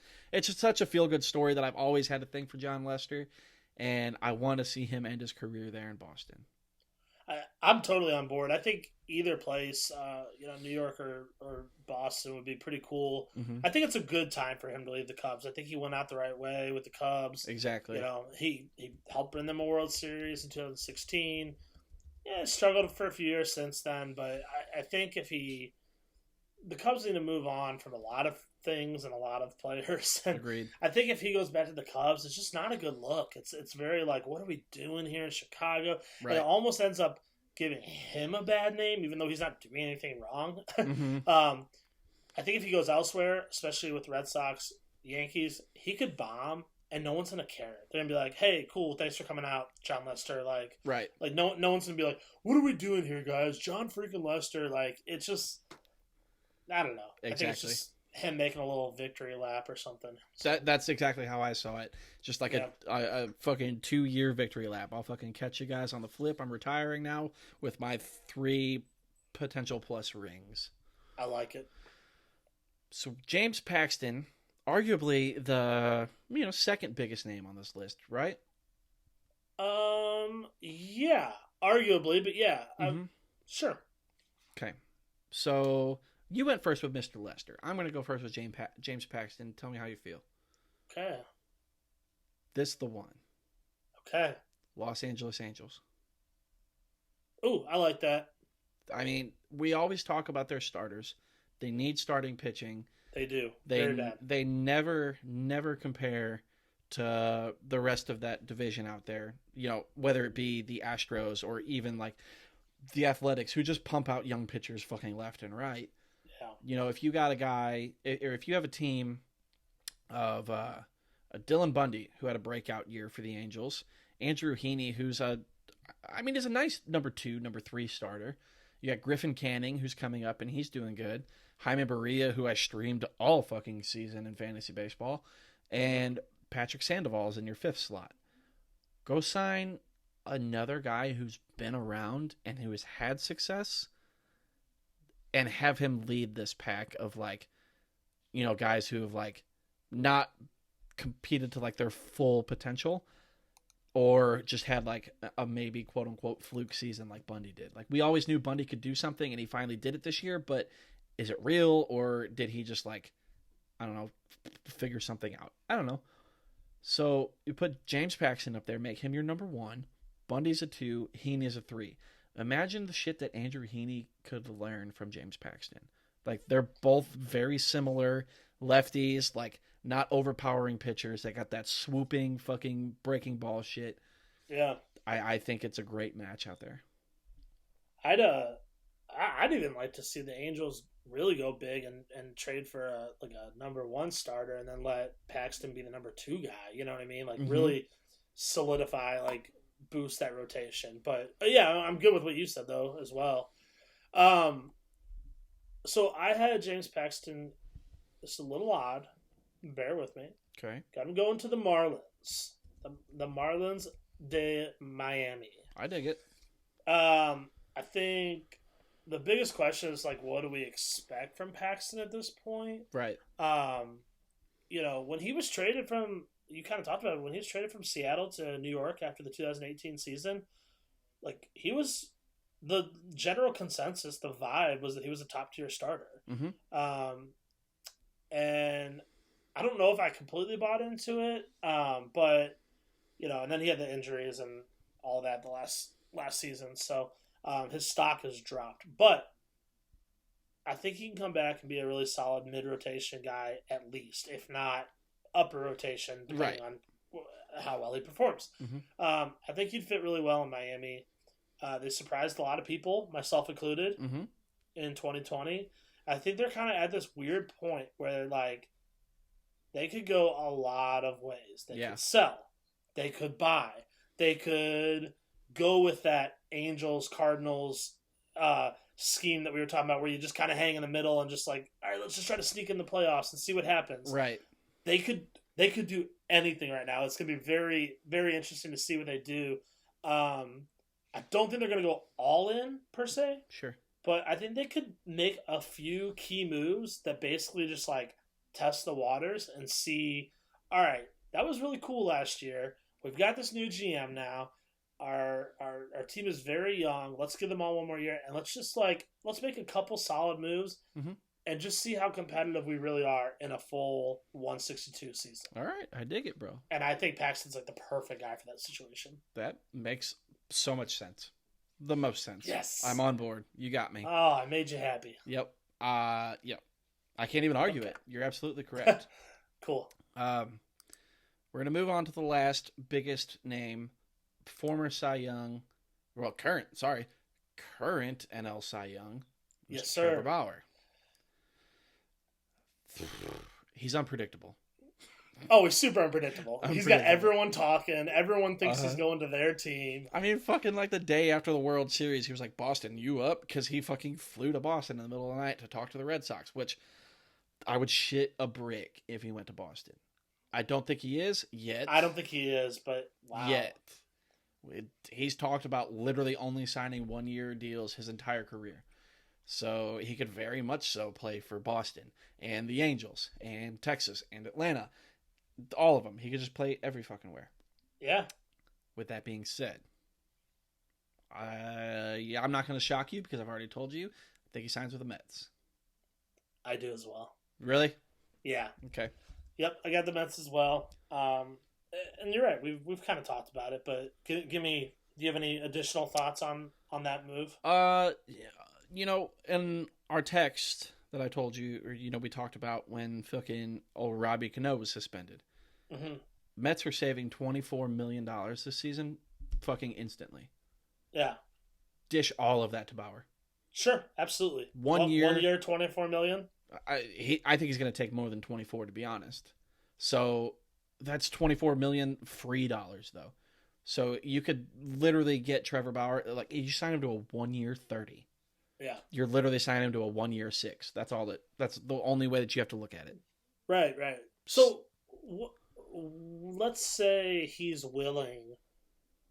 just such a feel-good story that I've always had a thing for John Lester, and I want to see him end his career there in Boston. I'm totally on board. I think either place, New York or Boston would be pretty cool. I think it's a good time for him to leave the Cubs. I think he went out the right way with the Cubs. Exactly. He helped bring them a World Series in 2016. Yeah, struggled for a few years since then, but I think the Cubs need to move on from a lot of things and a lot of players. Agreed. I think if he goes back to the Cubs, it's just not a good look. It's very like, what are we doing here in Chicago? Right. And it almost ends up giving him a bad name, even though he's not doing anything wrong. I think if he goes elsewhere, especially with Red Sox, Yankees, he could bomb and no one's gonna care. They're gonna be like, "Hey, cool, thanks for coming out, John Lester." Like no one's gonna be like, "What are we doing here, guys?" John freaking Lester. Like, it's just, I don't know. Exactly. I think it's just him making a little victory lap or something. So that's exactly how I saw it. Just like a fucking 2-year victory lap. I'll fucking catch you guys on the flip. I'm retiring now with my 3 potential plus rings. I like it. So James Paxton, arguably the second biggest name on this list, right? Yeah. Arguably, but yeah, Mm-hmm. sure. Okay. So you went first with Mr. Lester. I'm going to go first with James Paxton. Tell me how you feel. Okay. This the one. Okay. Los Angeles Angels. Ooh, I like that. I mean, we always talk about their starters. They need starting pitching. They do. Very bad. They never compare to the rest of that division out there. You know, whether it be the Astros or even like the Athletics, who just pump out young pitchers fucking left and right. Yeah. You know, if you got a guy, or if you have a team of a Dylan Bundy, who had a breakout year for the Angels, Andrew Heaney, who's is a nice number 2, number 3 starter. You got Griffin Canning, who's coming up and he's doing good. Jaime Barria, who I streamed all fucking season in fantasy baseball, and Patrick Sandoval is in your 5th slot. Go sign another guy who's been around and who has had success, and have him lead this pack of like, you know, guys who have like not competed to like their full potential, or just had like a maybe quote unquote fluke season like Bundy did. Like we always knew Bundy could do something and he finally did it this year, but is it real, or did he just like, I don't know, figure something out? I don't know. So you put James Paxton up there, make him your number 1. Bundy's a 2, Heaney's a 3. Imagine the shit that Andrew Heaney could learn from James Paxton. Like they're both very similar lefties, like not overpowering pitchers. They got that swooping fucking breaking ball shit. Yeah. I think it's a great match out there. I'd even like to see the Angels really go big and trade for a number 1 starter, and then let Paxton be the number 2 guy. You know what I mean? Like really solidify, like boost that rotation. But yeah, I'm good with what you said though as well. So I had James Paxton. It's a little odd. Bear with me. Okay. Got him going to the Marlins. The Marlins de Miami. I dig it. I think the biggest question is like, what do we expect from Paxton at this point? Right. You know, when he was traded from, you kind of talked about it, when he was traded from Seattle to New York after the 2018 season, like he was, the general consensus, the vibe was that he was a top tier starter. Mm-hmm. And I don't know if I completely bought into it, but you know, and then he had the injuries and all that the last season, so his stock has dropped. But I think he can come back and be a really solid mid rotation guy at least, if not upper rotation, depending on how well he performs. Mm-hmm. I think he'd fit really well in Miami. They surprised a lot of people, myself included, in 2020. I think they're kind of at this weird point where like they could go a lot of ways. They could sell, they could buy, they could go with that Angels Cardinals scheme that we were talking about, where you just kind of hang in the middle and just like, all right, let's just try to sneak in the playoffs and see what happens. Right. They could do anything right now. It's going to be very, very interesting to see what they do. I don't think they're going to go all in per se. Sure. But I think they could make a few key moves that basically just like test the waters and see, all right, that was really cool last year. We've got this new GM now. Our team is very young. Let's give them all one more year, and let's make a couple solid moves and just see how competitive we really are in a full 162 season. All right, I dig it, bro. And I think Paxton's like the perfect guy for that situation. That makes so much sense. The most sense. Yes. I'm on board. You got me. Oh, I made you happy. Yep. Yep. I can't even argue it. You're absolutely correct. Cool. We're going to move on to the last biggest name, former Cy Young, current NL Cy Young. Yes, sir. Trevor Bauer. He's unpredictable. Oh, he's super unpredictable. He's got everyone talking. Everyone thinks he's going to their team. I mean, fucking like the day after the World Series, he was like, Boston, you up? Because he fucking flew to Boston in the middle of the night to talk to the Red Sox, which I would shit a brick if he went to Boston. I don't think he is yet. I don't think he is, but wow. Yet. He's talked about literally only signing 1-year deals his entire career. So he could very much so play for Boston and the Angels and Texas and Atlanta. All of them. He could just play every fucking where. Yeah. With that being said, Yeah, I'm not going to shock you because I've already told you. I think he signs with the Mets. I do as well. Really? Yeah. Okay. Yep, I got the Mets as well. And you're right. We've kind of talked about it, but give me. Do you have any additional thoughts on that move? In our text that I told you, or we talked about when fucking old Robbie Cano was suspended. Mm-hmm. Mets were saving $24 million this season, fucking instantly. Yeah. Dish all of that to Bauer. Sure, absolutely. 1 year. 1 year, $24 million. I think he's going to take more than 24, to be honest. So that's 24 million free dollars, though. So you could literally get Trevor Bauer. Like, you sign him to a 1 year 30. Yeah. You're literally signing him to a 1 year 6. That's the only way that you have to look at it. Right. So let's say he's willing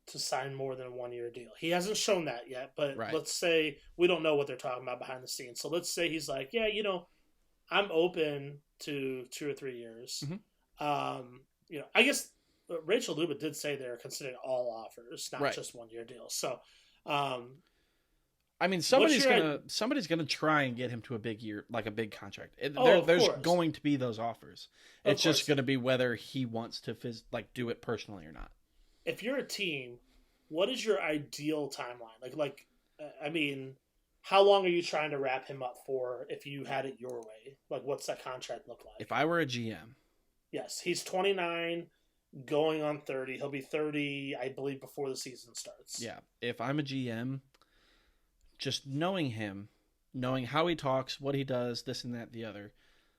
to sign more than a 1 year deal. He hasn't shown that yet, but right. Let's say we don't know what they're talking about behind the scenes. So let's say he's like, yeah, I'm open to 2 or 3 years. Mm-hmm. I guess Rachel Luba did say they're considering all offers, not right. just 1 year deals. So, I mean, somebody's gonna try and get him to a big year, like a big contract. There's going to be those offers. It's just going to be whether he wants to do it personally or not. If you're a team, what is your ideal timeline? I mean, how long are you trying to wrap him up for if you had it your way? Like, what's that contract look like? If I were a GM. Yes, he's 29, going on 30. He'll be 30, I believe, before the season starts. Yeah. If I'm a GM, just knowing him, knowing how he talks, what he does, this and that, the other,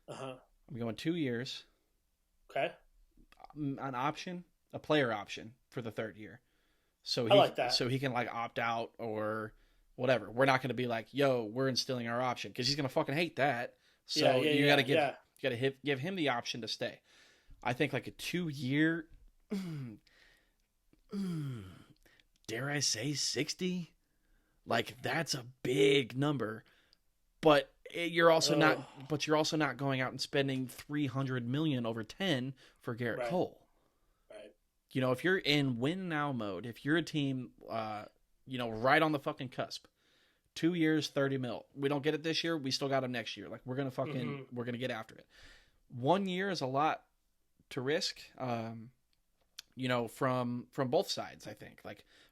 I'm going 2 years. Okay. An option, a player option for the third year. So I like that. So he can opt out or whatever. We're not going to be like, yo, we're instilling our option because he's going to fucking hate that. So you got to give him the option to stay. I think a 2 year, dare I say 60? That's a big number. But you're also not going out and spending $300 million over 10 for Garrett Cole. Right. If you're in win now mode, if you're a team, right on the fucking cusp, 2 years, 30 mil. We don't get it this year. We still got him next year. We're going to we're going to get after it. 1 year is a lot to risk, from both sides, I think.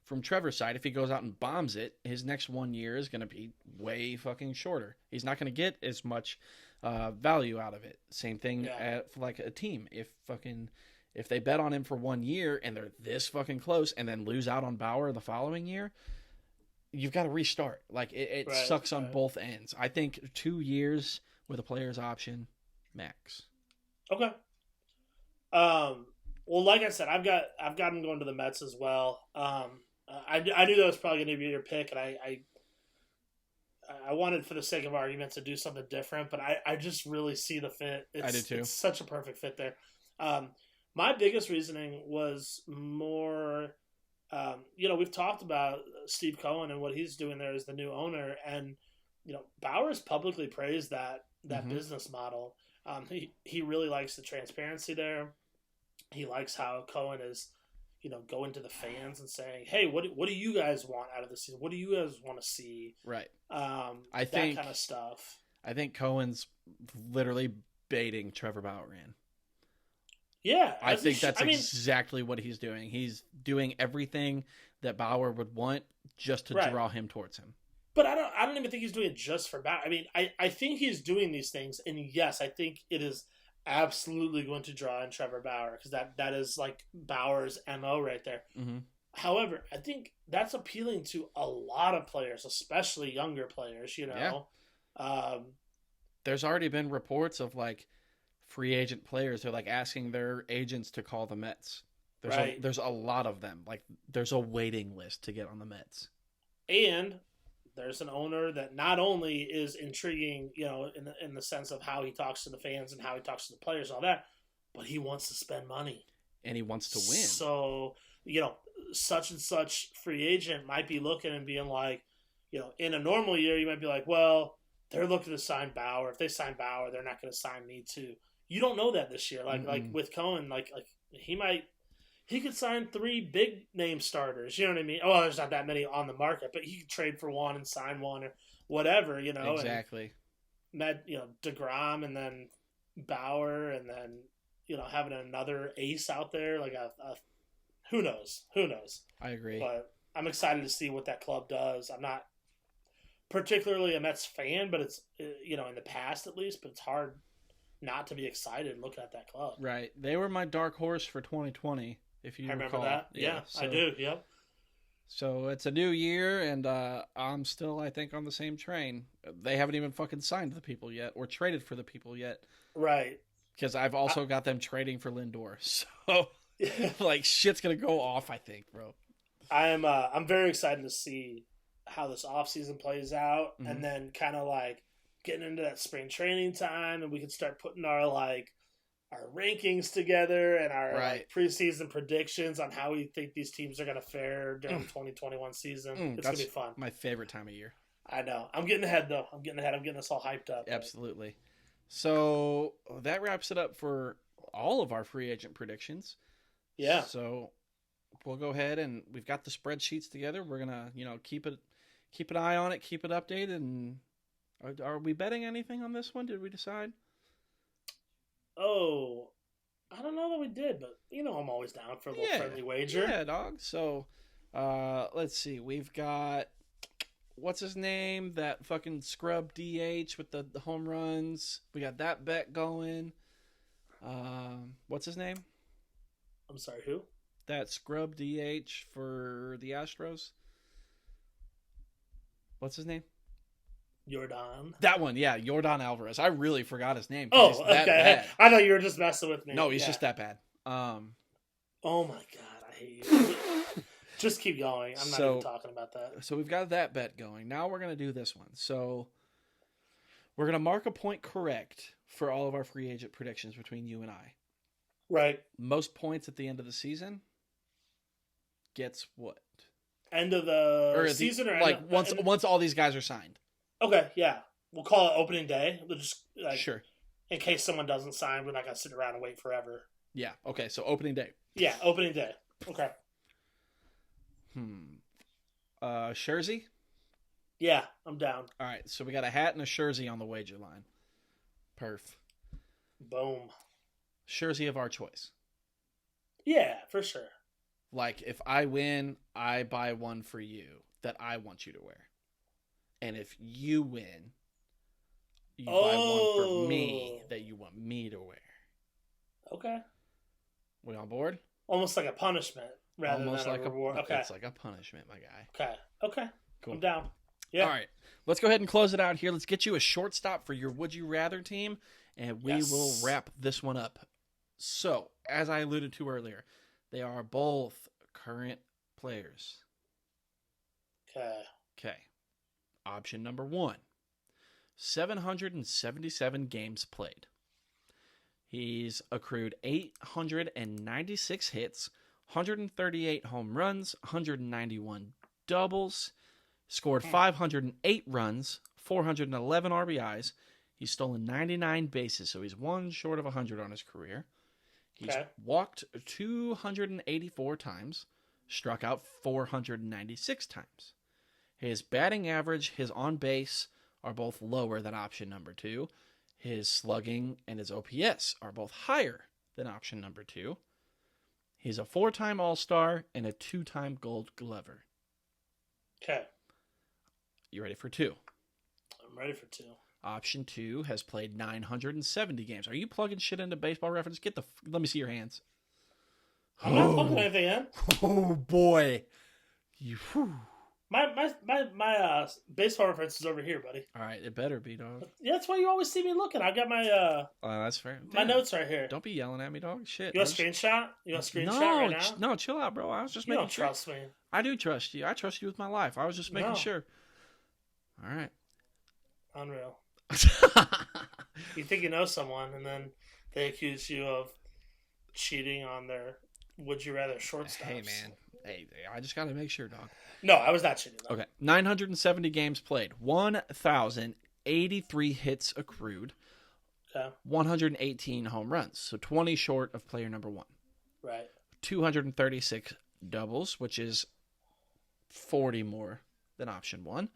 From Trevor's side, if he goes out and bombs it, his next 1 year is going to be way fucking shorter. He's not going to get as much value out of it. Same thing for a team. If they bet on him for 1 year and they're this fucking close and then lose out on Bauer the following year, you've got to restart. It sucks on both ends. I think 2 years with a player's option, max. Okay. Well, like I said, I've got him going to the Mets as well. I knew that was probably going to be your pick, and I wanted, for the sake of argument, to do something different, but I just really see the fit. I did too. It's such a perfect fit there. My biggest reasoning was more, we've talked about Steve Cohen and what he's doing there as the new owner, and Bauer's publicly praised that business model. He really likes the transparency there. He likes how Cohen is, going to the fans and saying, "Hey, what do you guys want out of the season? What do you guys want to see?" Right. I think that kind of stuff. I think Cohen's literally baiting Trevor Bauer in. Yeah, I think that's exactly what he's doing. He's doing everything that Bauer would want just to draw him towards him. But I don't even think he's doing it just for Bauer. I mean, I think he's doing these things, and yes, I think it is absolutely going to draw in Trevor Bauer because that is Bauer's MO right there. Mm-hmm. However, I think that's appealing to a lot of players, especially younger players. Yeah. There's already been reports of free agent players. They're asking their agents to call the Mets. There's a lot of them. There's a waiting list to get on the Mets. And there's an owner that not only is intriguing, in the sense of how he talks to the fans and how he talks to the players and all that, but he wants to spend money. And he wants to win. So, such and such free agent might be looking and being in a normal year, you might be like, well, they're looking to sign Bauer. If they sign Bauer, they're not going to sign me too. You don't know that this year. Like with Cohen, he might he could sign 3 big name starters. You know what I mean? Oh, there's not that many on the market, but he could trade for one and sign one or whatever. Exactly. And DeGrom and then Bauer and then having another ace out there like a who knows? Who knows? I agree. But I'm excited to see what that club does. I'm not particularly a Mets fan, but it's in the past at least. But it's hard not to be excited looking at that club. Right. They were my dark horse for 2020. If you remember recall. that, yeah, I do. Yep. So it's a new year, and I'm still, I think, on the same train. They haven't even fucking signed the people yet, or traded for the people yet. Right. Because I've also got them trading for Lindor. So, like, shit's gonna go off, I think, bro. I'm very excited to see how this offseason plays out, and then kind of like getting into that spring training time, and we can start putting our rankings together and our preseason predictions on how we think these teams are going to fare during the 2021 season. It's going to be fun. My favorite time of year. I know. I'm getting ahead, though. I'm getting us all hyped up. Absolutely. So that wraps it up for all of our free agent predictions. Yeah. So we'll go ahead, and we've got the spreadsheets together. We're going to, keep an eye on it, keep it updated. And are we betting anything on this one? Did we decide? Oh, I don't know that we did, but I'm always down for a little friendly wager. Yeah, dog. So, let's see. We've got what's his name? That fucking scrub DH with the home runs. We got that bet going. What's his name? I'm sorry, who? That scrub DH for the Astros. What's his name? Jordan. That one, yeah, Jordan Alvarez. I really forgot his name. Oh, okay. Bad. I thought you were just messing with me. No, he's just that bad. Oh my god, I hate you. Just keep going. I'm not even talking about that. So we've got that bet going. Now we're going to do this one. So we're going to mark a point correct for all of our free agent predictions between you and I. Right. Most points at the end of the season gets what? End of the season or once all these guys are signed. Okay, yeah. We'll call it opening day. We'll just sure. In case someone doesn't sign, we're not gonna sit around and wait forever. Yeah. Okay. So opening day. Yeah, opening day. Okay. Jersey? Yeah, I'm down. All right. So we got a hat and a jersey on the wager line. Perf. Boom. Jersey of our choice. Yeah, for sure. Like, if I win, I buy one for you that I want you to wear. And if you win, you buy one for me that you want me to wear. Okay. We on board? Almost like a punishment rather than a reward. Okay. It's like a punishment, my guy. Okay. Cool. I'm down. Yeah. All right. Let's go ahead and close it out here. Let's get you a shortstop for your Would You Rather team, and we will wrap this one up. So, as I alluded to earlier, they are both current players. Okay. Option number 1, 777 games played. He's accrued 896 hits, 138 home runs, 191 doubles, scored 508 runs, 411 RBIs. He's stolen 99 bases, so he's one short of 100 on his career. He's walked 284 times, struck out 496 times. His batting average, his on base are both lower than option number 2. His slugging and his OPS are both higher than option number 2. He's a 4-time All-Star and a 2-time Gold Glover. Okay. You ready for 2? I'm ready for 2. Option 2 has played 970 games. Are you plugging shit into Baseball Reference? Let me see your hands. I'm not plugging anything in. Oh boy. My Baseball Reference is over here, buddy. All right, it better be, dog. Yeah, that's why you always see me looking. I got my that's fair. My notes right here. Don't be yelling at me, dog. Shit. You want a screenshot? Right now? No, chill out, bro. I was just making sure. You don't trust me. I do trust you. I trust you with my life. I was just making sure. All right. Unreal. You think you know someone, and then they accuse you of cheating on their Would You Rather shortstops. Hey, man. Hey, I just got to make sure, dog. No, I was not cheating. Though. Okay. 970 games played. 1,083 hits accrued. Okay. 118 home runs. So 20 short of player number 1. Right. 236 doubles, which is 40 more than option 1.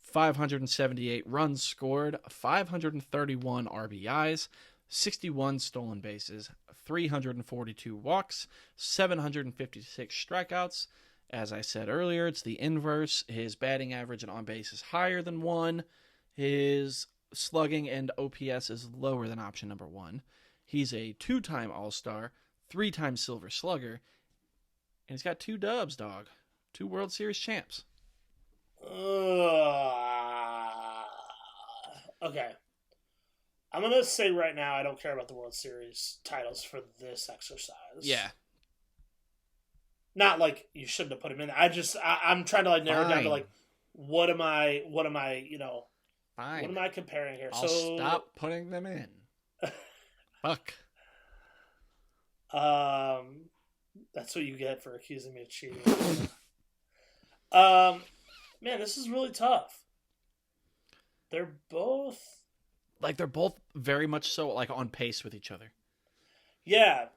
578 runs scored, 531 RBIs, 61 stolen bases, 342 walks, 756 strikeouts. As I said earlier, it's the inverse. His batting average and on base is higher than 1. His slugging and OPS is lower than option number 1. He's a 2-time All-Star, 3-time Silver Slugger, and he's got 2 dubs, dog. 2 World Series champs. Okay. I'm going to say right now I don't care about the World Series titles for this exercise. Yeah. Not like you shouldn't have put him in. I'm trying to like narrow it down to like what am I Fine. What am I comparing here? I'll stop putting them in. Fuck. That's what you get for accusing me of cheating. Man, this is really tough. They're both very much so like on pace with each other. Yeah,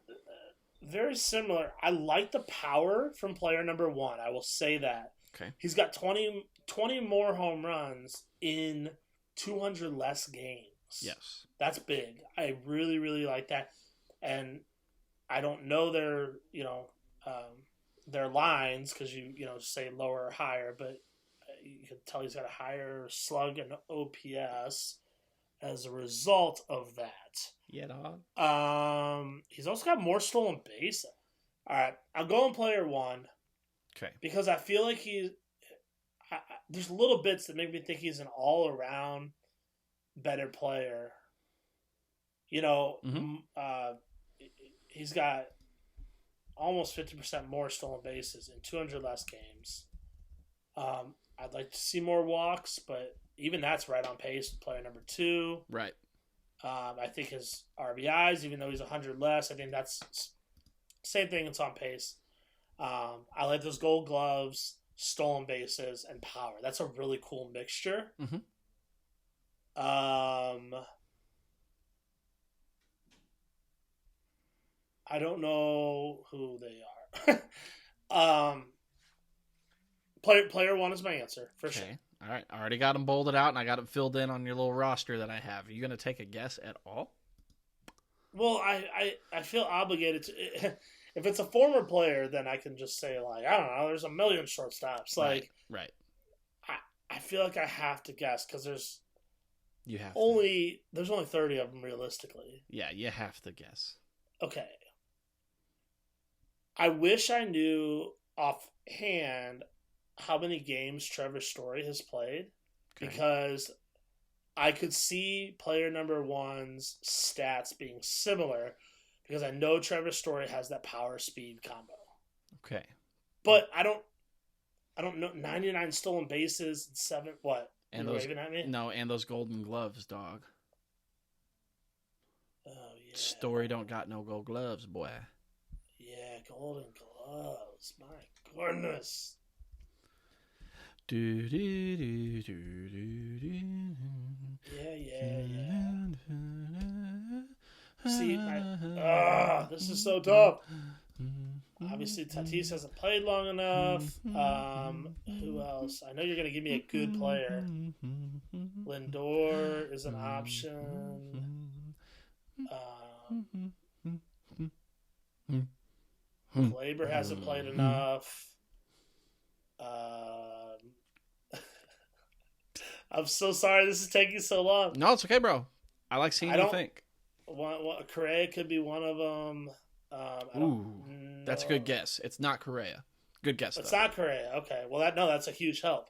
very similar. I like the power from player number 1. I will say that. Okay. He's got 20 more home runs in 200 less games. Yes. That's big. I really, really like that. And I don't know their lines because you say lower or higher, but you can tell he's got a higher slug and OPS as a result of that. Yeah, dog. He's also got more stolen bases. All right, I'll go on player 1. Okay. Because I feel like there's little bits that make me think he's an all-around better player. He's got almost 50% more stolen bases in 200 less games. I'd like to see more walks, but even that's right on pace with player number 2. Right. I think his RBIs, even though he's 100 less, I think that's same thing. It's on pace. I like those gold gloves, stolen bases, and power. That's a really cool mixture. Mm-hmm. I don't know who they are. Player 1 is my answer, for sure. All right. I already got them bolded out, and I got them filled in on your little roster that I have. Are you going to take a guess at all? Well, I feel obligated to... If it's a former player, then I can just say, like, I don't know, there's a million shortstops. Like, right. I feel like I have to guess, because there's there's only 30 of them, realistically. Yeah, you have to guess. Okay. I wish I knew offhand how many games Trevor Story has played, because I could see player number 1's stats being similar, because I know Trevor Story has that power speed combo. Okay. But I don't know 99 stolen bases and 7 what? And you those waving at me? No, and those golden gloves, dog. Oh yeah. Story don't got no gold gloves, boy. Yeah, golden gloves. My goodness. Do, do, do, do, do, do. Yeah. See, this is so tough. Obviously, Tatis hasn't played long enough. Who else? I know you're going to give me a good player. Lindor is an option. Glaber hasn't played enough. I'm so sorry this is taking so long. No, it's okay, bro. I like seeing you think. Correa could be one of them. That's a good guess. It's not Correa. Good guess, It's though. not Correa. Okay. Well, that's a huge help.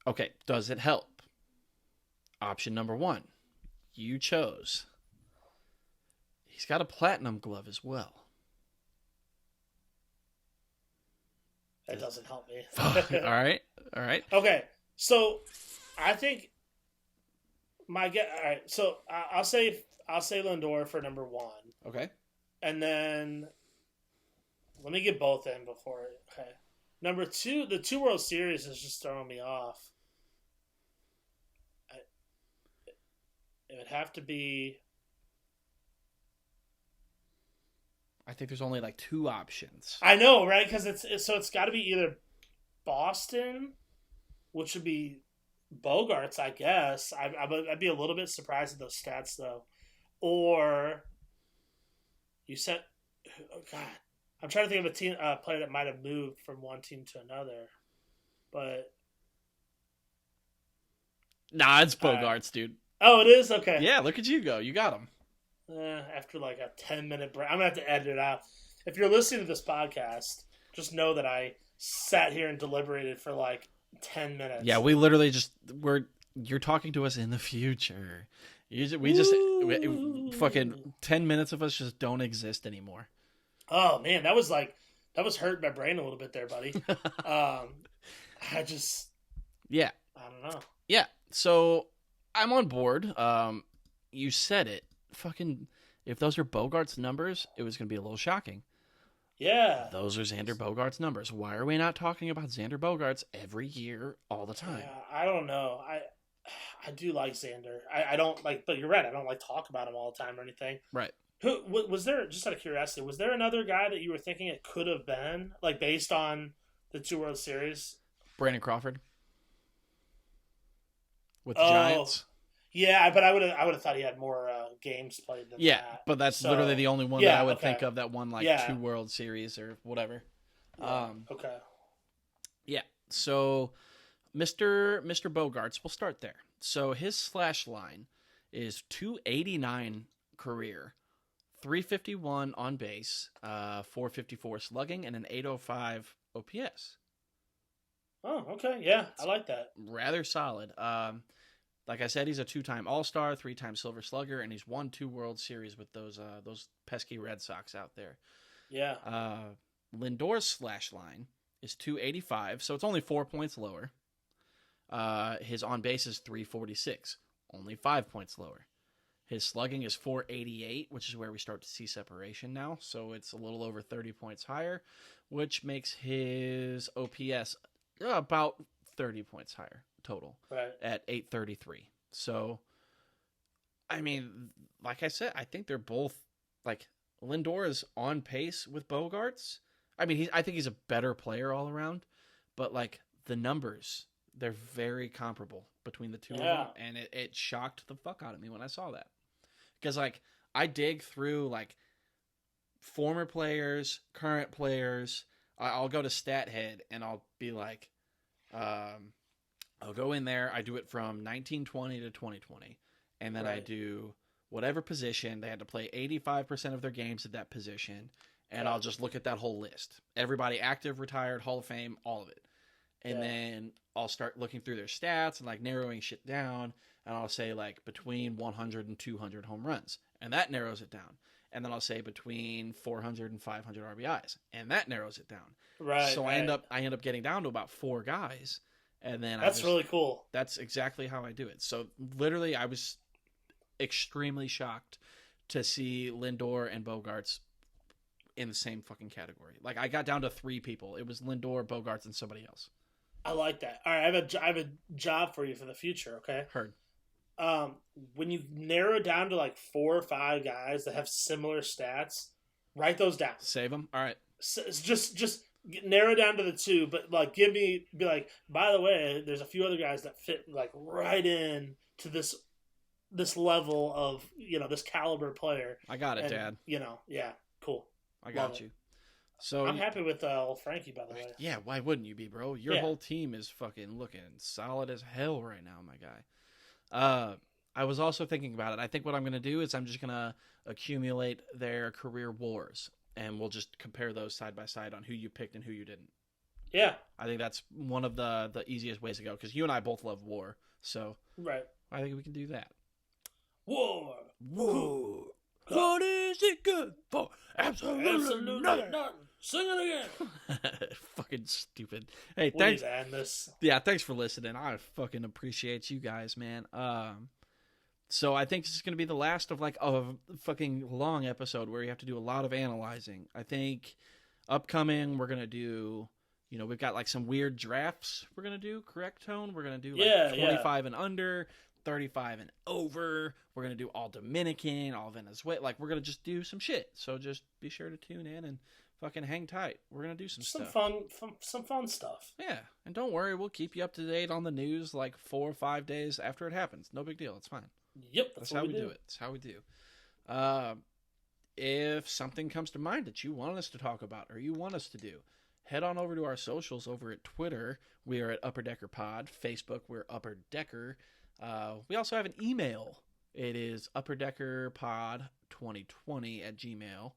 Okay, does it help? Option number 1. You chose. He's got a platinum glove as well. That doesn't help me. All right. Okay. So, I think my guess. All right. So I'll say Lindor for number 1. Okay. And then let me get both in before. Okay. Number 2, the 2 World Series is just throwing me off. It would have to be. I think there's only like 2 options. I know, right? Because it's got to be either Boston, which would be Bogarts, I guess. I'd be a little bit surprised at those stats though. Or you said, oh God, I'm trying to think of a team player that might have moved from one team to another, but Nah, it's Bogarts, dude. Oh, it is? Okay. Yeah, look at you go. You got him. After like a 10-minute break, I'm gonna have to edit it out. If you're listening to this podcast, just know that I sat here and deliberated for like 10 minutes. Yeah, we literally you're talking to us in the future. Fucking 10 minutes of us just don't exist anymore. Oh man, that was hurting my brain a little bit there, buddy. Yeah. I don't know. Yeah. So I'm on board. You said it. Fucking, if those are Bogart's numbers, it was going to be a little shocking. Yeah. Those are Xander Bogart's numbers. Why are we not talking about Xander Bogarts every year, all the time? Yeah, I don't know. I do like Xander. I don't like, but you're right. I don't like talk about him all the time or anything. Right. Who was there? Just out of curiosity, was there another guy that you were thinking it could have been, like based on the 2 World Series? Brandon Crawford with the Giants. Yeah, but I would have thought he had more games played than that. But that's literally the only one that I would think of that won 2 World Series or whatever. Yeah, okay. Yeah. So Mr. Bogarts, we'll start there. So his slash line is 289 career, 351 on base, 454 slugging, and an 805 OPS. Oh, okay. Yeah, I like that. Rather solid. Like I said, he's a 2-time All-Star, 3-time Silver Slugger, and he's won 2 World Series with those pesky Red Sox out there. Yeah. Lindor's slash line is 285, so it's only 4 points lower. His on base is 346, only 5 points lower. His slugging is 488, which is where we start to see separation now. So it's a little over 30 points higher, which makes his OPS about 30 points higher total at 833. So, I mean, like I said, I think they're both, like, Lindor is on pace with Bogarts. I mean, I think he's a better player all around, but, like, the numbers, they're very comparable between the two of them, and it shocked the fuck out of me when I saw that. Because, like, I dig through, like, former players, current players. I'll go to StatHead, and I'll be like, I'll go in there. I do it from 1920 to 2020, and then I do whatever position. They had to play 85% of their games at that position, and I'll just look at that whole list. Everybody active, retired, Hall of Fame, all of it. And then I'll start looking through their stats and, like, narrowing shit down, and I'll say, like, between 100 and 200 home runs, and that narrows it down. And then I'll say between 400 and 500 RBIs, and that narrows it down. Right. So I end up getting down to about 4 guys, and then that's really cool. That's exactly how I do it. So literally, I was extremely shocked to see Lindor and Bogarts in the same fucking category. Like, I got down to 3 people. It was Lindor, Bogarts, and somebody else. I like that. All right, I have a job for you for the future. Okay. Heard. When you narrow down to like 4 or 5 guys that have similar stats, write those down. Save them. All right. So just narrow down to the 2, but like be like, by the way, there's a few other guys that fit like right in to this level of, this caliber player. I got it, Dad. Yeah, cool. I got you. So I'm happy with old Frankie, by the way. Yeah, why wouldn't you be, bro? Your whole team is fucking looking solid as hell right now, my guy. I was also thinking about it. I think what I'm going to do is I'm just going to accumulate their career wars, and we'll just compare those side by side on who you picked and who you didn't. Yeah. I think that's one of the easiest ways to go, because you and I both love war. So I think we can do that. War. What is it good for? Absolutely nothing. Sing it again. Fucking stupid. Hey, thanks. End this. Yeah, thanks for listening. I fucking appreciate you guys, man. So I think this is going to be the last of like a fucking long episode where you have to do a lot of analyzing. I think upcoming we're going to do, we've got like some weird drafts we're going to do, correct, Tone? We're going to do like 25 and under, 35 and over. We're going to do all Dominican, all Venezuela. Like, we're going to just do some shit. So just be sure to tune in and fucking hang tight. We're going to do some stuff. Some fun stuff. Yeah. And don't worry, we'll keep you up to date on the news like 4 or 5 days after it happens. No big deal. It's fine. Yep. That's how we do it. That's how we do. If something comes to mind that you want us to talk about or you want us to do, head on over to our socials over at Twitter. We are at Upper Decker Pod. Facebook, we're Upper Decker. We also have an email. It is upperdeckerpod2020@gmail.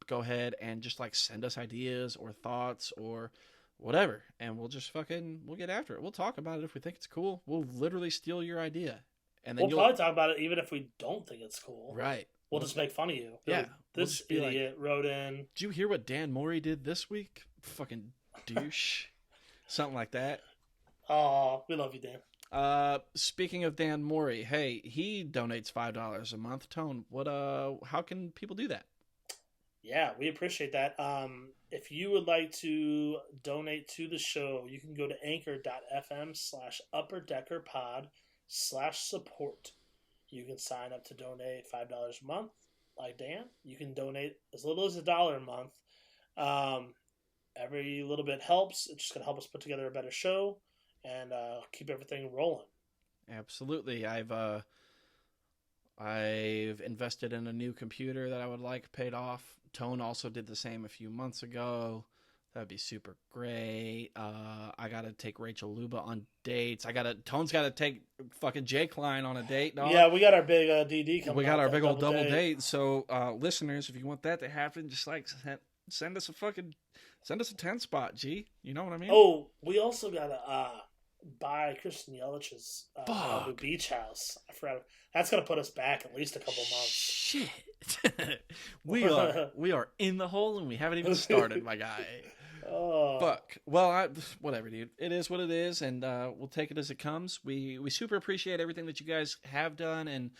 Go ahead and just like send us ideas or thoughts or whatever, and we'll get after it. We'll talk about it if we think it's cool. We'll literally steal your idea, and then we'll probably talk about it even if we don't think it's cool. Right. We'll just make fun of you. Yeah. This idiot wrote in. Did you hear what Dan Mori did this week? Fucking douche. Something like that. Oh, we love you, Dan. Speaking of Dan Mori, hey, he donates $5 a month. Tone, how can people do that? Yeah, we appreciate that. If you would like to donate to the show, you can go to anchor.fm/upperdeckerpod/support. You can sign up to donate $5 a month, like Dan. You can donate as little as $1 a month. Every little bit helps. It's just going to help us put together a better show and keep everything rolling. Absolutely. I've invested in a new computer that I would like paid off. Tone also did the same a few months ago. That'd be super great. I gotta take Rachel Luba on dates. Tone's gotta take fucking Jay Klein on a date, dog. Yeah, we got our big DD coming. We got our big old double date. So, listeners, if you want that to happen, just like send us a 10 spot, G. You know what I mean? Oh, we also gotta buy Kristen Yelich's beach house. I forgot. That's gonna put us back at least a couple months. Shit. we are in the hole and we haven't even started, my guy. Oh. Fuck. Well, whatever, dude. It is what it is, and we'll take it as it comes. We super appreciate everything that you guys have done, and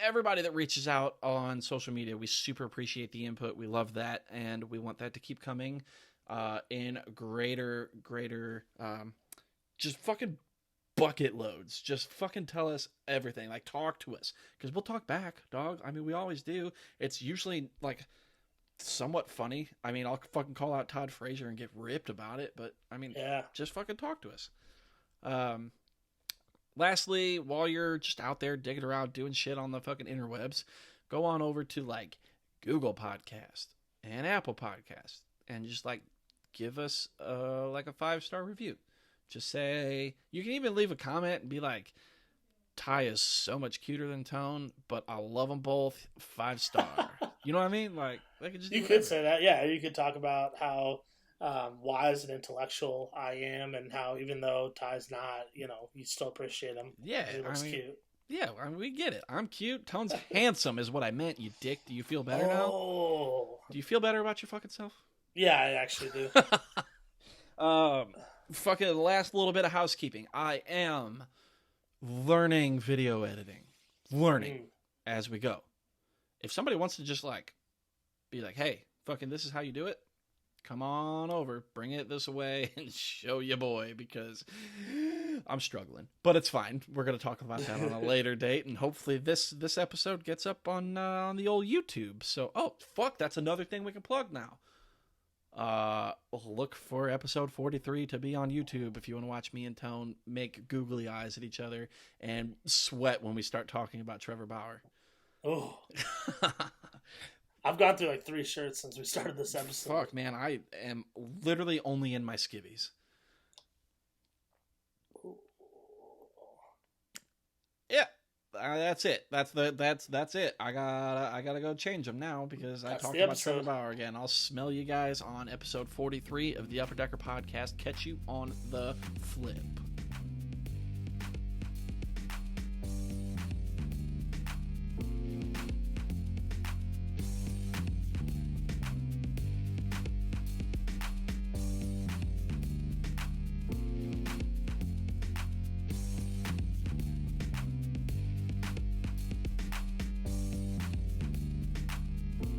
everybody that reaches out on social media. We super appreciate the input. We love that, and we want that to keep coming in greater, just fucking bucket loads. Just fucking tell us everything. Like, talk to us, because we'll talk back, dog. I mean, we always do. It's usually like somewhat funny. I mean, I'll fucking call out Todd Frazier and get ripped about it, but I mean, yeah, just fucking talk to us. Lastly, while you're just out there digging around doing shit on the fucking interwebs, go on over to like Google Podcast and Apple Podcast and just like give us like a 5-star review. Just say, you can even leave a comment and be like, Ty is so much cuter than Tone, but I love them both. 5-star. You know what I mean? Like, they could just. You could say that, yeah. You could talk about how wise and intellectual I am, and how even though Ty's not, you still appreciate him. Yeah, he looks cute. Yeah, I mean, we get it. I'm cute. Tone's handsome, is what I meant. You dick. Do you feel better now? Do you feel better about your fucking self? Yeah, I actually do. Fucking last little bit of housekeeping. I am learning video editing. As we go. If somebody wants to just like be like, hey, fucking this is how you do it, come on over, bring it this way and show your boy, because I'm struggling, but it's fine. We're going to talk about that on a later date, and hopefully this episode gets up on the old YouTube. So, that's another thing we can plug now. Look for episode 43 to be on YouTube if you want to watch me and Tone make googly eyes at each other and sweat when we start talking about Trevor Bauer. Oh, I've gone through like 3 shirts since we started this episode. Fuck, man, I am literally only in my skivvies. Yeah, that's it. That's it. I gotta go change them now because I talked about Trevor Bauer again. I'll smell you guys on episode 43 of the Upper Decker Podcast. Catch you on the flip.